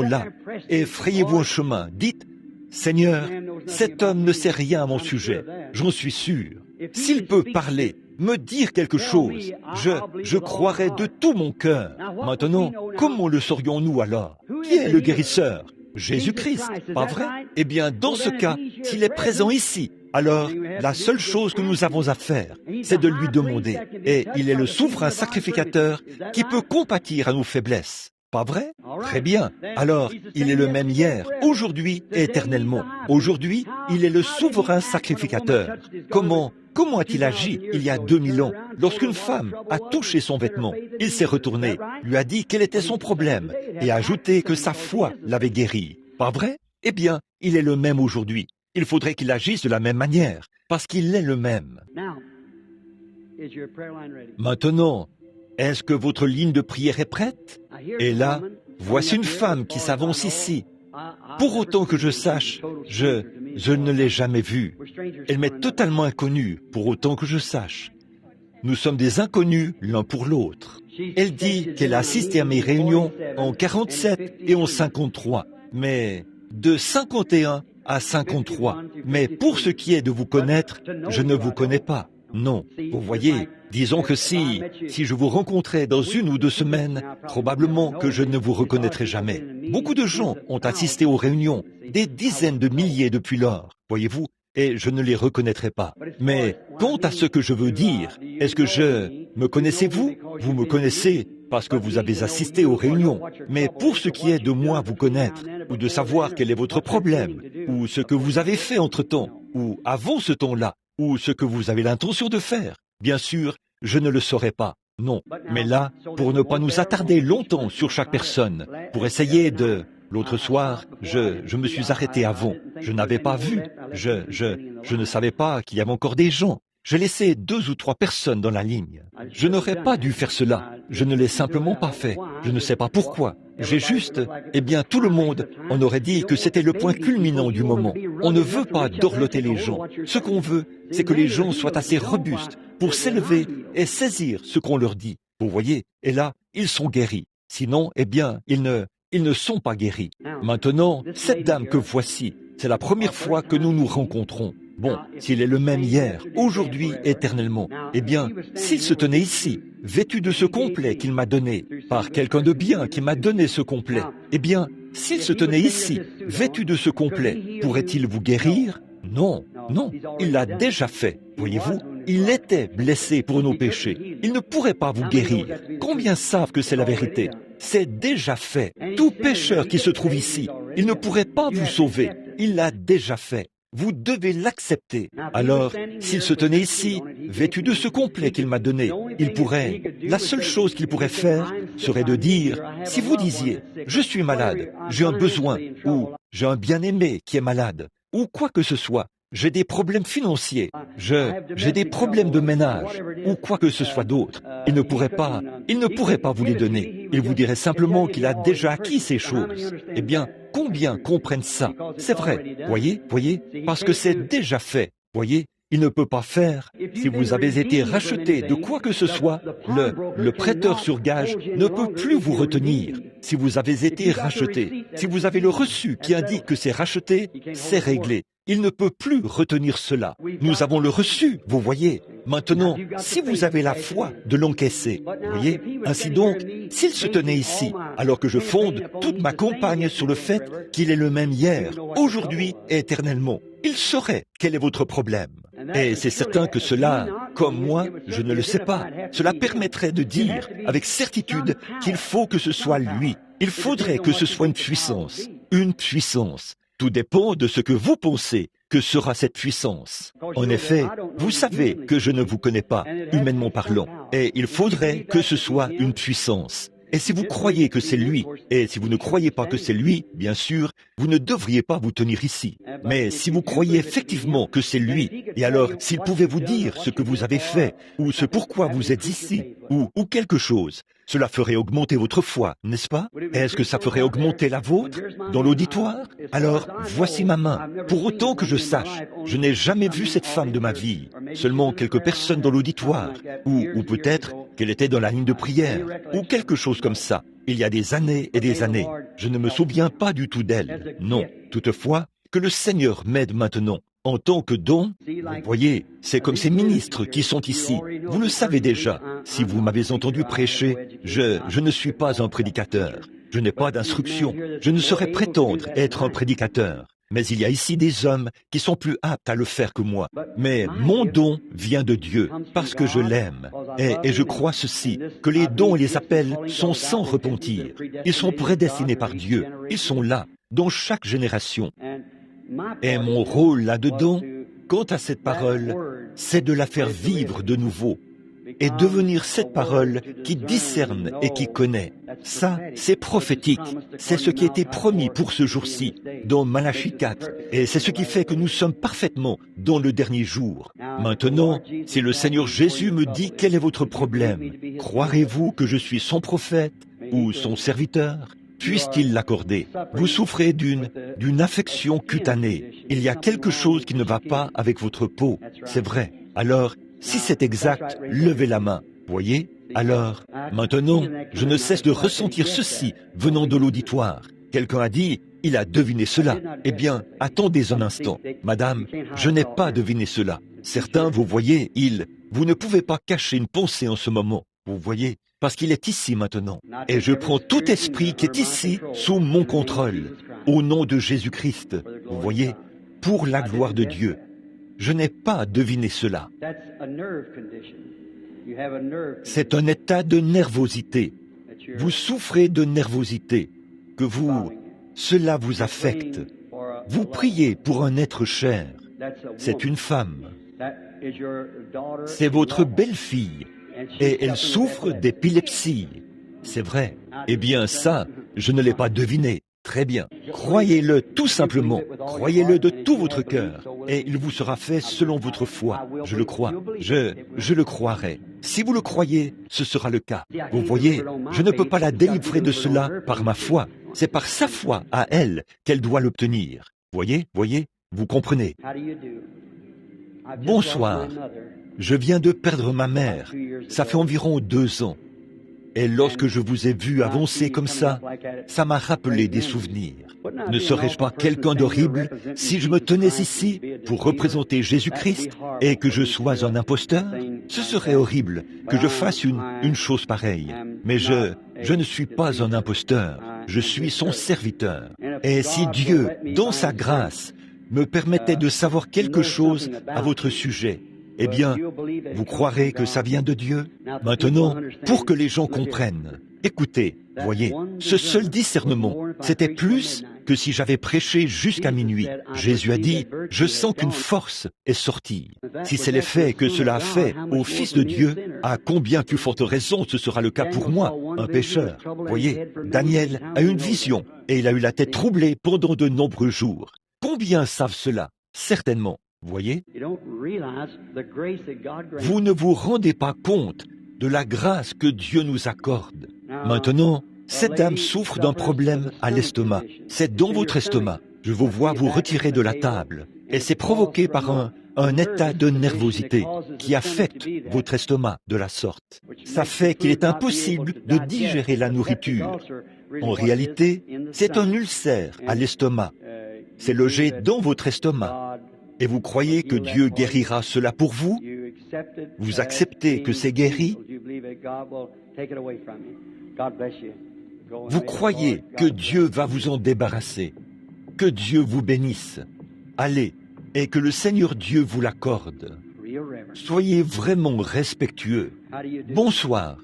là et frayez-vous un chemin. Dites, Seigneur, cet homme ne sait rien à mon sujet. J'en suis sûr. S'il peut parler, me dire quelque chose, je croirai de tout mon cœur. Maintenant, comment le saurions-nous alors? Qui est le guérisseur? Jésus-Christ, pas vrai? Eh bien, dans ce cas, s'il est présent ici, alors la seule chose que nous avons à faire, c'est de lui demander. Et il est le souverain sacrificateur qui peut compatir à nos faiblesses. Pas vrai? Très bien. Alors, il est le même hier, aujourd'hui et éternellement. Aujourd'hui, il est le souverain sacrificateur. Comment a-t-il agi il y a 2000 ans lorsqu'une femme a touché son vêtement? Il s'est retourné, lui a dit quel était son problème et a ajouté que sa foi l'avait guéri. Pas vrai? Eh bien, il est le même aujourd'hui. Il faudrait qu'il agisse de la même manière, parce qu'il est le même. Maintenant, est-ce que votre ligne de prière est prête? Et là, voici une femme qui s'avance ici. Pour autant que je sache, je ne l'ai jamais vue. Elle m'est totalement inconnue, pour autant que je sache. Nous sommes des inconnus l'un pour l'autre. Elle dit qu'elle a assisté à mes réunions en 47 et en 53, mais de 51 à 53. Mais pour ce qui est de vous connaître, je ne vous connais pas. Non, vous voyez, disons que si je vous rencontrais dans 1 ou 2 semaines, probablement que je ne vous reconnaîtrai jamais. Beaucoup de gens ont assisté aux réunions, des dizaines de milliers depuis lors, voyez-vous, et je ne les reconnaîtrai pas. Mais quant à ce que je veux dire, est-ce que me connaissez-vous? Vous me connaissez parce que vous avez assisté aux réunions. Mais pour ce qui est de moi vous connaître, ou de savoir quel est votre problème, ou ce que vous avez fait entre-temps, ou avant ce temps-là, ou ce que vous avez l'intention de faire, bien sûr, je ne le saurais pas. Non. Mais là, pour ne pas nous attarder longtemps sur chaque personne, pour essayer de... L'autre soir, je me suis arrêté avant. Je n'avais pas vu. Je ne savais pas qu'il y avait encore des gens. J'ai laissé 2 ou 3 personnes dans la ligne. Je n'aurais pas dû faire cela. Je ne l'ai simplement pas fait. Je ne sais pas pourquoi. J'ai juste... Eh bien, tout le monde, on aurait dit que c'était le point culminant du moment. On ne veut pas dorloter les gens. Ce qu'on veut, c'est que les gens soient assez robustes pour s'élever et saisir ce qu'on leur dit. Vous voyez? Et là, ils sont guéris. Sinon, eh bien, ils ne sont pas guéris. Maintenant, cette dame que voici, c'est la première fois que nous nous rencontrons. Bon, s'il est le même hier, aujourd'hui, éternellement, eh bien, s'il se tenait ici, vêtu de ce complet qu'il m'a donné, par quelqu'un de bien qui m'a donné ce complet. Eh bien, s'il se tenait ici, vêtu de ce complet, pourrait-il vous guérir? Non, non, il l'a déjà fait. Voyez-vous, il était blessé pour nos péchés. Il ne pourrait pas vous guérir. Combien savent que c'est la vérité? C'est déjà fait. Tout pécheur qui se trouve ici, il ne pourrait pas vous sauver. Il l'a déjà fait. Vous devez l'accepter. Alors, s'il se tenait ici, vêtu de ce complet qu'il m'a donné, il pourrait, la seule chose qu'il pourrait faire serait de dire, si vous disiez, je suis malade, j'ai un besoin, ou j'ai un bien-aimé qui est malade, ou quoi que ce soit, j'ai des problèmes financiers, j'ai des problèmes de ménage, ou quoi que ce soit d'autre, il ne pourrait pas vous les donner. Il vous dirait simplement qu'il a déjà acquis ces choses. Eh bien, combien comprennent ça? C'est vrai, voyez, parce que c'est déjà fait, voyez. Il ne peut pas faire. Si vous avez été racheté de quoi que ce soit, le prêteur sur gage ne peut plus vous retenir. Si vous avez été racheté, si vous avez le reçu qui indique que c'est racheté, c'est réglé. Il ne peut plus retenir cela. Nous avons le reçu, vous voyez. Maintenant, si vous avez la foi de l'encaisser, vous voyez, ainsi donc, s'il se tenait ici, alors que je fonde toute ma campagne sur le fait qu'il est le même hier, aujourd'hui et éternellement, il saurait quel est votre problème. Et c'est certain que cela, comme moi, je ne le sais pas, cela permettrait de dire avec certitude qu'il faut que ce soit lui. Il faudrait que ce soit une puissance. Une puissance. Tout dépend de ce que vous pensez que sera cette puissance. En effet, vous savez que je ne vous connais pas, humainement parlant, et il faudrait que ce soit une puissance. Et si vous croyez que c'est lui, et si vous ne croyez pas que c'est lui, bien sûr, vous ne devriez pas vous tenir ici. Mais si vous croyez effectivement que c'est lui, et alors s'il pouvait vous dire ce que vous avez fait, ou ce pourquoi vous êtes ici, ou quelque chose, cela ferait augmenter votre foi, n'est-ce pas? Est-ce que ça ferait augmenter la vôtre dans l'auditoire? Alors, voici ma main. Pour autant que je sache, je n'ai jamais vu cette femme de ma vie, seulement quelques personnes dans l'auditoire, ou peut-être qu'elle était dans la ligne de prière, ou quelque chose comme ça. Il y a des années et des années. Je ne me souviens pas du tout d'elle. Non. Toutefois, que le Seigneur m'aide maintenant. En tant que don, vous voyez, c'est comme ces ministres qui sont ici. Vous le savez déjà. Si vous m'avez entendu prêcher, je ne suis pas un prédicateur. Je n'ai pas d'instruction. Je ne saurais prétendre être un prédicateur. Mais il y a ici des hommes qui sont plus aptes à le faire que moi. Mais mon don vient de Dieu, parce que je l'aime. Et je crois ceci, que les dons et les appels sont sans repentir. Ils sont prédestinés par Dieu. Ils sont là, dans chaque génération. Et mon rôle là-dedans, quant à cette parole, c'est de la faire vivre de nouveau et devenir cette parole qui discerne et qui connaît. Ça, c'est prophétique. C'est ce qui a été promis pour ce jour-ci, dans Malachie 4. Et c'est ce qui fait que nous sommes parfaitement dans le dernier jour. Maintenant, si le Seigneur Jésus me dit quel est votre problème, croirez-vous que je suis son prophète ou son serviteur? Puisse-t-il l'accorder? Vous souffrez d'une affection cutanée. Il y a quelque chose qui ne va pas avec votre peau. C'est vrai. Alors, si c'est exact, levez la main. Voyez? Alors, maintenant, je ne cesse de ressentir ceci venant de l'auditoire. Quelqu'un a dit, il a deviné cela. Eh bien, attendez un instant. Madame, je n'ai pas deviné cela. Certains, vous voyez, vous ne pouvez pas cacher une pensée en ce moment. Vous voyez? Parce qu'il est ici maintenant. Et je prends tout esprit qui est ici sous mon contrôle, au nom de Jésus-Christ. Vous voyez, pour la gloire de Dieu. Je n'ai pas deviné cela. C'est un état de nervosité. Vous souffrez de nervosité, cela vous affecte. Vous priez pour un être cher. C'est une femme. C'est votre belle-fille. Et elle souffre d'épilepsie. C'est vrai. Eh bien ça, je ne l'ai pas deviné. Très bien. Croyez-le tout simplement. Croyez-le de tout votre cœur. Et il vous sera fait selon votre foi. Je le crois. Je le croirai. Si vous le croyez, ce sera le cas. Vous voyez, je ne peux pas la délivrer de cela par ma foi. C'est par sa foi à elle qu'elle doit l'obtenir. Voyez, vous comprenez. Bonsoir. Je viens de perdre ma mère. Ça fait environ 2 ans. Et lorsque je vous ai vu avancer comme ça m'a rappelé des souvenirs. Ne serais-je pas quelqu'un d'horrible si je me tenais ici pour représenter Jésus-Christ et que je sois un imposteur? Ce serait horrible que je fasse une chose pareille. Mais je ne suis pas un imposteur, je suis son serviteur. Et si Dieu, dans sa grâce, me permettait de savoir quelque chose à votre sujet, eh bien, vous croirez que ça vient de Dieu? Maintenant, pour que les gens comprennent, écoutez, voyez, ce seul discernement, c'était plus que si j'avais prêché jusqu'à minuit. Jésus a dit, « Je sens qu'une force est sortie. » Si c'est l'effet que cela a fait au Fils de Dieu, à combien plus forte raison ce sera le cas pour moi, un pécheur. Voyez, Daniel a eu une vision et il a eu la tête troublée pendant de nombreux jours. Combien savent cela? Certainement. Voyez, vous ne vous rendez pas compte de la grâce que Dieu nous accorde. Maintenant, cette dame souffre d'un problème à l'estomac. C'est dans votre estomac. Je vous vois vous retirer de la table. Et c'est provoqué par un état de nervosité qui affecte votre estomac de la sorte. Ça fait qu'il est impossible de digérer la nourriture. En réalité, c'est un ulcère à l'estomac. C'est logé dans votre estomac. Et vous croyez que Dieu guérira cela pour vous? Vous acceptez que c'est guéri? Vous croyez que Dieu va vous en débarrasser? Que Dieu vous bénisse. Allez, et que le Seigneur Dieu vous l'accorde. Soyez vraiment respectueux. Bonsoir.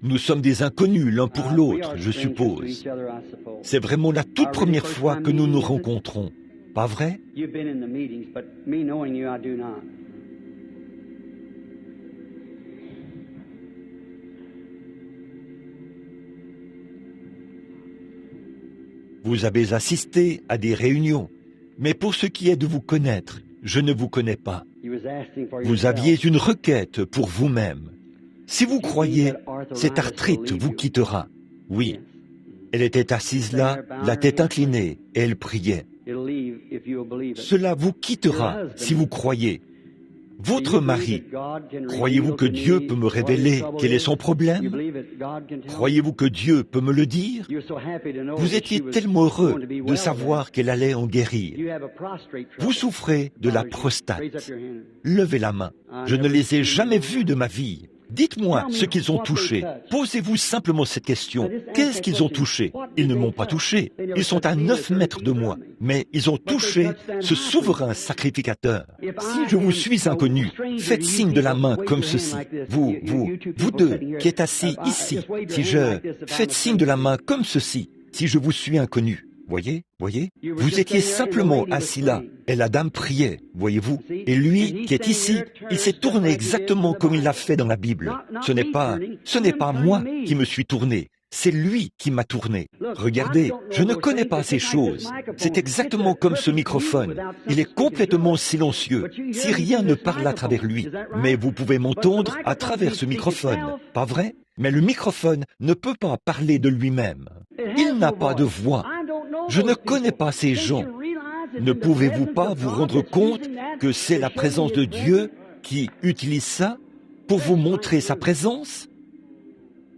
Nous sommes des inconnus l'un pour l'autre, je suppose. C'est vraiment la toute première fois que nous nous rencontrons. Pas vrai? Vous avez assisté à des réunions, mais pour ce qui est de vous connaître, je ne vous connais pas. Vous aviez une requête pour vous-même. Si vous croyez, cette arthrite vous quittera. Oui. Elle était assise là, la tête inclinée, et elle priait. Cela vous quittera si vous croyez. Votre mari, croyez-vous que Dieu peut me révéler quel est son problème? Croyez-vous que Dieu peut me le dire? Vous étiez tellement heureux de savoir qu'elle allait en guérir. Vous souffrez de la prostate. Levez la main. Je ne les ai jamais vus de ma vie. Dites-moi ce qu'ils ont touché. Posez-vous simplement cette question. Qu'est-ce qu'ils ont touché? Ils ne m'ont pas touché. Ils sont à 9 mètres de moi. Mais ils ont touché ce souverain sacrificateur. Si je vous suis inconnu, faites signe de la main comme ceci. Vous deux qui êtes assis ici, faites signe de la main comme ceci, si je vous suis inconnu. Voyez? Vous étiez simplement assis là, et la dame priait, voyez-vous? Et lui, qui est ici, il s'est tourné exactement comme il l'a fait dans la Bible. Ce n'est pas moi qui me suis tourné, c'est lui qui m'a tourné. Regardez, je ne connais pas ces choses. C'est exactement comme ce microphone. Il est complètement silencieux, si rien ne parle à travers lui. Mais vous pouvez m'entendre à travers ce microphone, pas vrai? Mais le microphone ne peut pas parler de lui-même. Il n'a pas de voix. Je ne connais pas ces gens. Ne pouvez-vous pas vous rendre compte que c'est la présence de Dieu qui utilise ça pour vous montrer sa présence?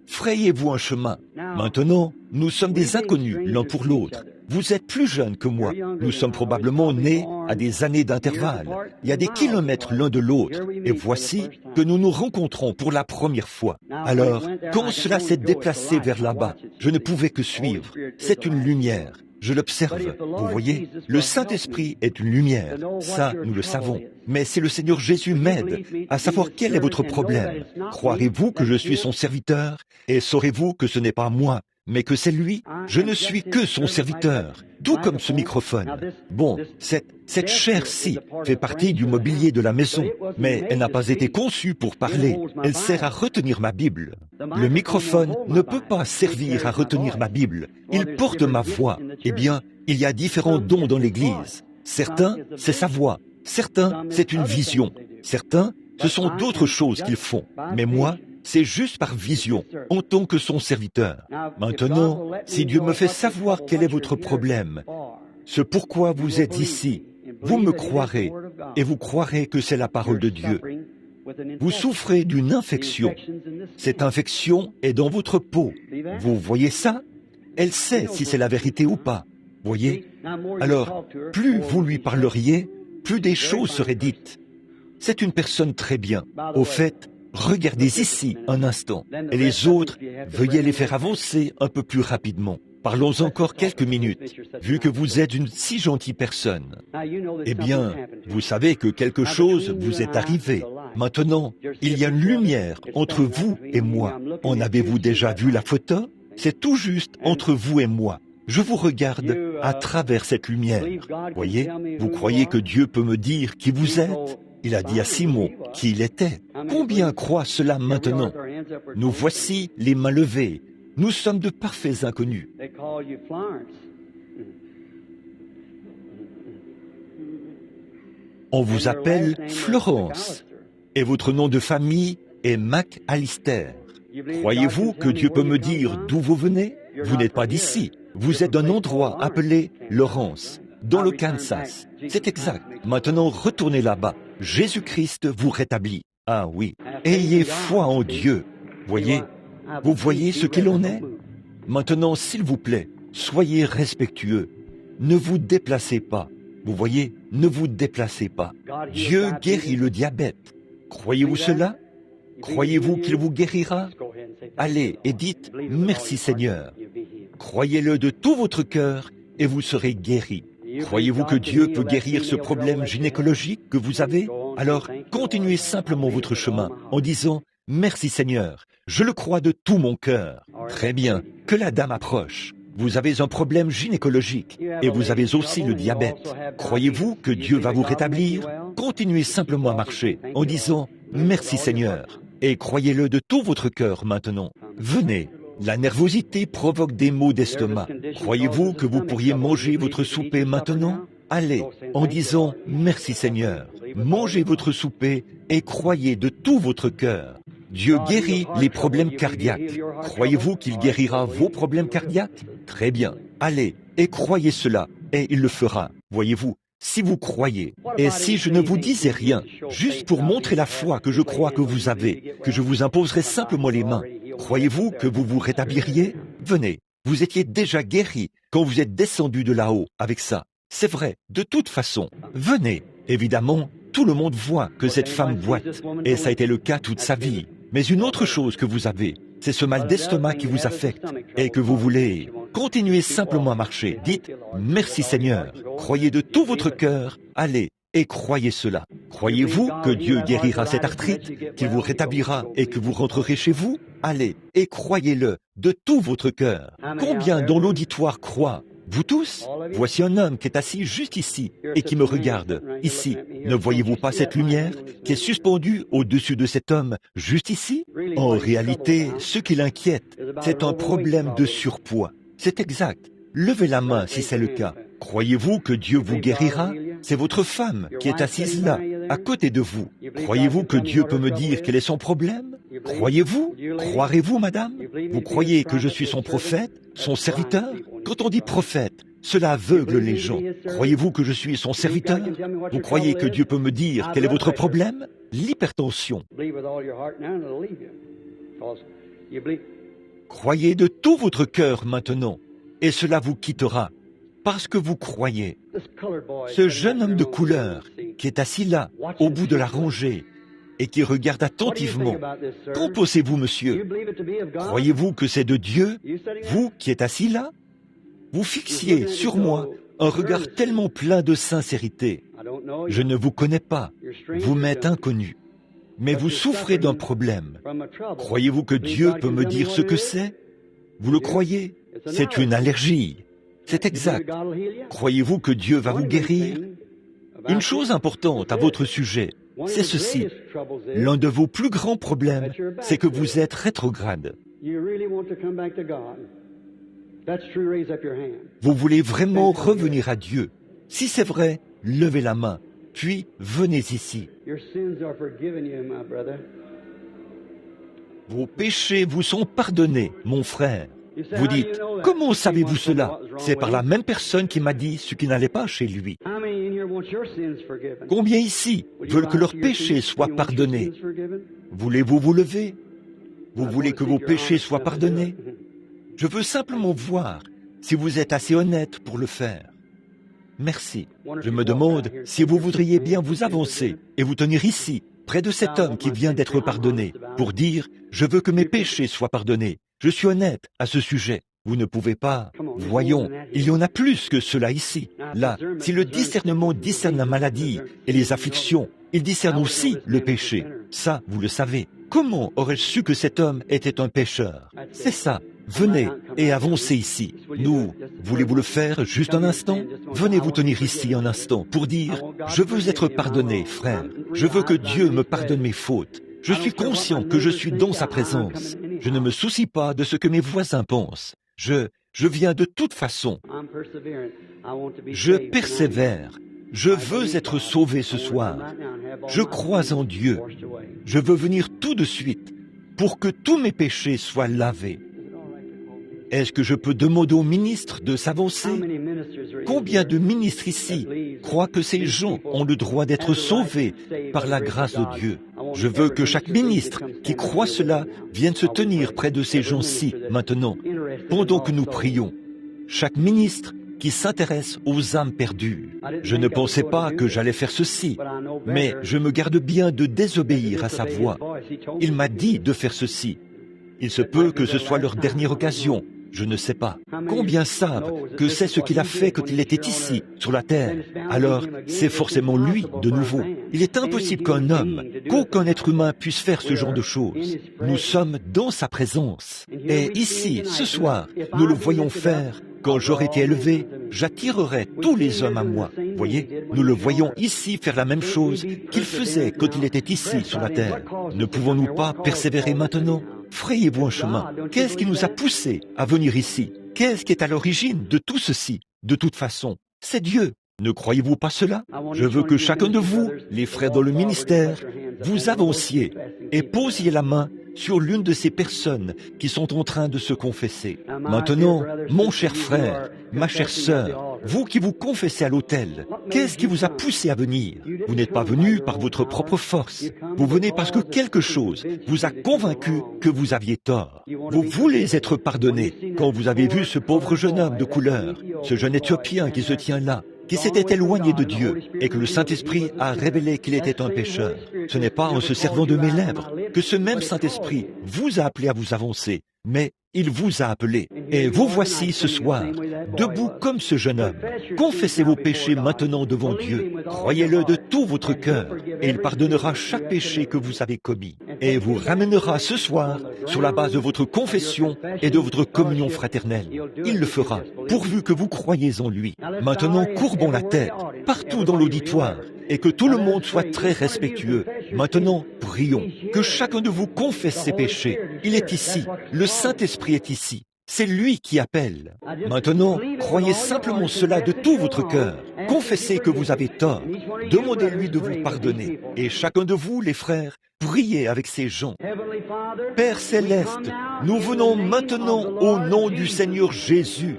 Frayez-vous un chemin. Maintenant, nous sommes des inconnus l'un pour l'autre. Vous êtes plus jeune que moi. Nous sommes probablement nés à des années d'intervalle. Il y a des kilomètres l'un de l'autre. Et voici que nous nous rencontrons pour la première fois. Alors, quand cela s'est déplacé vers là-bas, je ne pouvais que suivre. C'est une lumière. Je l'observe. Vous voyez, le Saint-Esprit est une lumière. Ça, nous le savons. Mais si le Seigneur Jésus m'aide à savoir quel est votre problème, croirez-vous que je suis son serviteur? Et saurez-vous que ce n'est pas moi, mais que c'est lui? Je ne suis que son serviteur, tout comme ce microphone. Bon, cette chaire-ci fait partie du mobilier de la maison, mais elle n'a pas été conçue pour parler. Elle sert à retenir ma Bible. Le microphone ne peut pas servir à retenir ma Bible. Il porte ma voix. Eh bien, il y a différents dons dans l'Église. Certains, c'est sa voix. Certains, c'est une vision. Certains, ce sont d'autres choses qu'ils font. Mais moi, c'est juste par vision, en tant que son serviteur. Maintenant, si Dieu me fait savoir quel est votre problème, ce pourquoi vous êtes ici, vous me croirez, et vous croirez que c'est la parole de Dieu. Vous souffrez d'une infection. Cette infection est dans votre peau. Vous voyez ça? Elle sait si c'est la vérité ou pas. Voyez? Alors, plus vous lui parleriez, plus des choses seraient dites. C'est une personne très bien. Au fait, regardez ici un instant. Et les autres, veuillez les faire avancer un peu plus rapidement. Parlons encore quelques minutes, vu que vous êtes une si gentille personne. Eh bien, vous savez que quelque chose vous est arrivé. Maintenant, il y a une lumière entre vous et moi. En avez-vous déjà vu la photo? C'est tout juste entre vous et moi. Je vous regarde à travers cette lumière. Voyez, vous croyez que Dieu peut me dire qui vous êtes? Il a dit à Simon qui il était. Combien croient cela maintenant? Nous voici les mains levées. Nous sommes de parfaits inconnus. On vous appelle Florence. Et votre nom de famille est McAllister. Croyez-vous que Dieu peut me dire d'où vous venez? Vous n'êtes pas d'ici. Vous êtes d'un endroit appelé Lawrence, dans le Kansas. C'est exact. Maintenant, retournez là-bas. Jésus-Christ vous rétablit. Ah oui. Ayez foi en Dieu. Voyez? Vous voyez ce qu'il en est? Maintenant, s'il vous plaît, soyez respectueux. Ne vous déplacez pas. Vous voyez? Ne vous déplacez pas. Dieu guérit le diabète. Croyez-vous cela? Croyez-vous qu'il vous guérira? Allez et dites « Merci Seigneur ». Croyez-le de tout votre cœur et vous serez guéri. Croyez-vous que Dieu peut guérir ce problème gynécologique que vous avez? Alors, continuez simplement votre chemin en disant « Merci Seigneur, je le crois de tout mon cœur ». Très bien, que la dame approche. Vous avez un problème gynécologique et vous avez aussi le diabète. Croyez-vous que Dieu va vous rétablir? Continuez simplement à marcher en disant « Merci Seigneur ». Et croyez-le de tout votre cœur maintenant. Venez. La nervosité provoque des maux d'estomac. Croyez-vous que vous pourriez manger votre souper maintenant? Allez, en disant « Merci Seigneur ». Mangez votre souper et croyez de tout votre cœur. Dieu guérit les problèmes cardiaques. Croyez-vous qu'il guérira vos problèmes cardiaques? Très bien. Allez, et croyez cela, et il le fera. Voyez-vous, si vous croyez, et si je ne vous disais rien, juste pour montrer la foi que je crois que vous avez, que je vous imposerai simplement les mains, croyez-vous que vous vous rétabliriez? Venez, vous étiez déjà guéri quand vous êtes descendu de là-haut avec ça. C'est vrai, de toute façon. Venez. Évidemment, tout le monde voit que cette femme boite, et ça a été le cas toute sa vie. Mais une autre chose que vous avez, c'est ce mal d'estomac qui vous affecte et que vous voulez continuer simplement à marcher. Dites « Merci Seigneur ». Croyez de tout votre cœur, allez et croyez cela. Croyez-vous que Dieu guérira cette arthrite, qu'il vous rétablira et que vous rentrerez chez vous? Allez et croyez-le de tout votre cœur. Combien dans l'auditoire croient? Vous tous? Voici un homme qui est assis juste ici et qui me regarde. Ici, ne voyez-vous pas cette lumière qui est suspendue au-dessus de cet homme juste ici? En réalité, ce qui l'inquiète, c'est un problème de surpoids. C'est exact. Levez la main si c'est le cas. Croyez-vous que Dieu vous guérira? C'est votre femme qui est assise là, à côté de vous. Croyez-vous que Dieu peut me dire quel est son problème? Croyez-vous? Croirez-vous, madame? Vous croyez que je suis son prophète, son serviteur? Quand on dit prophète, cela aveugle les gens. Croyez-vous que je suis son serviteur? Vous croyez que Dieu peut me dire quel est votre problème? L'hypertension. Croyez de tout votre cœur maintenant, et cela vous quittera, parce que vous croyez. Ce jeune homme de couleur qui est assis là, au bout de la rangée, et qui regarde attentivement. Qu'en pensez-vous, monsieur? Croyez-vous que c'est de Dieu, vous qui êtes assis là? Vous fixiez sur moi un regard tellement plein de sincérité. Je ne vous connais pas, vous m'êtes inconnu, mais vous souffrez d'un problème. Croyez-vous que Dieu peut me dire ce que c'est? Vous le croyez? C'est une allergie. C'est exact. Croyez-vous que Dieu va vous guérir? Une chose importante à votre sujet, c'est ceci. L'un de vos plus grands problèmes, c'est que vous êtes rétrograde. Vous voulez vraiment revenir à Dieu. Si c'est vrai, levez la main, puis venez ici. Vos péchés vous sont pardonnés, mon frère. Vous dites, comment savez-vous cela? C'est par la même personne qui m'a dit ce qui n'allait pas chez lui. Combien ici veulent que leurs péchés soient pardonnés? Voulez-vous vous lever? Vous voulez que vos péchés soient pardonnés? Je veux simplement voir si vous êtes assez honnête pour le faire. Merci. Je me demande si vous voudriez bien vous avancer et vous tenir ici, près de cet homme qui vient d'être pardonné, pour dire « Je veux que mes péchés soient pardonnés. Je suis honnête à ce sujet. » Vous ne pouvez pas. Voyons, il y en a plus que cela ici. Là, si le discernement discerne la maladie et les afflictions, il discerne aussi le péché. Ça, vous le savez. Comment aurais-je su que cet homme était un pécheur? C'est ça. Venez et avancez ici. Nous, voulez-vous le faire juste un instant? Venez vous tenir ici un instant pour dire « Je veux être pardonné, frère. Je veux que Dieu me pardonne mes fautes. Je suis conscient que je suis dans sa présence. Je ne me soucie pas de ce que mes voisins pensent. Je viens de toute façon. Je persévère. Je veux être sauvé ce soir. Je crois en Dieu. Je veux venir tout de suite pour que tous mes péchés soient lavés. Est-ce que je peux demander au ministre de s'avancer? Combien de ministres ici croient que ces gens ont le droit d'être sauvés par la grâce de Dieu? Je veux que chaque ministre qui croit cela vienne se tenir près de ces gens-ci maintenant, pendant que nous prions. Chaque ministre qui s'intéresse aux âmes perdues. Je ne pensais pas que j'allais faire ceci, mais je me garde bien de désobéir à sa voix. Il m'a dit de faire ceci. Il se peut que ce soit leur dernière occasion. Je ne sais pas. Combien savent que c'est ce qu'il a fait quand il était ici, sur la terre? Alors, c'est forcément lui, de nouveau. Il est impossible qu'un homme, qu'aucun être humain puisse faire ce genre de choses. Nous sommes dans sa présence. Et ici, ce soir, nous le voyons faire. Quand j'aurai été élevé, j'attirerai tous les hommes à moi. Voyez, nous le voyons ici faire la même chose qu'il faisait quand il était ici, sur la terre. Ne pouvons-nous pas persévérer maintenant? Frayez-vous un chemin. Qu'est-ce qui nous a poussés à venir ici? Qu'est-ce qui est à l'origine de tout ceci? De toute façon, c'est Dieu. Ne croyez-vous pas cela? Je veux que chacun de vous, les frères dans le ministère, vous avanciez et posiez la main sur l'une de ces personnes qui sont en train de se confesser. Maintenant, mon cher frère, ma chère sœur, vous qui vous confessez à l'autel, qu'est-ce qui vous a poussé à venir? Vous n'êtes pas venu par votre propre force. Vous venez parce que quelque chose vous a convaincu que vous aviez tort. Vous voulez être pardonné quand vous avez vu ce pauvre jeune homme de couleur, ce jeune Éthiopien qui se tient là, qui s'était éloigné de Dieu et que le Saint-Esprit a révélé qu'il était un pécheur. Ce n'est pas en se servant de mes lèvres que ce même Saint-Esprit vous a appelé à vous avancer, mais il vous a appelé. Et vous voici ce soir, debout comme ce jeune homme. Confessez vos péchés maintenant devant Dieu. Croyez-le de tout votre cœur et il pardonnera chaque péché que vous avez commis. Et vous ramènera ce soir sur la base de votre confession et de votre communion fraternelle. Il le fera, pourvu que vous croyez en lui. Maintenant, courbons la tête, partout dans l'auditoire, et que tout le monde soit très respectueux. Maintenant, prions, que chacun de vous confesse ses péchés. Il est ici, le Saint-Esprit est ici. C'est lui qui appelle. Maintenant, croyez simplement cela de tout votre cœur. Confessez que vous avez tort. Demandez-lui de vous pardonner. Et chacun de vous, les frères, priez avec ces gens. Père Céleste, nous venons maintenant au nom du Seigneur Jésus.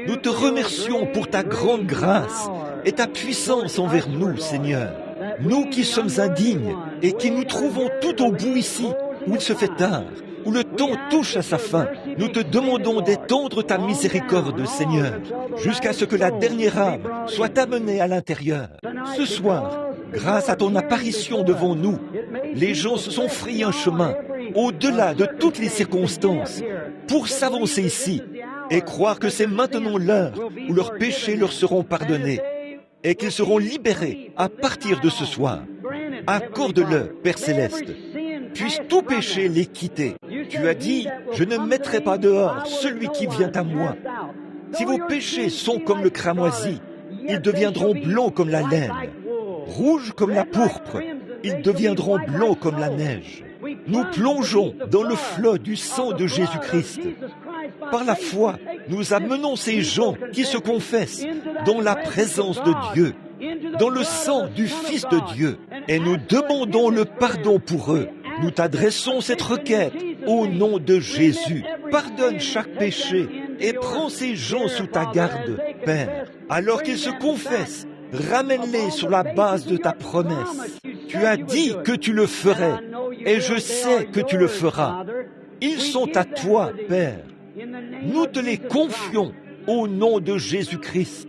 Nous te remercions pour ta grande grâce et ta puissance envers nous, Seigneur. Nous qui sommes indignes et qui nous trouvons tout au bout ici, où il se fait tard, où le temps touche à sa fin, nous te demandons d'étendre ta miséricorde, Seigneur, jusqu'à ce que la dernière âme soit amenée à l'intérieur. Ce soir, grâce à ton apparition devant nous, les gens se sont frayés un chemin, au-delà de toutes les circonstances, pour s'avancer ici et croire que c'est maintenant l'heure où leurs péchés leur seront pardonnés et qu'ils seront libérés à partir de ce soir. Accorde-le, Père Céleste. Puisse tout péché les quitter. Tu as dit, je ne mettrai pas dehors celui qui vient à moi. Si vos péchés sont comme le cramoisi, ils deviendront blancs comme la laine, rouges comme la pourpre, ils deviendront blancs comme la neige. Nous plongeons dans le flot du sang de Jésus-Christ. Par la foi, nous amenons ces gens qui se confessent dans la présence de Dieu, dans le sang du Fils de Dieu, et nous demandons le pardon pour eux. Nous t'adressons cette requête au nom de Jésus. Pardonne chaque péché et prends ces gens sous ta garde, Père. Alors qu'ils se confessent, ramène-les sur la base de ta promesse. Tu as dit que tu le ferais, et je sais que tu le feras. Ils sont à toi, Père. Nous te les confions au nom de Jésus-Christ.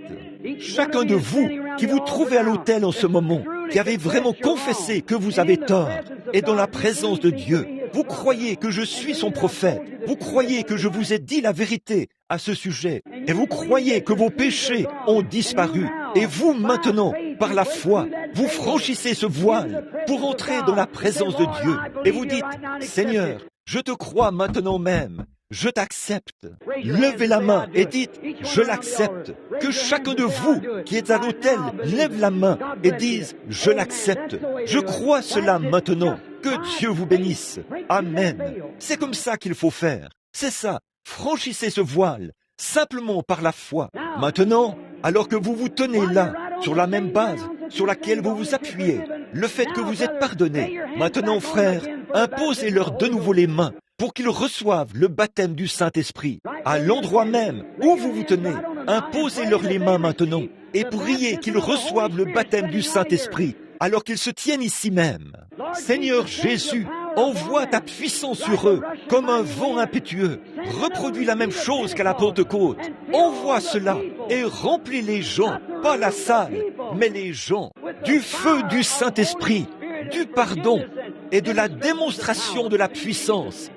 Chacun de vous qui vous trouvez à l'autel en ce moment, qui avez vraiment confessé que vous avez tort, est dans la présence de Dieu. Vous croyez que je suis son prophète. Vous croyez que je vous ai dit la vérité à ce sujet. Et vous croyez que vos péchés ont disparu. Et vous, maintenant, par la foi, vous franchissez ce voile pour entrer dans la présence de Dieu. Et vous dites, Seigneur, je te crois maintenant même. Je t'accepte. Levez la main et dites, je l'accepte. Que chacun de vous qui êtes à l'autel lève la main et dise, je l'accepte. Je crois cela maintenant. Que Dieu vous bénisse. Amen. C'est comme ça qu'il faut faire. C'est ça. Franchissez ce voile, simplement par la foi. Maintenant, alors que vous vous tenez là, sur la même base sur laquelle vous vous appuyez, le fait que vous êtes pardonné, maintenant, frères, imposez-leur de nouveau les mains pour qu'ils reçoivent le baptême du Saint-Esprit. À l'endroit même où vous vous tenez, imposez-leur les mains maintenant et priez qu'ils reçoivent le baptême du Saint-Esprit alors qu'ils se tiennent ici même. Seigneur Jésus, envoie ta puissance sur eux comme un vent impétueux. Reproduis la même chose qu'à la Pentecôte. Envoie cela et remplis les gens, pas la salle, mais les gens, du feu du Saint-Esprit, du pardon et de la démonstration de la puissance,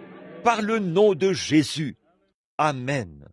par le nom de Jésus. Amen.